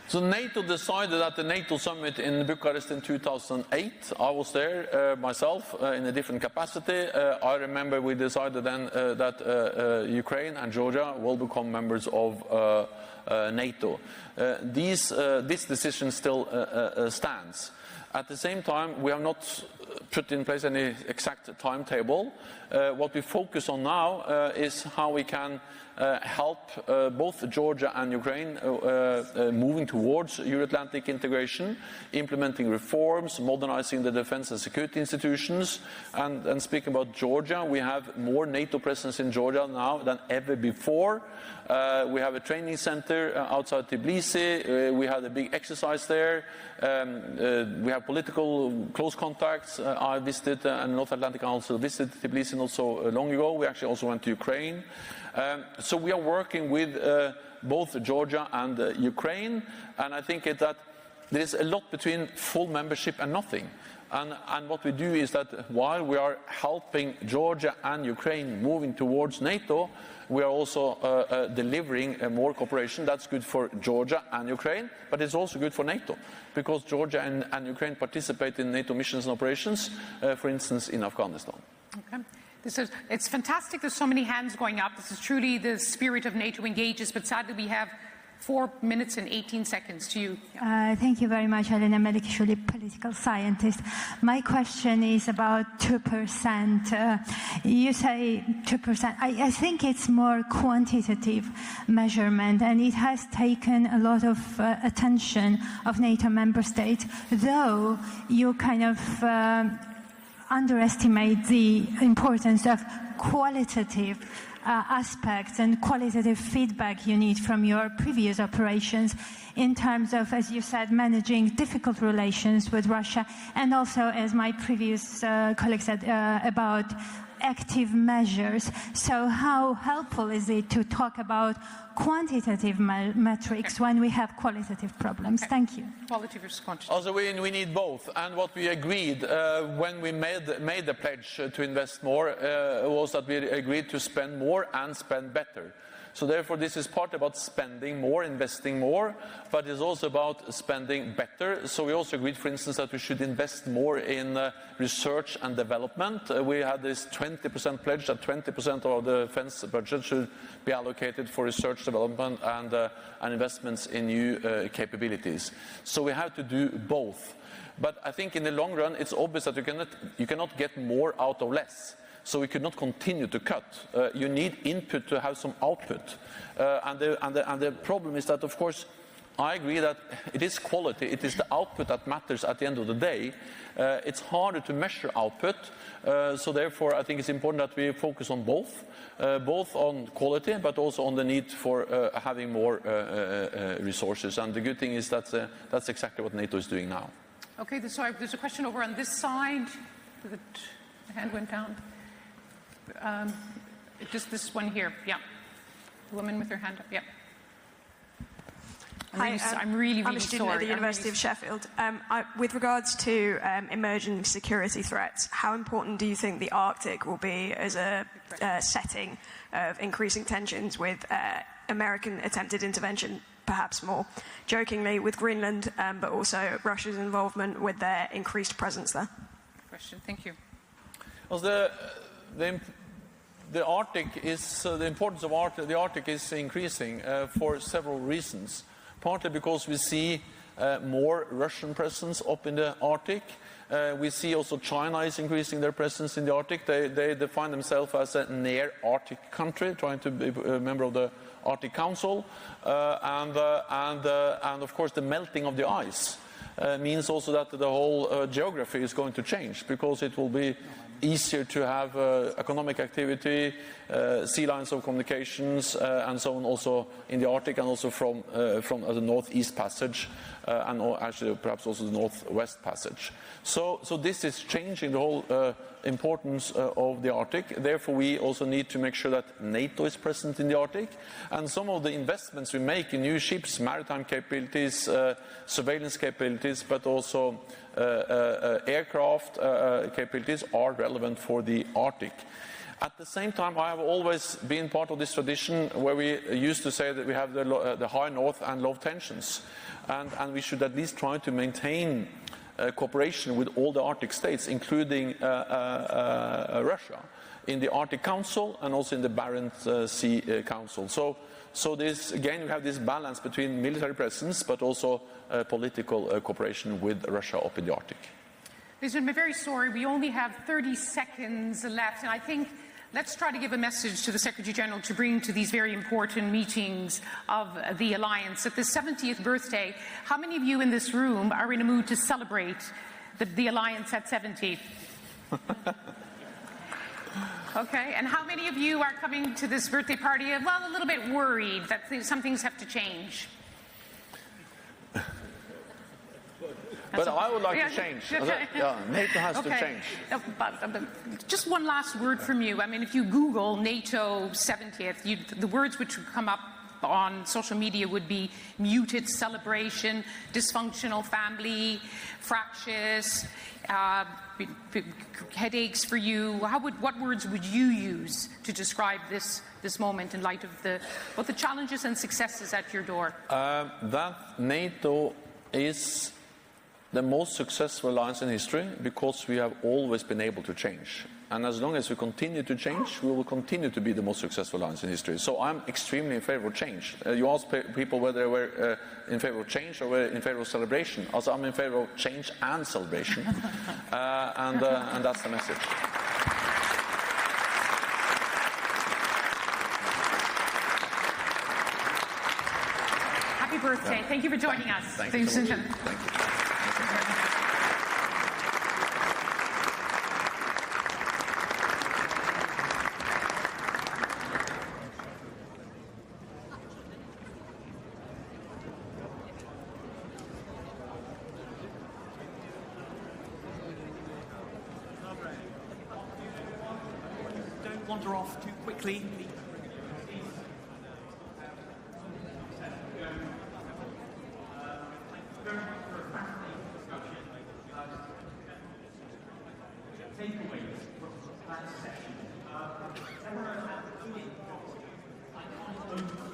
So NATO decided at the NATO summit in Bucharest in 2008. I was there myself in a different capacity. I remember we decided then that Ukraine and Georgia will become members of NATO. This decision still stands. At the same time, we have not put in place any exact timetable. What we focus on now is how we can help both Georgia and Ukraine moving towards Euro-Atlantic integration, implementing reforms, modernizing the defense and security institutions. And speaking about Georgia, we have more NATO presence in Georgia now than ever before. We have a training center outside Tbilisi. We had a big exercise there. We have political close contacts. I visited, and North Atlantic Council visited Tbilisi not so long ago. We actually also went to Ukraine. So we are working with both Georgia and Ukraine, and I think that there is a lot between full membership and nothing. And what we do is that while we are helping Georgia and Ukraine moving towards NATO, we are also delivering more cooperation. That's good for Georgia and Ukraine, but it's also good for NATO, because Georgia and Ukraine participate in NATO missions and operations, for instance, in Afghanistan. Okay. It's fantastic. There's so many hands going up. This is truly the spirit of NATO Engages, but sadly we have 4 minutes and 18 seconds to you. Thank you very much, Elena Melikishvili, political scientist. My question is about 2%. You say 2%. I think it's more quantitative measurement, and it has taken a lot of attention of NATO member states, though you kind of underestimate the importance of qualitative aspects and qualitative feedback you need from your previous operations in terms of, as you said, managing difficult relations with Russia, and also, as my previous colleague said, about active measures. So how helpful is it to talk about quantitative metrics when we have qualitative problems? Thank you. Quality versus quantity. Also, we need both. And what we agreed when we made the pledge to invest more was that we agreed to spend more and spend better. So therefore, this is part about spending more, investing more, but it's also about spending better. So we also agreed, for instance, that we should invest more in research and development. We had this 20% pledge that 20% of the defense budget should be allocated for research, development, and investments in new capabilities. So we have to do both. But I think in the long run, it's obvious that you cannot get more out of less. So we could not continue to cut. You need input to have some output. And the problem is that, of course, I agree that it is quality, it is the output that matters at the end of the day. It's harder to measure output. So therefore, I think it's important that we focus on both on quality, but also on the need for having more resources. And the good thing is that that's exactly what NATO is doing now. Okay, there's a question over on this side. The hand went down. Just this one here, yeah. The woman with her hand up, yeah. I'm really I'm a student sorry. at the University of Sheffield. With regards to emerging security threats, how important do you think the Arctic will be as a setting of increasing tensions with American attempted intervention, perhaps more jokingly with Greenland, but also Russia's involvement with their increased presence there? Question, thank you. Well, the Arctic is the importance of the Arctic is increasing for several reasons. Partly because we see more Russian presence up in the Arctic. We see also China is increasing their presence in the Arctic. They define themselves as a near Arctic country, trying to be a member of the Arctic Council, and of course the melting of the ice means also that the whole geography is going to change, because it will be easier to have economic activity, sea lines of communications, and so on, also in the Arctic, and also from the Northeast Passage, and actually perhaps also the Northwest Passage. So this is changing the whole importance of the Arctic. Therefore, we also need to make sure that NATO is present in the Arctic, and some of the investments we make in new ships, maritime capabilities, surveillance capabilities, but also aircraft capabilities are relevant for the Arctic. At the same time, I have always been part of this tradition where we used to say that we have the high north and low tensions, and we should at least try to maintain cooperation with all the Arctic states, including Russia, in the Arctic Council and also in the Barents Sea Council. So this, again, we have this balance between military presence but also political cooperation with Russia up in the Arctic. Listen, I'm very sorry. We only have 30 seconds left, and I think let's try to give a message to the Secretary General to bring to these very important meetings of the Alliance. At the 70th birthday, how many of you in this room are in a mood to celebrate the Alliance at 70? Okay, and how many of you are coming to this birthday party, well, a little bit worried that some things have to change? But I would like to change. Okay. NATO has to change. But just one last word from you. I mean, if you Google NATO 70th, the words which would come up on social media would be muted celebration, dysfunctional family, fractious, headaches for you. What words would you use to describe this moment in light of both the challenges and successes at your door? That NATO is the most successful alliance in history because we have always been able to change. And as long as we continue to change, we will continue to be the most successful alliance in history. So I'm extremely in favor of change. You ask people whether they were in favor of change or were in favor of celebration. Also, I'm in favor of change and celebration. And that's the message. Happy birthday. Thank you for joining us. Thank you so much. Thank you. wander off too quickly.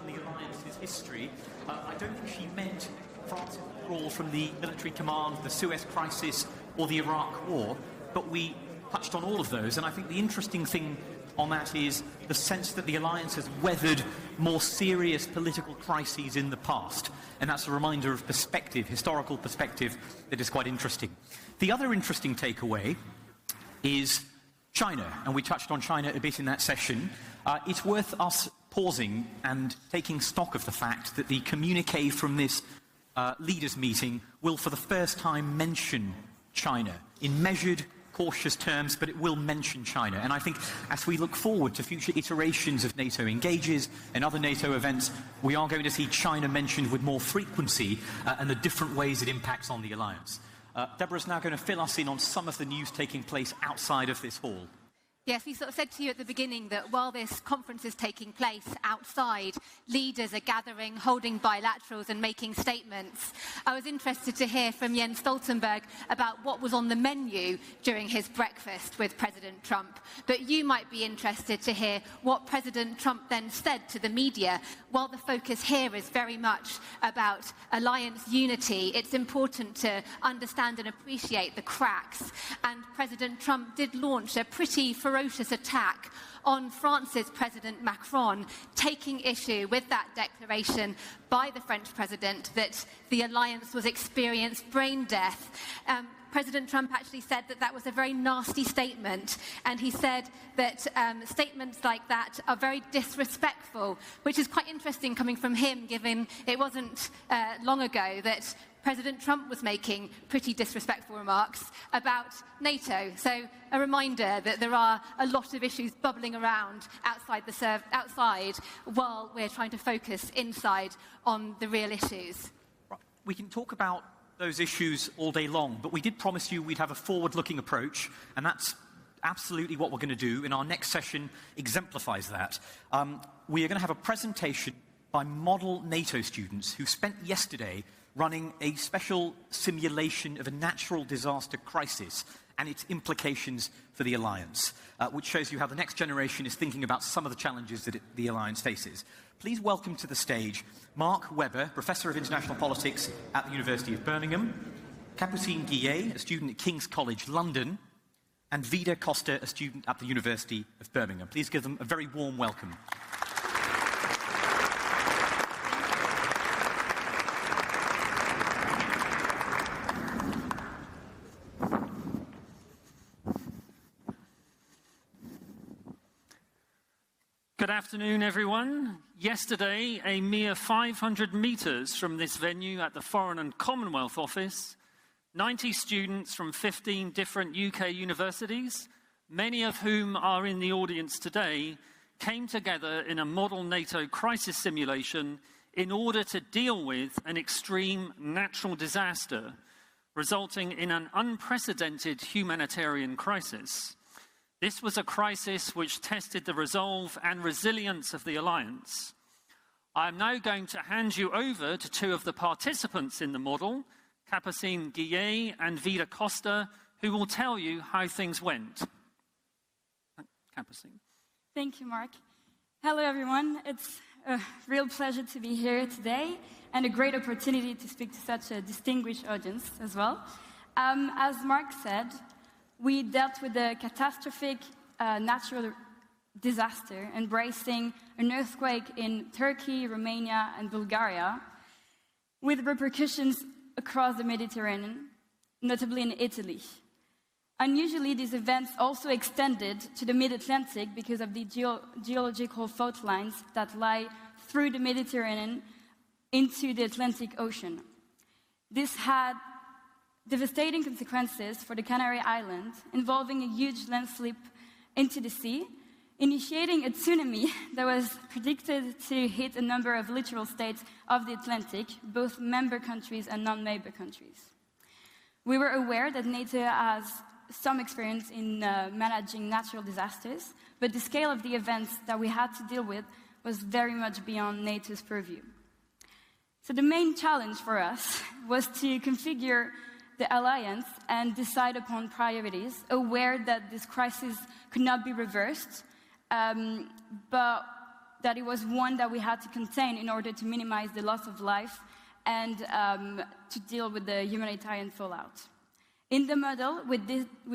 The alliance's history. I don't think she meant France's withdrawal from the military command, the Suez Crisis, or the Iraq War, but we touched on all of those, and I think the interesting thing on that is the sense that the alliance has weathered more serious political crises in the past, and that's a reminder of perspective, historical perspective, that is quite interesting. The other interesting takeaway is China, and we touched on China a bit in that session. It's worth us pausing and taking stock of the fact that the communiqué from this leaders' meeting will for the first time mention China in measured, cautious terms, but it will mention China. And I think as we look forward to future iterations of NATO Engages and other NATO events, we are going to see China mentioned with more frequency and the different ways it impacts on the alliance. Deborah's now going to fill us in on some of the news taking place outside of this hall. Yes, we sort of said to you at the beginning that while this conference is taking place outside, leaders are gathering, holding bilaterals and making statements. I was interested to hear from Jens Stoltenberg about what was on the menu during his breakfast with President Trump. But you might be interested to hear what President Trump then said to the media. While the focus here is very much about alliance unity, it's important to understand and appreciate the cracks. And President Trump did launch a pretty ferocious attack on France's President Macron, taking issue with that declaration by the French president that the alliance was experiencing brain death. President Trump actually said that that was a very nasty statement, and he said that statements like that are very disrespectful, which is quite interesting coming from him, given it wasn't long ago that President Trump was making pretty disrespectful remarks about NATO. So a reminder that there are a lot of issues bubbling around outside while we're trying to focus inside on the real issues. We can talk about those issues all day long, but we did promise you we'd have a forward-looking approach, and that's absolutely what we're going to do, and our next session exemplifies that. We are going to have a presentation by model NATO students who spent yesterday running a special simulation of a natural disaster crisis and its implications for the alliance, which shows you how the next generation is thinking about some of the challenges that the alliance faces. Please welcome to the stage Mark Webber, Professor of International Politics at the University of Birmingham, Capucine Guillet, a student at King's College London, and Vida Costa, a student at the University of Birmingham. Please give them a very warm welcome. Good afternoon, everyone. Yesterday, a mere 500 metres from this venue at the Foreign and Commonwealth Office, 90 students from 15 different UK universities, many of whom are in the audience today, came together in a model NATO crisis simulation in order to deal with an extreme natural disaster, resulting in an unprecedented humanitarian crisis. This was a crisis which tested the resolve and resilience of the alliance. I am now going to hand you over to two of the participants in the model, Capucine Guillet and Vida Costa, who will tell you how things went. Capucine. Thank you, Mark. Hello, everyone. It's a real pleasure to be here today and a great opportunity to speak to such a distinguished audience as well. As Mark said, we dealt with a catastrophic natural disaster, embracing an earthquake in Turkey, Romania, and Bulgaria, with repercussions across the Mediterranean, notably in Italy. Unusually, these events also extended to the mid-Atlantic because of the geological fault lines that lie through the Mediterranean into the Atlantic Ocean. This had devastating consequences for the Canary Islands, involving a huge landslip into the sea, initiating a tsunami that was predicted to hit a number of littoral states of the Atlantic, both member countries and non-member countries. We were aware that NATO has some experience in managing natural disasters, but the scale of the events that we had to deal with was very much beyond NATO's purview. So the main challenge for us was to configure the alliance and decide upon priorities, aware that this crisis could not be reversed, but that it was one that we had to contain in order to minimize the loss of life and to deal with the humanitarian fallout. In the model, we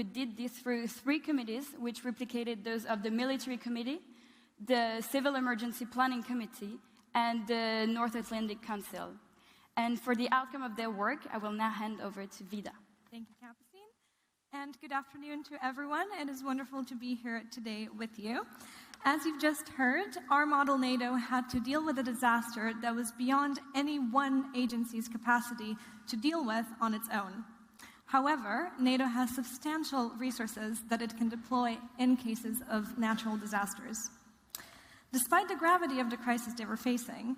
did this through 3 committees, which replicated those of the Military Committee, the Civil Emergency Planning Committee, and the North Atlantic Council. And for the outcome of their work, I will now hand over to Vida. Thank you, Capucine. And good afternoon to everyone. It is wonderful to be here today with you. As you've just heard, our model NATO had to deal with a disaster that was beyond any one agency's capacity to deal with on its own. However, NATO has substantial resources that it can deploy in cases of natural disasters. Despite the gravity of the crisis they were facing,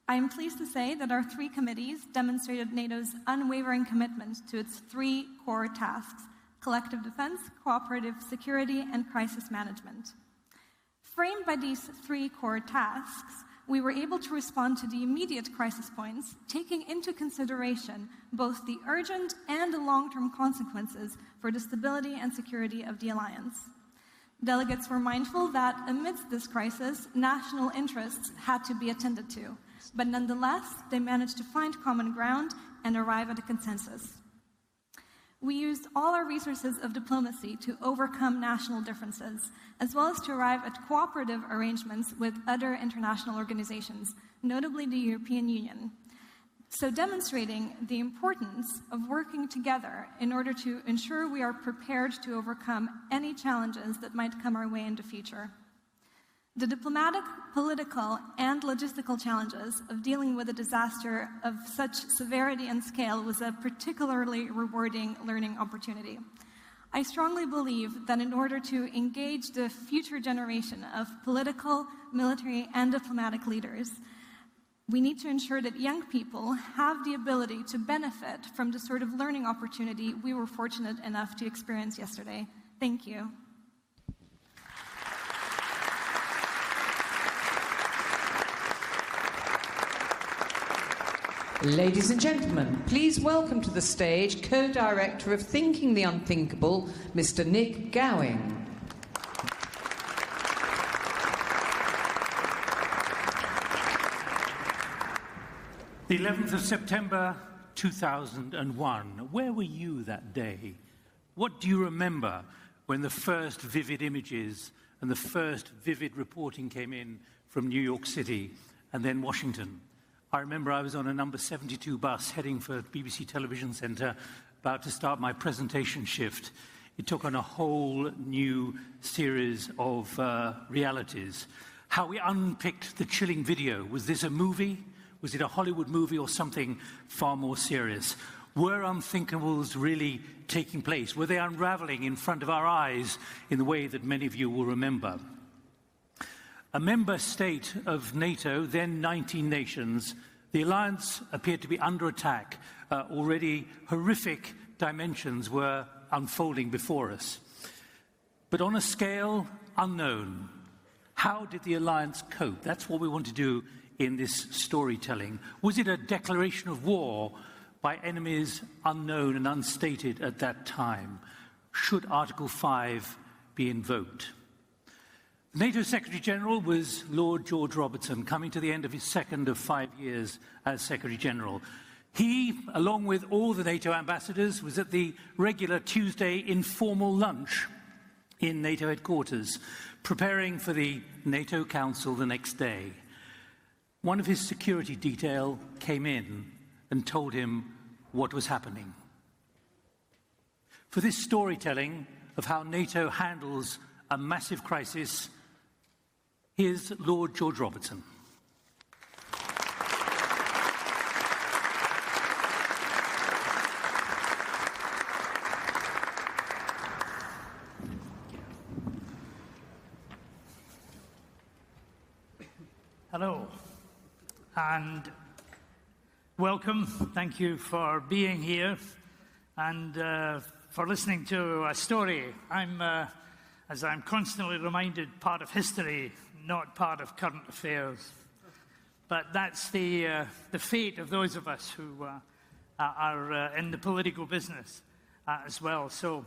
I am pleased to say that our 3 committees demonstrated NATO's unwavering commitment to its 3 core tasks: collective defense, cooperative security, and crisis management. Framed by these 3 core tasks, we were able to respond to the immediate crisis points, taking into consideration both the urgent and the long-term consequences for the stability and security of the alliance. Delegates were mindful that amidst this crisis, national interests had to be attended to, but nonetheless, they managed to find common ground and arrive at a consensus. We used all our resources of diplomacy to overcome national differences, as well as to arrive at cooperative arrangements with other international organizations, notably the European Union. So demonstrating the importance of working together in order to ensure we are prepared to overcome any challenges that might come our way in the future. The diplomatic, political, and logistical challenges of dealing with a disaster of such severity and scale was a particularly rewarding learning opportunity. I strongly believe that in order to engage the future generation of political, military, and diplomatic leaders, we need to ensure that young people have the ability to benefit from the sort of learning opportunity we were fortunate enough to experience yesterday. Thank you. Ladies and gentlemen, please welcome to the stage Co-Director of Thinking the Unthinkable, Mr. Nick Gowing. The 11th of September 2001. Where were you that day? What do you remember when the first vivid images and the first vivid reporting came in from New York City and then Washington? I remember I was on a number 72 bus heading for BBC Television Centre, about to start my presentation shift. It took on a whole new series of realities. How we unpicked the chilling video. Was this a movie? Was it a Hollywood movie or something far more serious? Were unthinkables really taking place? Were they unraveling in front of our eyes in the way that many of you will remember? A member state of NATO, then 19 nations, the alliance appeared to be under attack. Already horrific dimensions were unfolding before us. But on a scale unknown, how did the alliance cope? That's what we want to do in this storytelling. Was it a declaration of war by enemies unknown and unstated at that time? Should Article 5 be invoked? The NATO Secretary General was Lord George Robertson, coming to the end of his second of 5 years as Secretary General. He, along with all the NATO ambassadors, was at the regular Tuesday informal lunch in NATO headquarters, preparing for the NATO Council the next day. One of his security detail came in and told him what was happening. For this storytelling of how NATO handles a massive crisis, here's Lord George Robertson. Hello, and welcome. Thank you for being here, and for listening to a story. I'm, as I'm constantly reminded, part of history, not part of current affairs. But that's the fate of those of us who are in the political business as well. So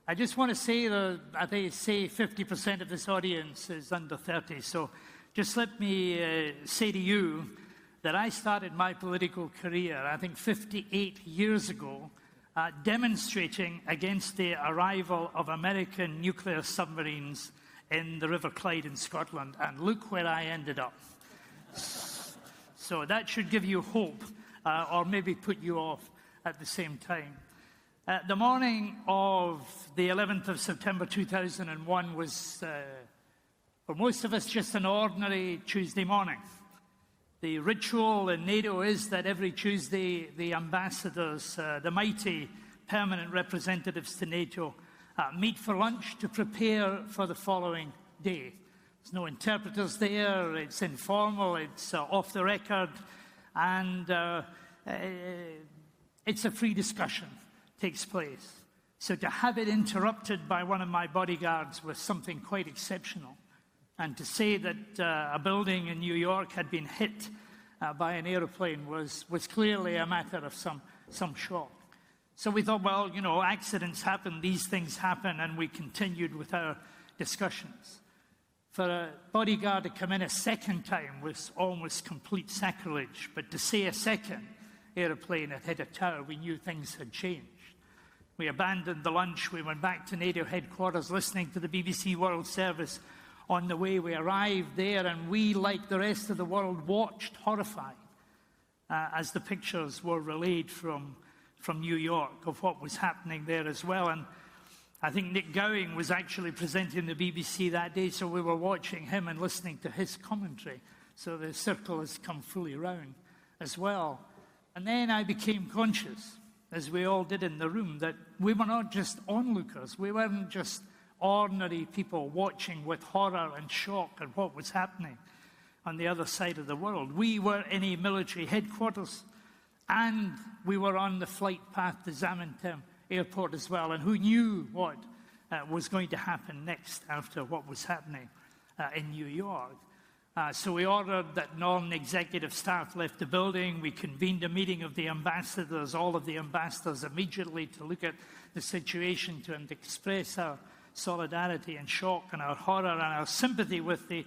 I just want to say that they say 50% of this audience is under 30. So just let me say to you that I started my political career, I think 58 years ago, demonstrating against the arrival of American nuclear submarines in the River Clyde in Scotland. And look where I ended up. So that should give you hope, or maybe put you off at the same time. The morning of the 11th of September 2001 was, for most of us, just an ordinary Tuesday morning. The ritual in NATO is that every Tuesday the ambassadors, the mighty permanent representatives to NATO, meet for lunch to prepare for the following day. There's no interpreters there, it's informal, it's off the record, and it's a free discussion takes place. So to have it interrupted by one of my bodyguards was something quite exceptional. And to say that a building in New York had been hit by an aeroplane was clearly a matter of some shock. So we thought, well, you know, accidents happen, these things happen, and we continued with our discussions. For a bodyguard to come in a second time was almost complete sacrilege, but to say a second aeroplane had hit a tower, we knew things had changed. We abandoned the lunch, we went back to NATO headquarters listening to the BBC World Service. On the way we arrived there, and we, like the rest of the world, watched horrified as the pictures were relayed from New York of what was happening there as well. And I think Nick Gowing was actually presenting the BBC that day, so we were watching him and listening to his commentary. So the circle has come fully round as well. And then I became conscious, as we all did in the room, that we were not just onlookers. We weren't just ordinary people watching with horror and shock at what was happening on the other side of the world. We were in a military headquarters, and we were on the flight path to Zaventem Airport as well. And who knew what was going to happen next after what was happening in New York? So we ordered that non-executive staff left the building. We convened a meeting of the ambassadors, all of the ambassadors immediately, to look at the situation and express our solidarity and shock and our horror and our sympathy with the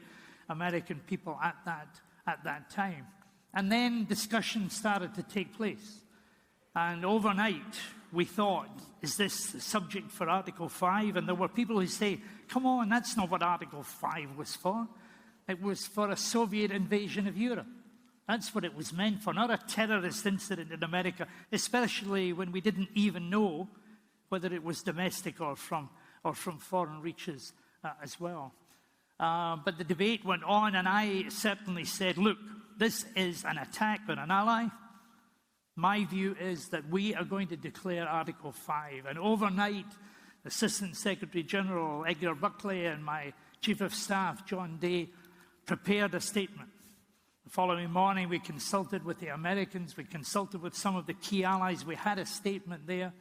American people at that time. And then discussions started to take place. And overnight, we thought, is this the subject for Article 5? And there were people who say, come on, that's not what Article 5 was for. It was for a Soviet invasion of Europe. That's what it was meant for, not a terrorist incident in America, especially when we didn't even know whether it was domestic or from foreign reaches as well. But the debate went on, and I certainly said, look, this is an attack on an ally. My view is that we are going to declare Article 5. And overnight, Assistant Secretary General Edgar Buckley and my Chief of Staff, John Day, prepared a statement. The following morning, we consulted with the Americans. We consulted with some of the key allies. We had a statement there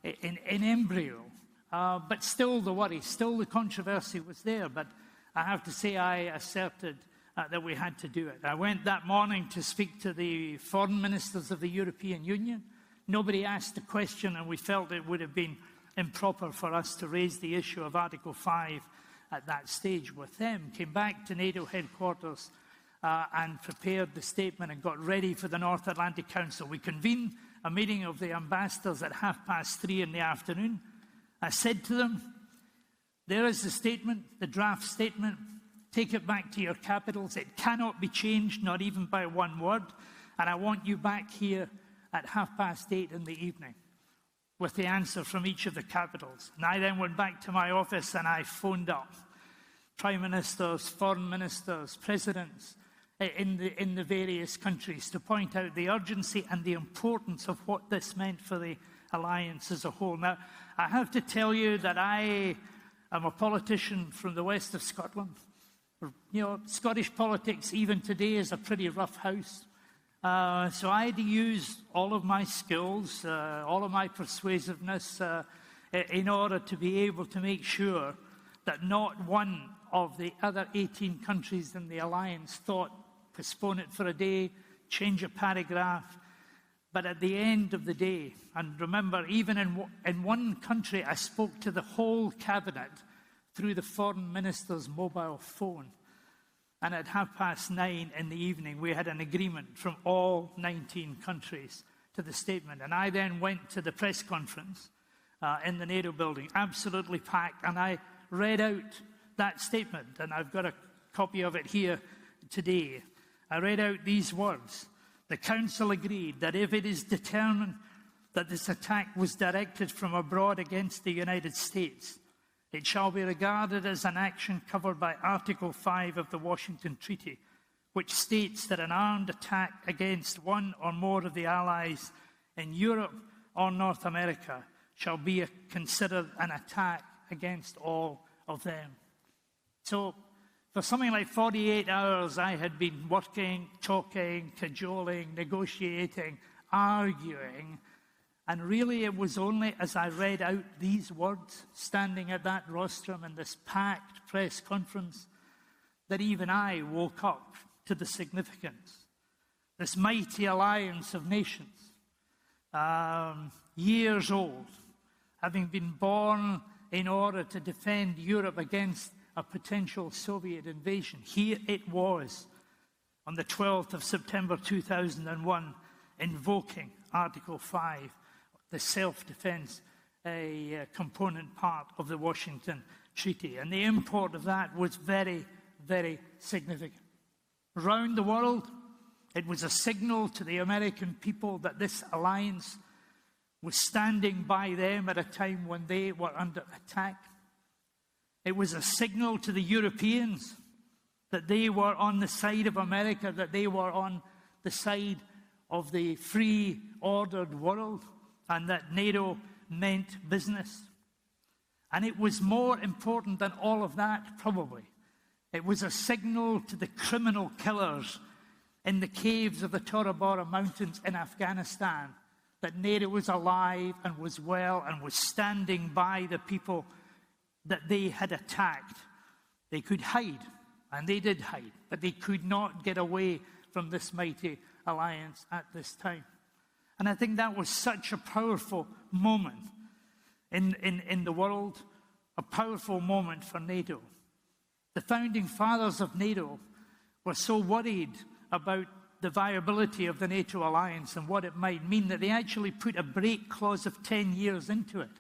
in embryo. But still the worry, still the controversy was there. But I have to say I asserted that we had to do it. I went that morning to speak to the foreign ministers of the European Union. Nobody asked the question, and we felt it would have been improper for us to raise the issue of Article 5 at that stage with them. Came back to NATO headquarters and prepared the statement and got ready for the North Atlantic Council. We convened a meeting of the ambassadors at 3:30 in the afternoon. I said to them, there is the statement, the draft statement. Take it back to your capitals. It cannot be changed, not even by one word. And I want you back here at 8:30 in the evening with the answer from each of the capitals. And I then went back to my office and I phoned up prime ministers, foreign ministers, presidents in the various countries to point out the urgency and the importance of what this meant for the alliance as a whole. Now, I have to tell you that I am a politician from the west of Scotland. You know, Scottish politics, even today, is a pretty rough house. So I had to use all of my skills, all of my persuasiveness in order to be able to make sure that not one of the other 18 countries in the alliance thought, postpone it for a day, change a paragraph. But at the end of the day, and remember, even in one country, I spoke to the whole cabinet through the foreign minister's mobile phone. And at 9:30 in the evening, we had an agreement from all 19 countries to the statement. And I then went to the press conference in the NATO building, absolutely packed, and I read out that statement. And I've got a copy of it here today. I read out these words. The Council agreed that if it is determined that this attack was directed from abroad against the United States, it shall be regarded as an action covered by Article 5 of the Washington Treaty, which states that an armed attack against one or more of the Allies in Europe or North America shall be considered an attack against all of them. So, for something like 48 hours, I had been working, talking, cajoling, negotiating, arguing, and really it was only as I read out these words, standing at that rostrum in this packed press conference, that even I woke up to the significance. This mighty alliance of nations, years old, having been born in order to defend Europe against a potential Soviet invasion. Here it was, on the 12th of September 2001, invoking Article 5, the self-defense component part of the Washington Treaty. And the import of that was very, very significant. Around the world, it was a signal to the American people that this alliance was standing by them at a time when they were under attack. It was a signal to the Europeans that they were on the side of America, that they were on the side of the free, ordered world, and that NATO meant business. And it was more important than all of that, probably. It was a signal to the criminal killers in the caves of the Tora Bora Mountains in Afghanistan that NATO was alive and was well and was standing by the people that they had attacked. They could hide, and they did hide, but they could not get away from this mighty alliance at this time. And I think that was such a powerful moment in the world, a powerful moment for NATO. The founding fathers of NATO were so worried about the viability of the NATO alliance and what it might mean that they actually put a break clause of 10 years into it.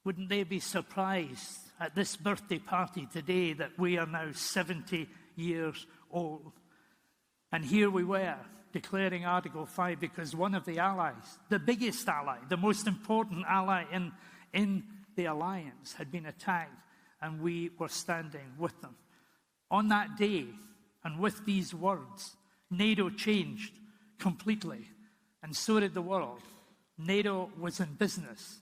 Wouldn't they be surprised at this birthday party today that we are now 70 years old? And here we were, declaring Article 5 because one of the allies, the biggest ally, the most important ally in the alliance, had been attacked, and we were standing with them. On that day, and with these words, NATO changed completely, and so did the world. NATO was in business,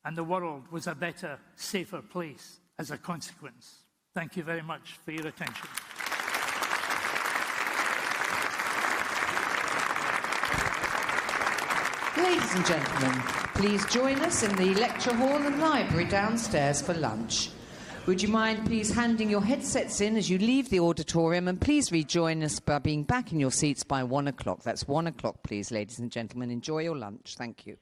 and the world was a better, safer place as a consequence. Thank you very much for your attention. Ladies and gentlemen, please join us in the lecture hall and library downstairs for lunch. Would you mind please handing your headsets in as you leave the auditorium, and please rejoin us by being back in your seats by 1 o'clock. That's 1 o'clock, please, ladies and gentlemen. Enjoy your lunch. Thank you.